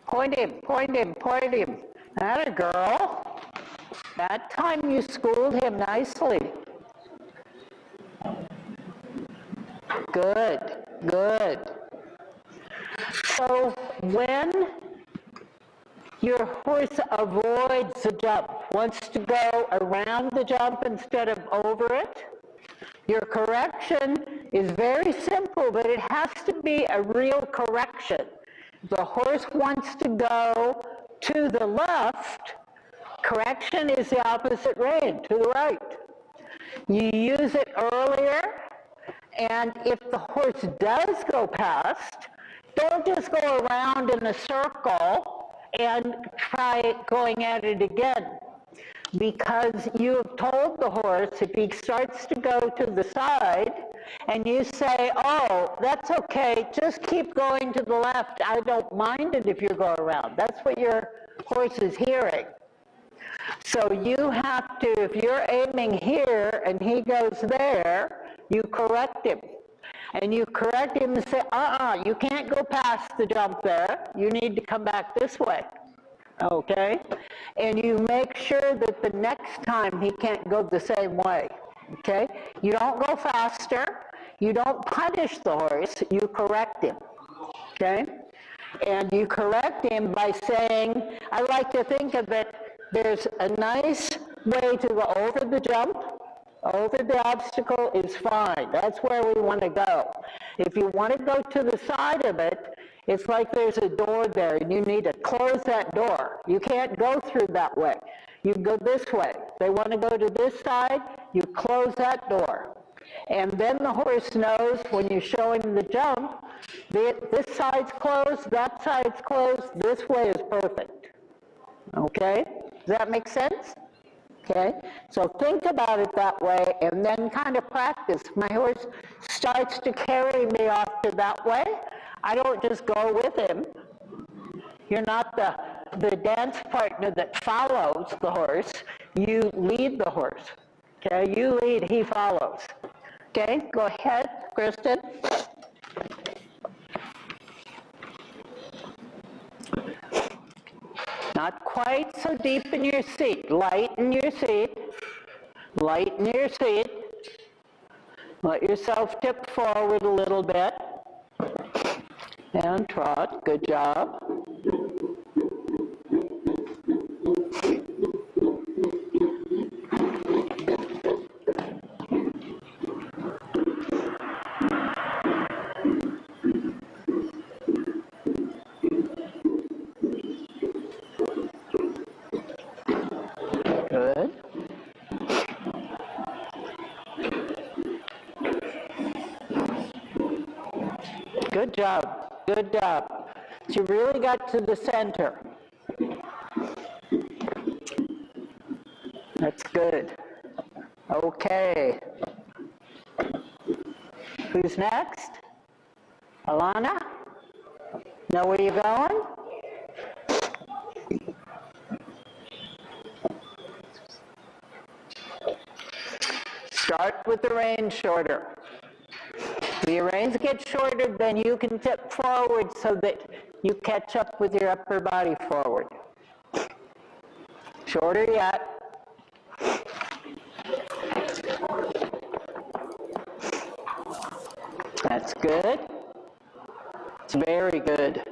Point him, point him, point him. Atta girl. That time you schooled him nicely. Good, good. So when your horse avoids the jump, wants to go around the jump instead of over it, Your correction is very simple, but it has to be a real correction. The horse wants to go to the left, correction is the opposite rein, to the right. You use it earlier, and if the horse does go past, don't just go around in a circle and try going at it again. Because you have told the horse, if he starts to go to the side, and you say, oh, that's okay, just keep going to the left, I don't mind it if you go around. That's what your horse is hearing. So you have to, if you're aiming here and he goes there, you correct him. And you correct him and say, you can't go past the jump there, you need to come back this way. Okay? And you make sure that the next time he can't go the same way. Okay? You don't go faster, you don't punish the horse, you correct him. Okay? And you correct him by saying, I like to think of it, there's a nice way to go over the jump, over the obstacle is fine. That's where we want to go. If you want to go to the side of it, it's like there's a door there and you need to close that door. You can't go through that way. You go this way. They want to go to this side, you close that door. And then the horse knows when you show him the jump, this side's closed, that side's closed, this way is perfect. Okay? Does that make sense? Okay? So think about it that way and then kind of practice. My horse starts to carry me off to that way. I don't just go with him. You're not the dance partner that follows the horse. You lead the horse. Okay? You lead, he follows. Okay? Go ahead, Kristen. Not quite so deep in your seat. Lighten your seat. Lighten your seat. Let yourself tip forward a little bit. And trot. Good job. Good. Good job. Good job. So you really got to the center. That's good. Okay. Who's next? Alana? Know where you're going? Start with the reins shorter. When your reins get shorter, then you can tip forward so that you catch up with your upper body forward. Shorter yet. That's good. It's very good.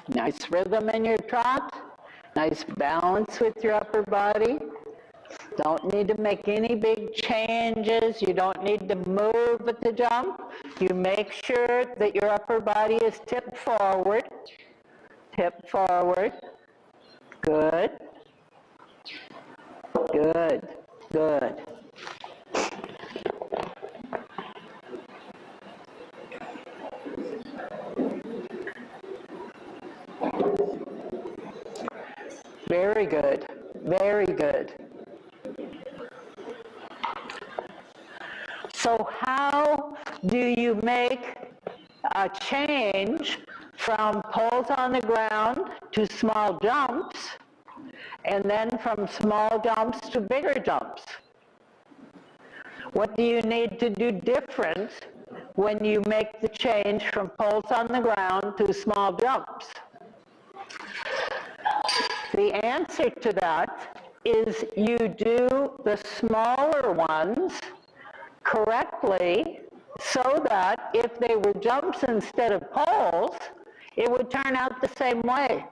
Nice rhythm in your trot, nice balance with your upper body. Don't need to make any big changes. You don't need to move at the jump. You make sure that your upper body is tipped forward. Tip forward. Good. Good. Good. Very good. Very good. So how do you make a change from poles on the ground to small jumps, and then from small jumps to bigger jumps? What do you need to do different when you make the change from poles on the ground to small jumps? The answer to that is you do the smaller ones correctly so that if they were jumps instead of poles, it would turn out the same way,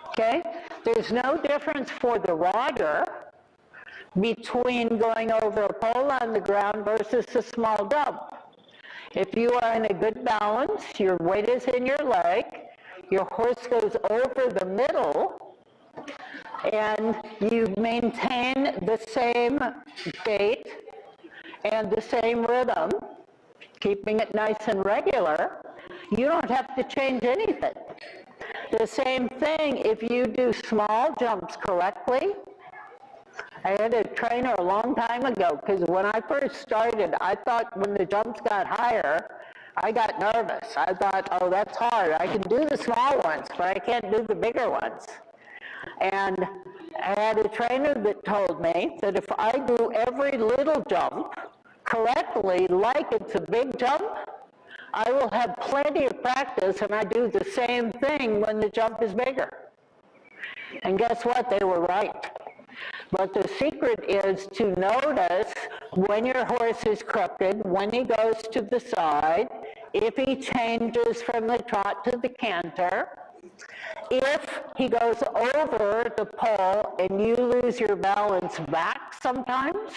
okay? There's no difference for the rider between going over a pole on the ground versus a small jump. If you are in a good balance, your weight is in your leg, your horse goes over the middle, and you maintain the same gait and the same rhythm, keeping it nice and regular, you don't have to change anything. The same thing if you do small jumps correctly. I had a trainer a long time ago, because when I first started, I thought when the jumps got higher, I got nervous. I thought, oh, that's hard. I can do the small ones, but I can't do the bigger ones. And I had a trainer that told me that if I do every little jump correctly, like it's a big jump, I will have plenty of practice, and I do the same thing when the jump is bigger. And guess what? They were right. But the secret is to notice when your horse is crooked, when he goes to the side, if he changes from the trot to the canter, if he goes over the pole and you lose your balance back sometimes,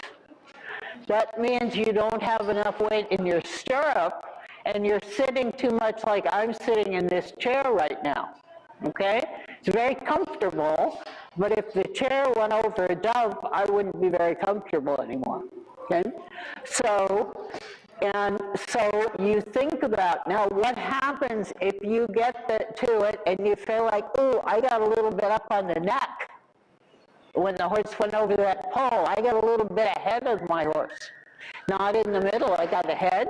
that means you don't have enough weight in your stirrup and you're sitting too much like I'm sitting in this chair right now, okay? It's very comfortable, but if the chair went over a jump, I wouldn't be very comfortable anymore, okay? So you think about, now what happens if you get to it and you feel like, ooh, I got a little bit up on the neck. When the horse went over that pole, I got a little bit ahead of my horse. Not in the middle, I got ahead.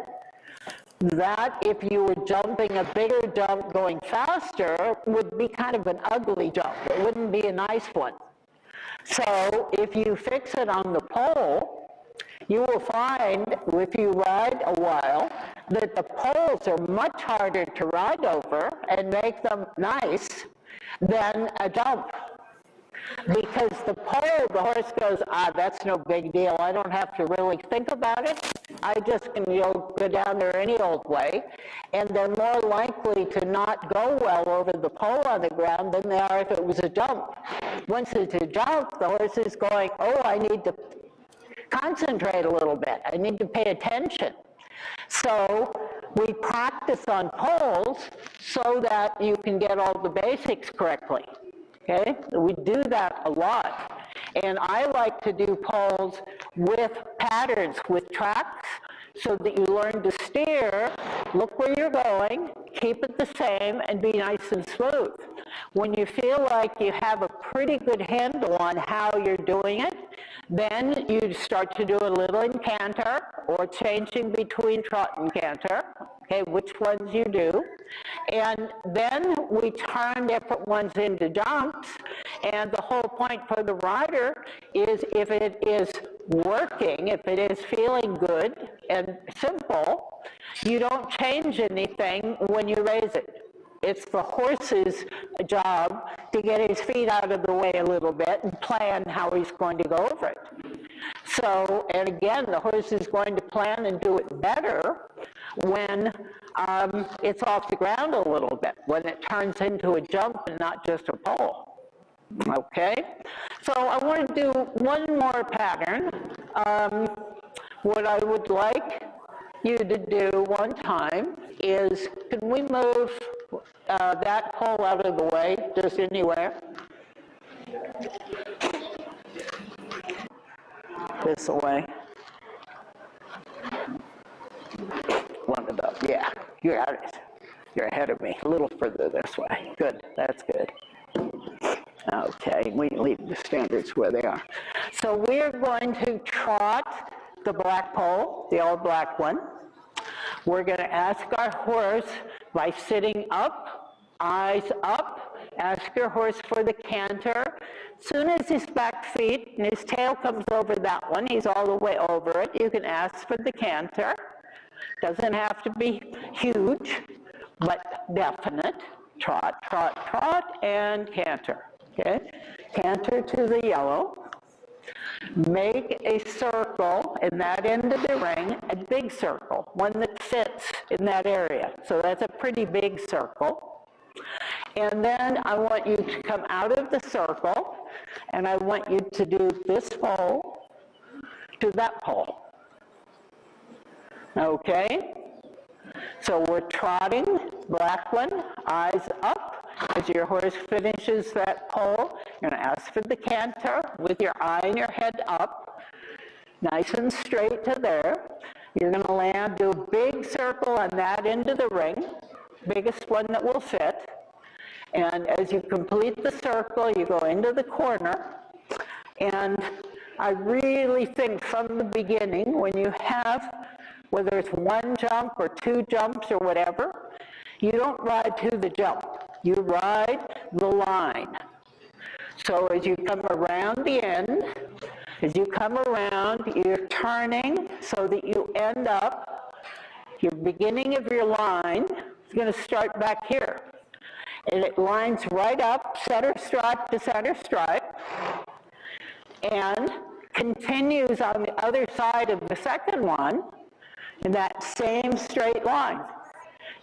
That, if you were jumping a bigger jump going faster, would be kind of an ugly jump. It wouldn't be a nice one. So if you fix it on the pole, you will find, if you ride a while, that the poles are much harder to ride over and make them nice than a jump. Because the pole, the horse goes, that's no big deal. I don't have to really think about it. I just can go down there any old way. And they're more likely to not go well over the pole on the ground than they are if it was a jump. Once it's a jump, the horse is going, oh, I need to concentrate a little bit. I need to pay attention. So we practice on poles so that you can get all the basics correctly. Okay, we do that a lot. And I like to do poles with patterns, with tracks, so that you learn to steer, look where you're going, keep it the same, and be nice and smooth. When you feel like you have a pretty good handle on how you're doing it, then you start to do a little in canter, or changing between trot and canter, okay, which ones you do. And then we turn different ones into jumps, and the whole point for the rider is if it is working, if it is feeling good and simple, you don't change anything when you raise it. It's the horse's job to get his feet out of the way a little bit and plan how he's going to go over it. So, and again, the horse is going to plan and do it better when it's off the ground a little bit, when it turns into a jump and not just a pole. Okay? So I want to do one more pattern. What I would like you to do one time is, can we move that pole out of the way, just anywhere? This way. One of those, yeah, you're out. You're ahead of me, a little further this way. Good, that's good. Okay, we leave the standards where they are. So we're going to trot the black pole, the all black one. We're going to ask our horse by sitting up, eyes up, ask your horse for the canter. As soon as his back feet and his tail comes over that one, he's all the way over it, you can ask for the canter. Doesn't have to be huge, but definite. Trot, trot, trot, and canter. Okay? Canter to the yellow. Make a circle in that end of the ring, a big circle, one that fits in that area. So that's a pretty big circle. And then I want you to come out of the circle, and I want you to do this pole to that pole. Okay? So we're trotting, black one, eyes up. As your horse finishes that pole, you're going to ask for the canter with your eye and your head up, nice and straight to there. You're going to land, do a big circle on that end of the ring, biggest one that will fit. And as you complete the circle, you go into the corner. And I really think from the beginning, when you have, whether it's one jump or two jumps or whatever, you don't ride to the jump. You ride the line. So as you come around the end, as you come around, you're turning so that you end up, your beginning of your line is going to start back here. And it lines right up, center stripe to center stripe, and continues on the other side of the second one in that same straight line.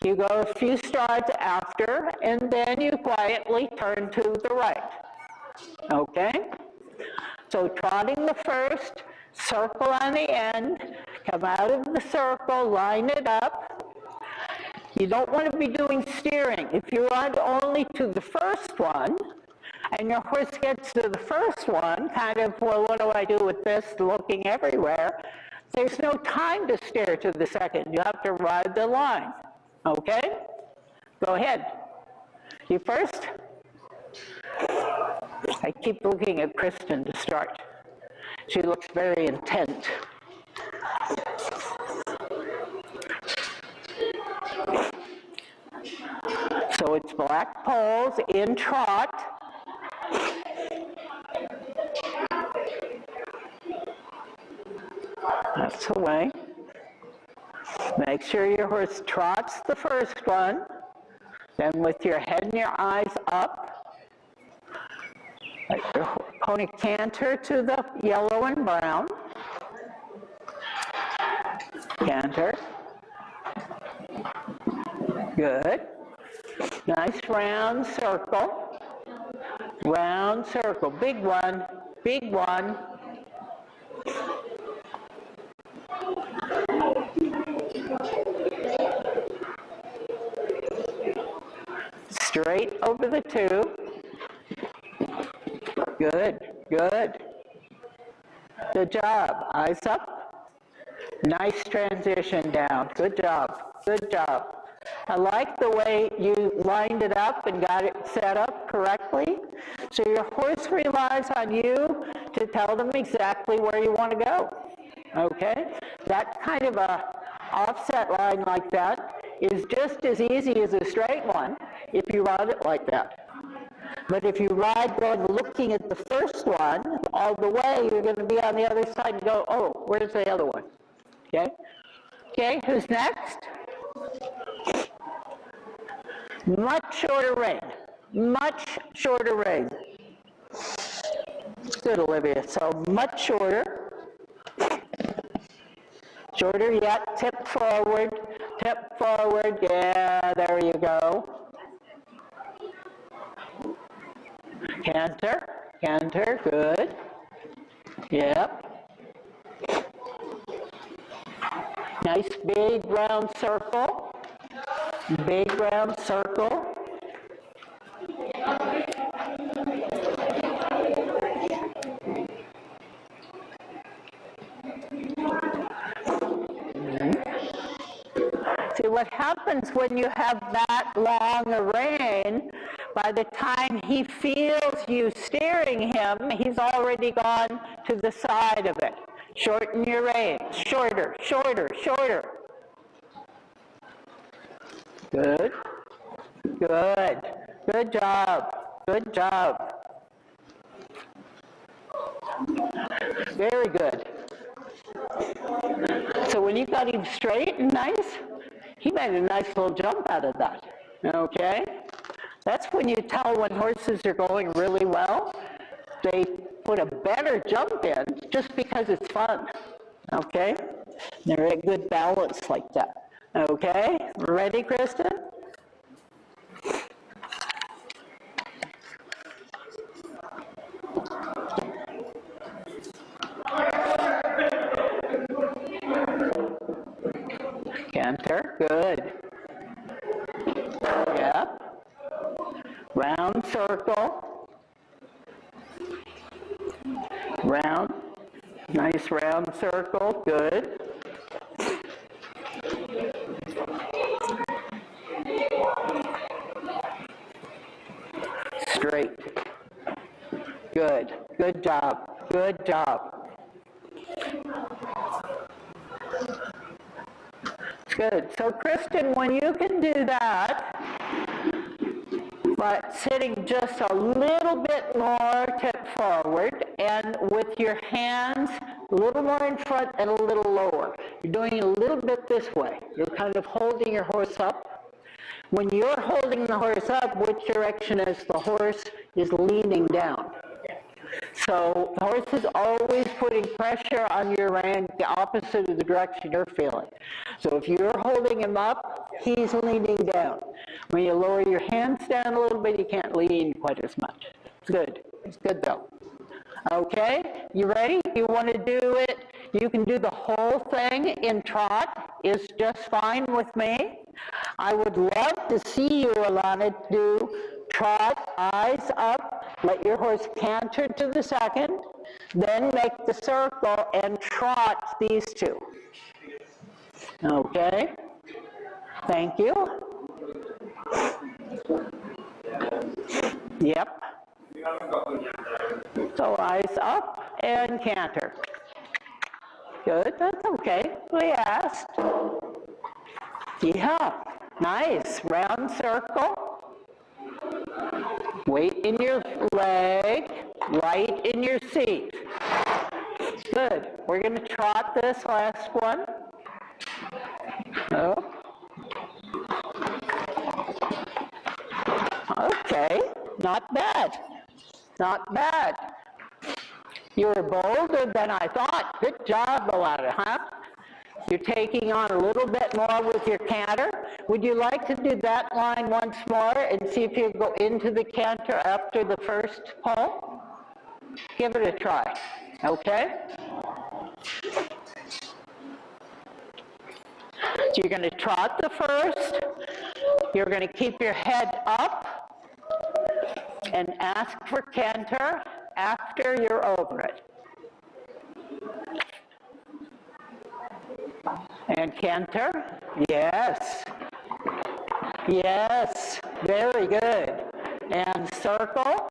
You go a few strides after, and then you quietly turn to the right. Okay? So trotting the first, circle on the end, come out of the circle, line it up. You don't want to be doing steering. If you ride only to the first one, and your horse gets to the first one, kind of, well, what do I do with this, looking everywhere, there's no time to steer to the second. You have to ride the line. Okay? Go ahead. You first? I keep looking at Kristen to start. She looks very intent. So it's black poles in trot. That's the way. Make sure your horse trots the first one, then with your head and your eyes up, let your pony canter to the yellow and brown. Canter. Good. Nice round circle. Round circle. Big one. Big one. Straight over the tube. Good, good. Good job. Eyes up. Nice transition down. Good job. Good job. I like the way you lined it up and got it set up correctly. So your horse relies on you to tell them exactly where you want to go. Okay? That kind of a offset line like that is just as easy as a straight one if you ride it like that. But if you ride going looking at the first one all the way, you're going to be on the other side and go, oh, where's the other one? Okay? Okay, who's next? Much shorter rein. Much shorter rein. Good, Olivia. So much shorter. Shorter yet. Tip forward. Tip forward. Yeah, there you go. Canter. Canter. Good. Yep. Nice big round circle. Big round circle. See, what happens when you have that long a rein, by the time he feels you steering him, he's already gone to the side of it. Shorten your reins. Shorter, shorter, shorter. Good. Good. Good job. Good job. Very good. So when you got him straight and nice, he made a nice little jump out of that. Okay? That's when you tell when horses are going really well. they put a better jump in just because it's fun, okay? They're at good balance like that, okay? Ready, Kristen? Canter, good. Yep. Round circle. Round. Nice round circle, good. Straight. Good. Good job. Good job. Good. So, Kristen, when you can do that, but sitting just a little bit more tip forward and with your hands a little more in front and a little lower. You're doing it a little bit this way. You're kind of holding your horse up. When you're holding the horse up, which direction is the horse is leaning down? So the horse is always putting pressure on your rein the opposite of the direction you're feeling. So if you're holding him up, he's leaning down. When you lower your hands down a little bit, you can't lean quite as much. It's good. It's good though. Okay, you ready? You want to do it? You can do the whole thing in trot. Is just fine with me. I would love to see you, Alana, do trot, eyes up, let your horse canter to the second, then make the circle and trot these two. Okay? Thank you. Yep. So eyes up and canter. Good, that's okay. We asked. Yeah, nice. Round circle. Weight in your leg, right in your seat. Good. We're going to trot this last one. Oh. Okay, not bad. Not bad. You were bolder than I thought. Good job, Alana, huh? You're taking on a little bit more with your canter. Would you like to do that line once more and see if you go into the canter after the first pull? Give it a try, okay? So you're going to trot the first. You're going to keep your head up and ask for canter after you're over it. And canter, yes, yes, very good. And circle,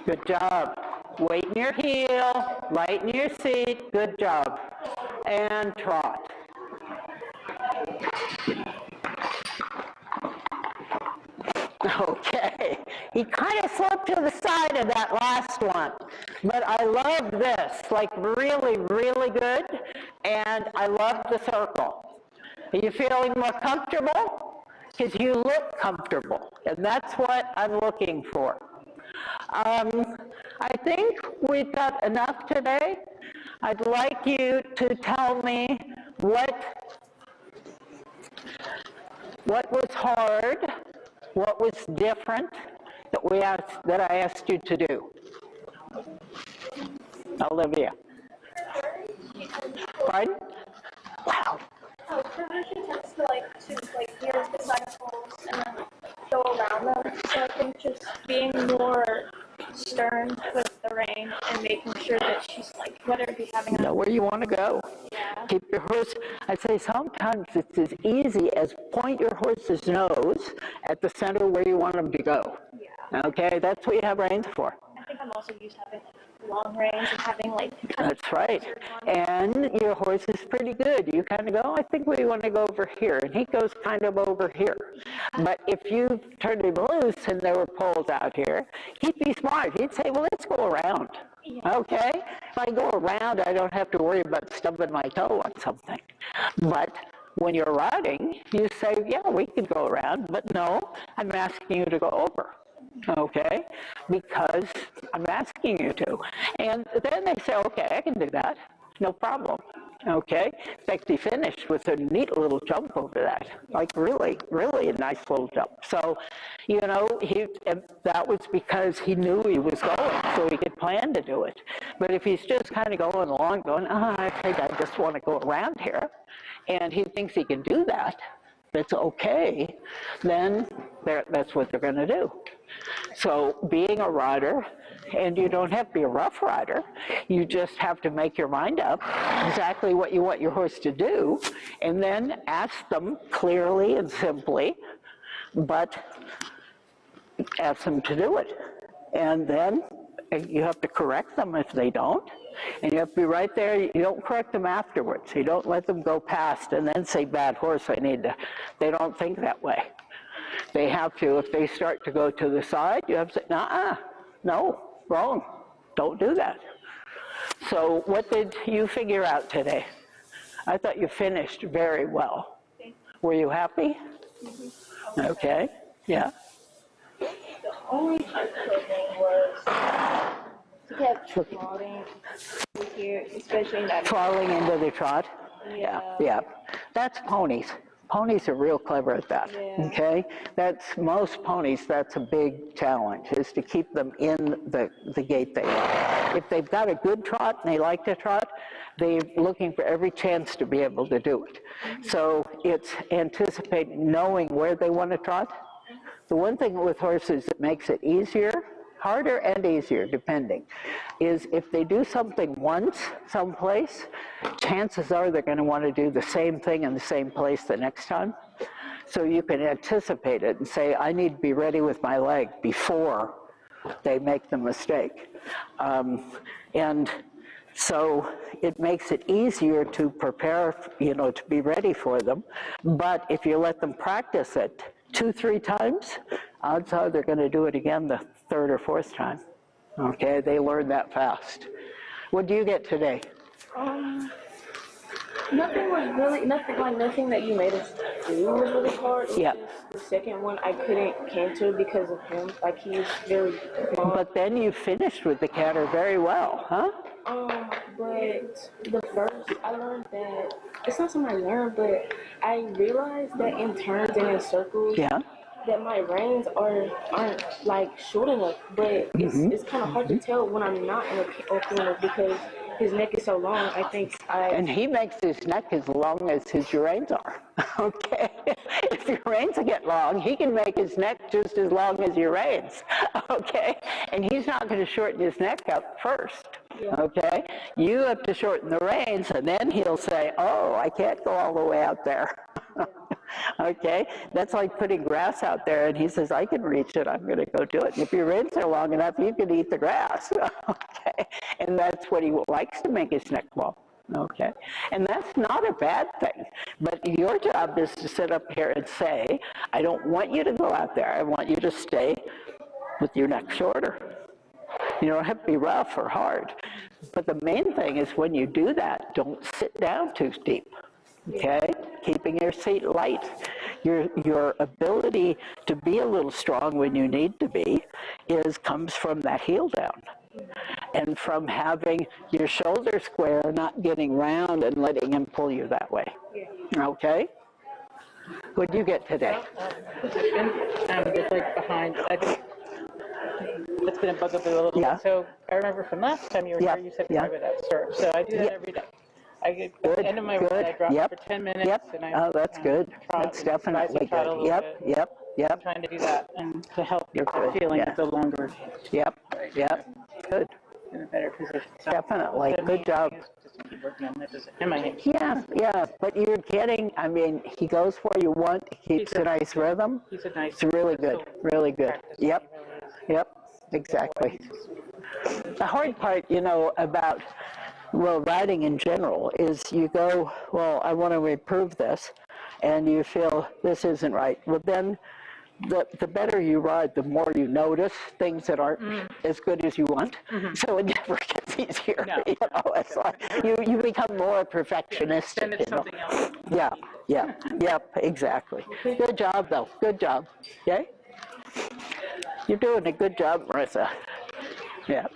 good job. Weight in your heel, right in your seat, good job. And trot. Okay, he kind of slipped to the side of that last one, but I love this, like really, really good, and I love the circle. Are you feeling more comfortable? Because you look comfortable, and that's what I'm looking for. I think we've got enough today. I'd like you to tell me what was hard, what was different that I asked you to do. Olivia. Pardon? Wow. Oh, for her, she tends to hear the cycles and then go around them. So I think just being more stern with the rein and making sure that she's whether it be having Know where you want to go. Yeah. Keep your horse. I'd say sometimes it's as easy as point your horse's nose at the center where you want him to go. Yeah. Okay, that's what you have reins for. I think I'm also used to having long reins and having That's right. And your horse is pretty good. You kind of go, I think we want to go over here. And he goes kind of over here. But if you turned him loose and there were poles out here, he'd be smart. He'd say, well, let's go around. Yeah. Okay? If I go around, I don't have to worry about stubbing my toe on something. But when you're riding, you say, yeah, we can go around. But no, I'm asking you to go over. okay? Because I'm asking you to. And then they say, okay, I can do that, no problem, okay? In fact, he finished with a neat little jump over that, like really, really a nice little jump. So, you know, that was because he knew he was going, so he could plan to do it. But if he's just kind of going along, going, I think I just want to go around here, and he thinks he can do that, that's okay, then that's what they're going to do. So being a rider, and you don't have to be a rough rider, you just have to make your mind up exactly what you want your horse to do, and then ask them clearly and simply, but ask them to do it. And then you have to correct them if they don't, and you have to be right there. You don't correct them afterwards. You don't let them go past and then say, bad horse, I need to. They don't think that way. They have to, if they start to go to the side, you have to say, no, wrong, don't do that. So what did you figure out today? I thought you finished very well. Were you happy? Mm-hmm. Okay, yeah. The only thing was he kept trotting here, especially in that. Falling into the trot? Yeah. That's ponies. Ponies are real clever at that, okay? That's, most ponies, that's a big challenge, is to keep them in the gait they want. If they've got a good trot and they like to trot, they're looking for every chance to be able to do it. So it's anticipating, knowing where they want to trot. The one thing with horses that makes it easier, harder and easier, depending, is if they do something once, someplace, chances are they're going to want to do the same thing in the same place the next time. So you can anticipate it and say, I need to be ready with my leg before they make the mistake. And so it makes it easier to prepare, you know, to be ready for them. But if you let them practice it 2-3 times, odds are they're going to do it again the third or fourth time. Okay, they learn that fast. What do you get today? Nothing that you made us do was really hard. Yeah. The second one I couldn't canter because of him. Like, he was very long. But then you finished with the canter very well, huh? But the first, I learned that, it's not something I learned, but I realized that in turns and in circles, that my reins aren't like short enough, but it's kind of hard to tell when I'm not in a corner because his neck is so long. I think and he makes his neck as long as his reins are. Okay, if your reins get long, he can make his neck just as long as your reins. Okay, and he's not going to shorten his neck up first. Okay, you have to shorten the reins, and then he'll say, "Oh, I can't go all the way out there." Okay, that's like putting grass out there, and he says, I can reach it, I'm going to go do it. And if your reins are long enough, you can eat the grass. Okay, and that's what he likes, to make his neck long. Okay, and that's not a bad thing, but your job is to sit up here and say, I don't want you to go out there, I want you to stay with your neck shorter. You don't have to be rough or hard, but the main thing is when you do that, don't sit down too deep. Okay, keeping your seat light. Your ability to be a little strong when you need to be comes from that heel down, and from having your shoulder square, not getting round and letting him pull you that way. Okay. What did you get today? It's like behind. It's been a bugaboo a little bit. So I remember from last time you were here, you said to drive it at stirrup. So I do that every day. I get at the end of my work, I drop for 10 minutes. And I that's good. That's definitely good. Yep. I'm trying to do that and to help your feeling the longer. Yep. Good. In a better position. So definitely. Good job. Just to keep working on that. In my hands. Yeah. But you're getting, I mean, he goes where you want. He keeps a nice rhythm. He's a nice. It's really good. Really good. Yep. Exactly. The hard part, you know, about riding in general is you go, well, I want to improve this, and you feel this isn't right. Well, then the better you ride, the more you notice things that aren't as good as you want. So it never gets easier. No. You know, it's like you become more perfectionistic. Then it's something else. Yep, exactly. Good job, though. Good job. Okay? You're doing a good job, Marissa. Yeah.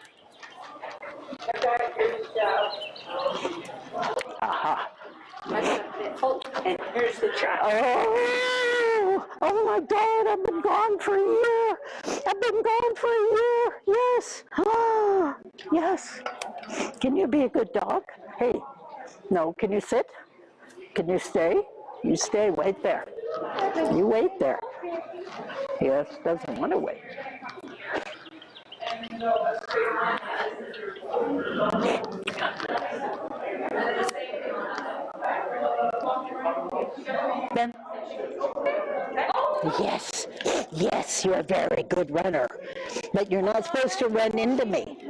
Aha. And here's the trap. Oh my God, I've been gone for a year. I've been gone for a year. Yes. Ah, yes. Can you be a good dog? Hey, no, can you sit? Can you stay? You stay, wait there. You wait there. Yes, doesn't want to wait. Ben. Yes, yes, you're a very good runner. But you're not supposed to run into me.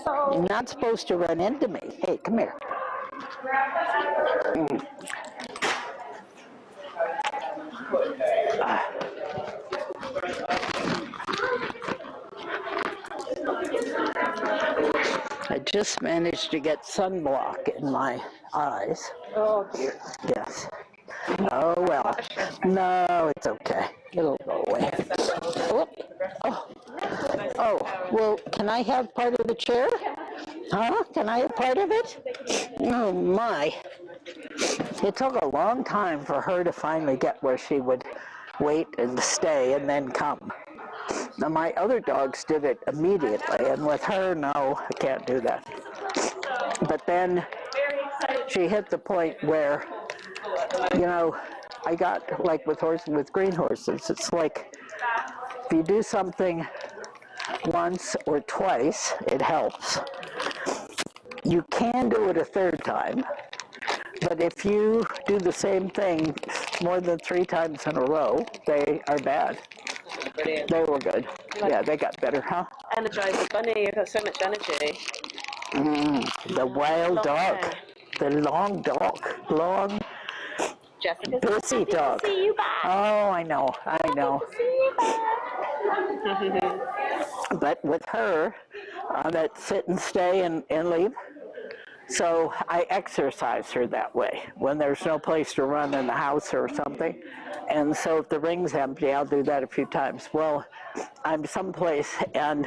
You're not supposed to run into me. Hey, come here. I just managed to get sunblock in my eyes. Oh dear. Yes. Oh well. No, it's okay. It'll go away. Oh, well, can I have part of the chair? Huh? Can I have part of it? Oh my. It took a long time for her to finally get where she would wait and stay and then come. Now my other dogs did it immediately, and with her, no, I can't do that. But then she hit the point where, you know, I got, like with green horses, it's like if you do something once or twice, it helps. You can do it a third time, but if you do the same thing more than 3 times in a row, they are bad. They were good. Yeah, they got better, huh? Energize the bunny, you've got so much energy. The wild dog. The long dog. Long, Jessica's busy dog. see you back. Oh, I know. But with her, that sit and stay and leave. So I exercise her that way when there's no place to run in the house or something. And so if the ring's empty, I'll do that a few times. Well, I'm someplace and,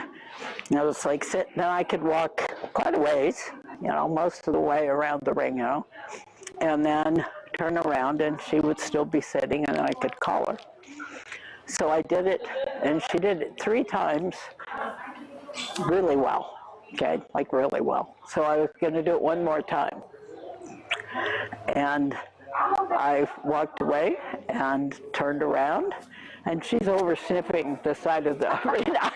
you know, it's like sitting, and I could walk quite a ways, you know, most of the way around the ring, you know, and then turn around and she would still be sitting and I could call her. So I did it, and she did it 3 times really well. Okay, like really well. So I was going to do it one more time. And I walked away and turned around, and she's over sniffing the side of the arena.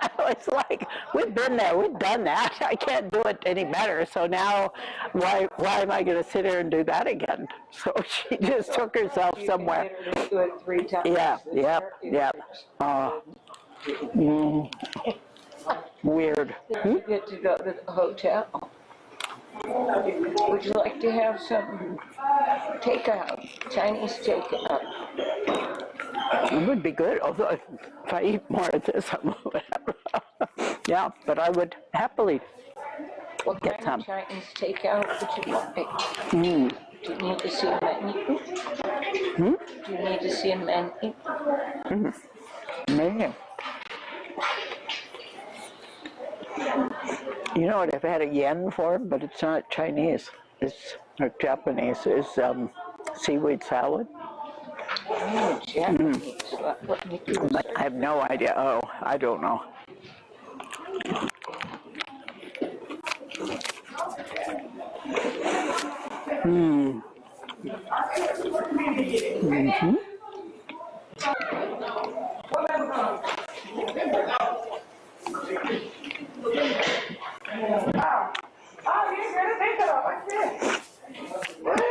I was like, we've been there, we've done that. I can't do it any better. So now, why am I going to sit here and do that again? So she just took herself somewhere. Do it 3 times. Yeah. Weird. You get to go to the hotel. Would you like to have some takeout, Chinese takeout? It would be good, although if I eat more of this, I won't have. Yeah, but I would happily What get kind some. of Chinese takeout would you like? Do you need to see a menu? Do you need to see a menu? Menu. You know what I've had a yen for, but it's not Chinese. It's Japanese. It's seaweed salad. Oh, Japanese. But I have no idea. Oh, I don't know.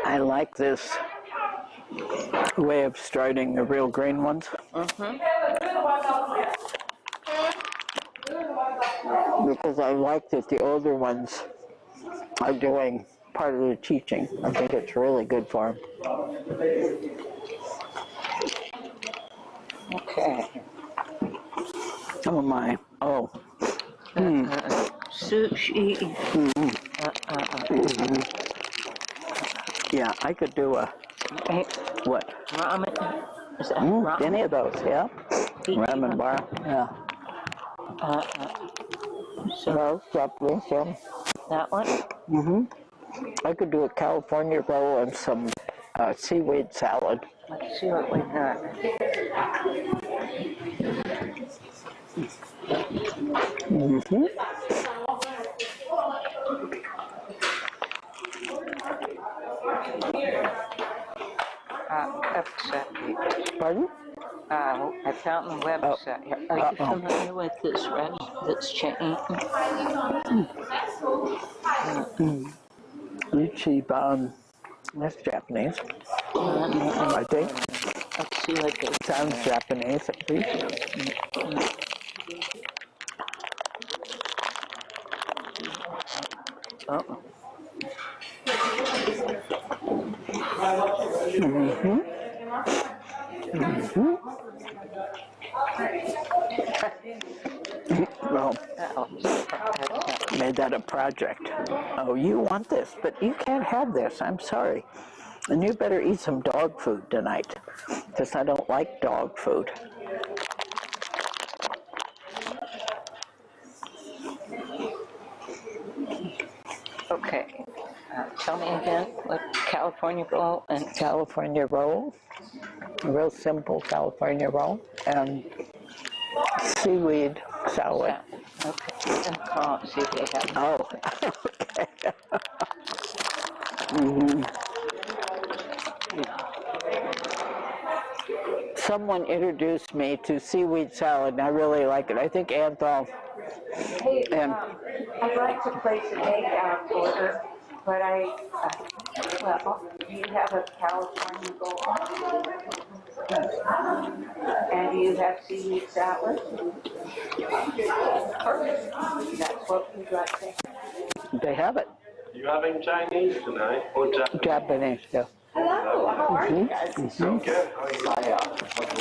I like this way of starting the real green ones. Because I like that the older ones are doing part of the teaching. I think it's really good for them. Okay. Oh my. Oh. Sushi. Yeah, I could do a, what? Ramen. Is that ramen? Any of those, yeah. Ramen bar, yeah. Well, Japanese, yeah. That one? Mm-hmm. I could do a California roll and some seaweed salad. Let's see what we got. Mm-hmm. Website. Pardon? I found the website. Are you familiar with this that's changing? Ichiban. That's Japanese. I think. Let's see what they Sounds Japanese at least. Oh. Mm-hmm. Mm-hmm. Well, made that a project. Oh, you want this, but you can't have this. I'm sorry. And you better eat some dog food tonight, because I don't like dog food. Okay. Tell me again what California roll and California roll, a real simple California roll, and seaweed salad. Okay. And call see if they have. Oh, okay. Mm-hmm. Someone introduced me to seaweed salad, and I really like it. I think Anthol. Hey, And I'd like to place a takeout order, but well, do you have a California roll? And do you have seaweed salad? Perfect. That's what we'd like to have. they have it. You having Chinese tonight or Japanese? Japanese, yeah. Hello, how are you guys? Mm-hmm. Good. How are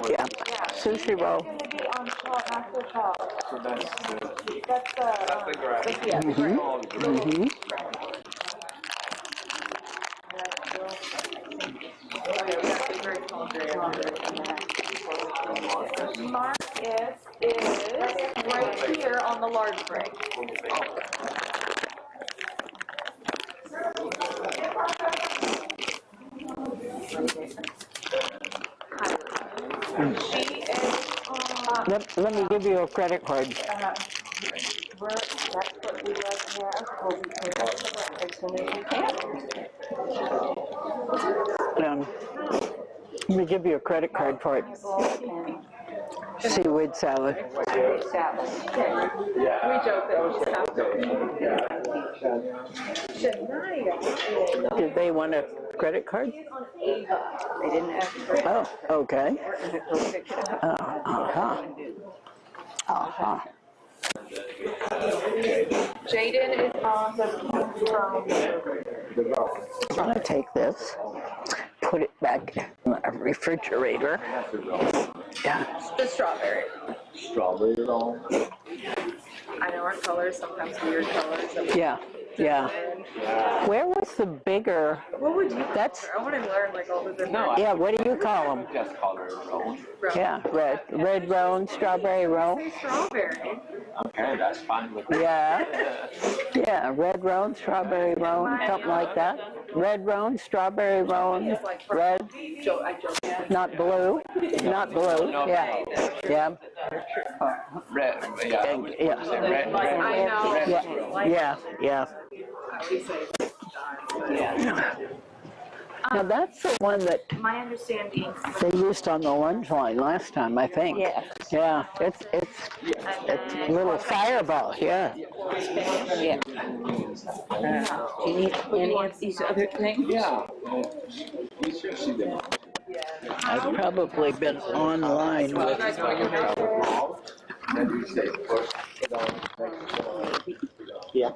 you? Yeah. Sushi roll. It's gonna be on salt, not so salt. So that's That's the grass. yeah. Mm-hmm. Marcus is right here on the large break. She is Let me give you a credit card. That's what we'd like to have. We'll be paid as soon as we can. Let me give you a credit card for it. Seaweed salad. Salad. we joke that we stopped. Did they want a credit card? They didn't have to. Oh, okay. Go pick it up. Uh-huh. Uh-huh. Jaden is on I'm going to take this, put it back in the refrigerator. Yeah. the strawberry. Strawberry roll. I know our colors, sometimes weird colors. Yeah. Yeah. Where was the bigger? What would you? That's. I want to learn like all the different. No, Yeah. What do you call them? just call her a roll. Yeah. Red roan, strawberry roan. Say strawberry. Okay, that's fine with me. Yeah. Yeah. Red roan, strawberry roan, something like that. Red roan, strawberry roan, red. Not blue. Not blue. Yeah. Yeah. Red, yeah. Yeah. Red, I know. Yeah. Yeah. Yeah. Now that's the one that My understanding. they used on the lunch line last time, I think. Yes. Yeah, it's a little fireball, yeah. Yeah. Do you need any of these other things? Yeah. I've probably been online with, Yeah.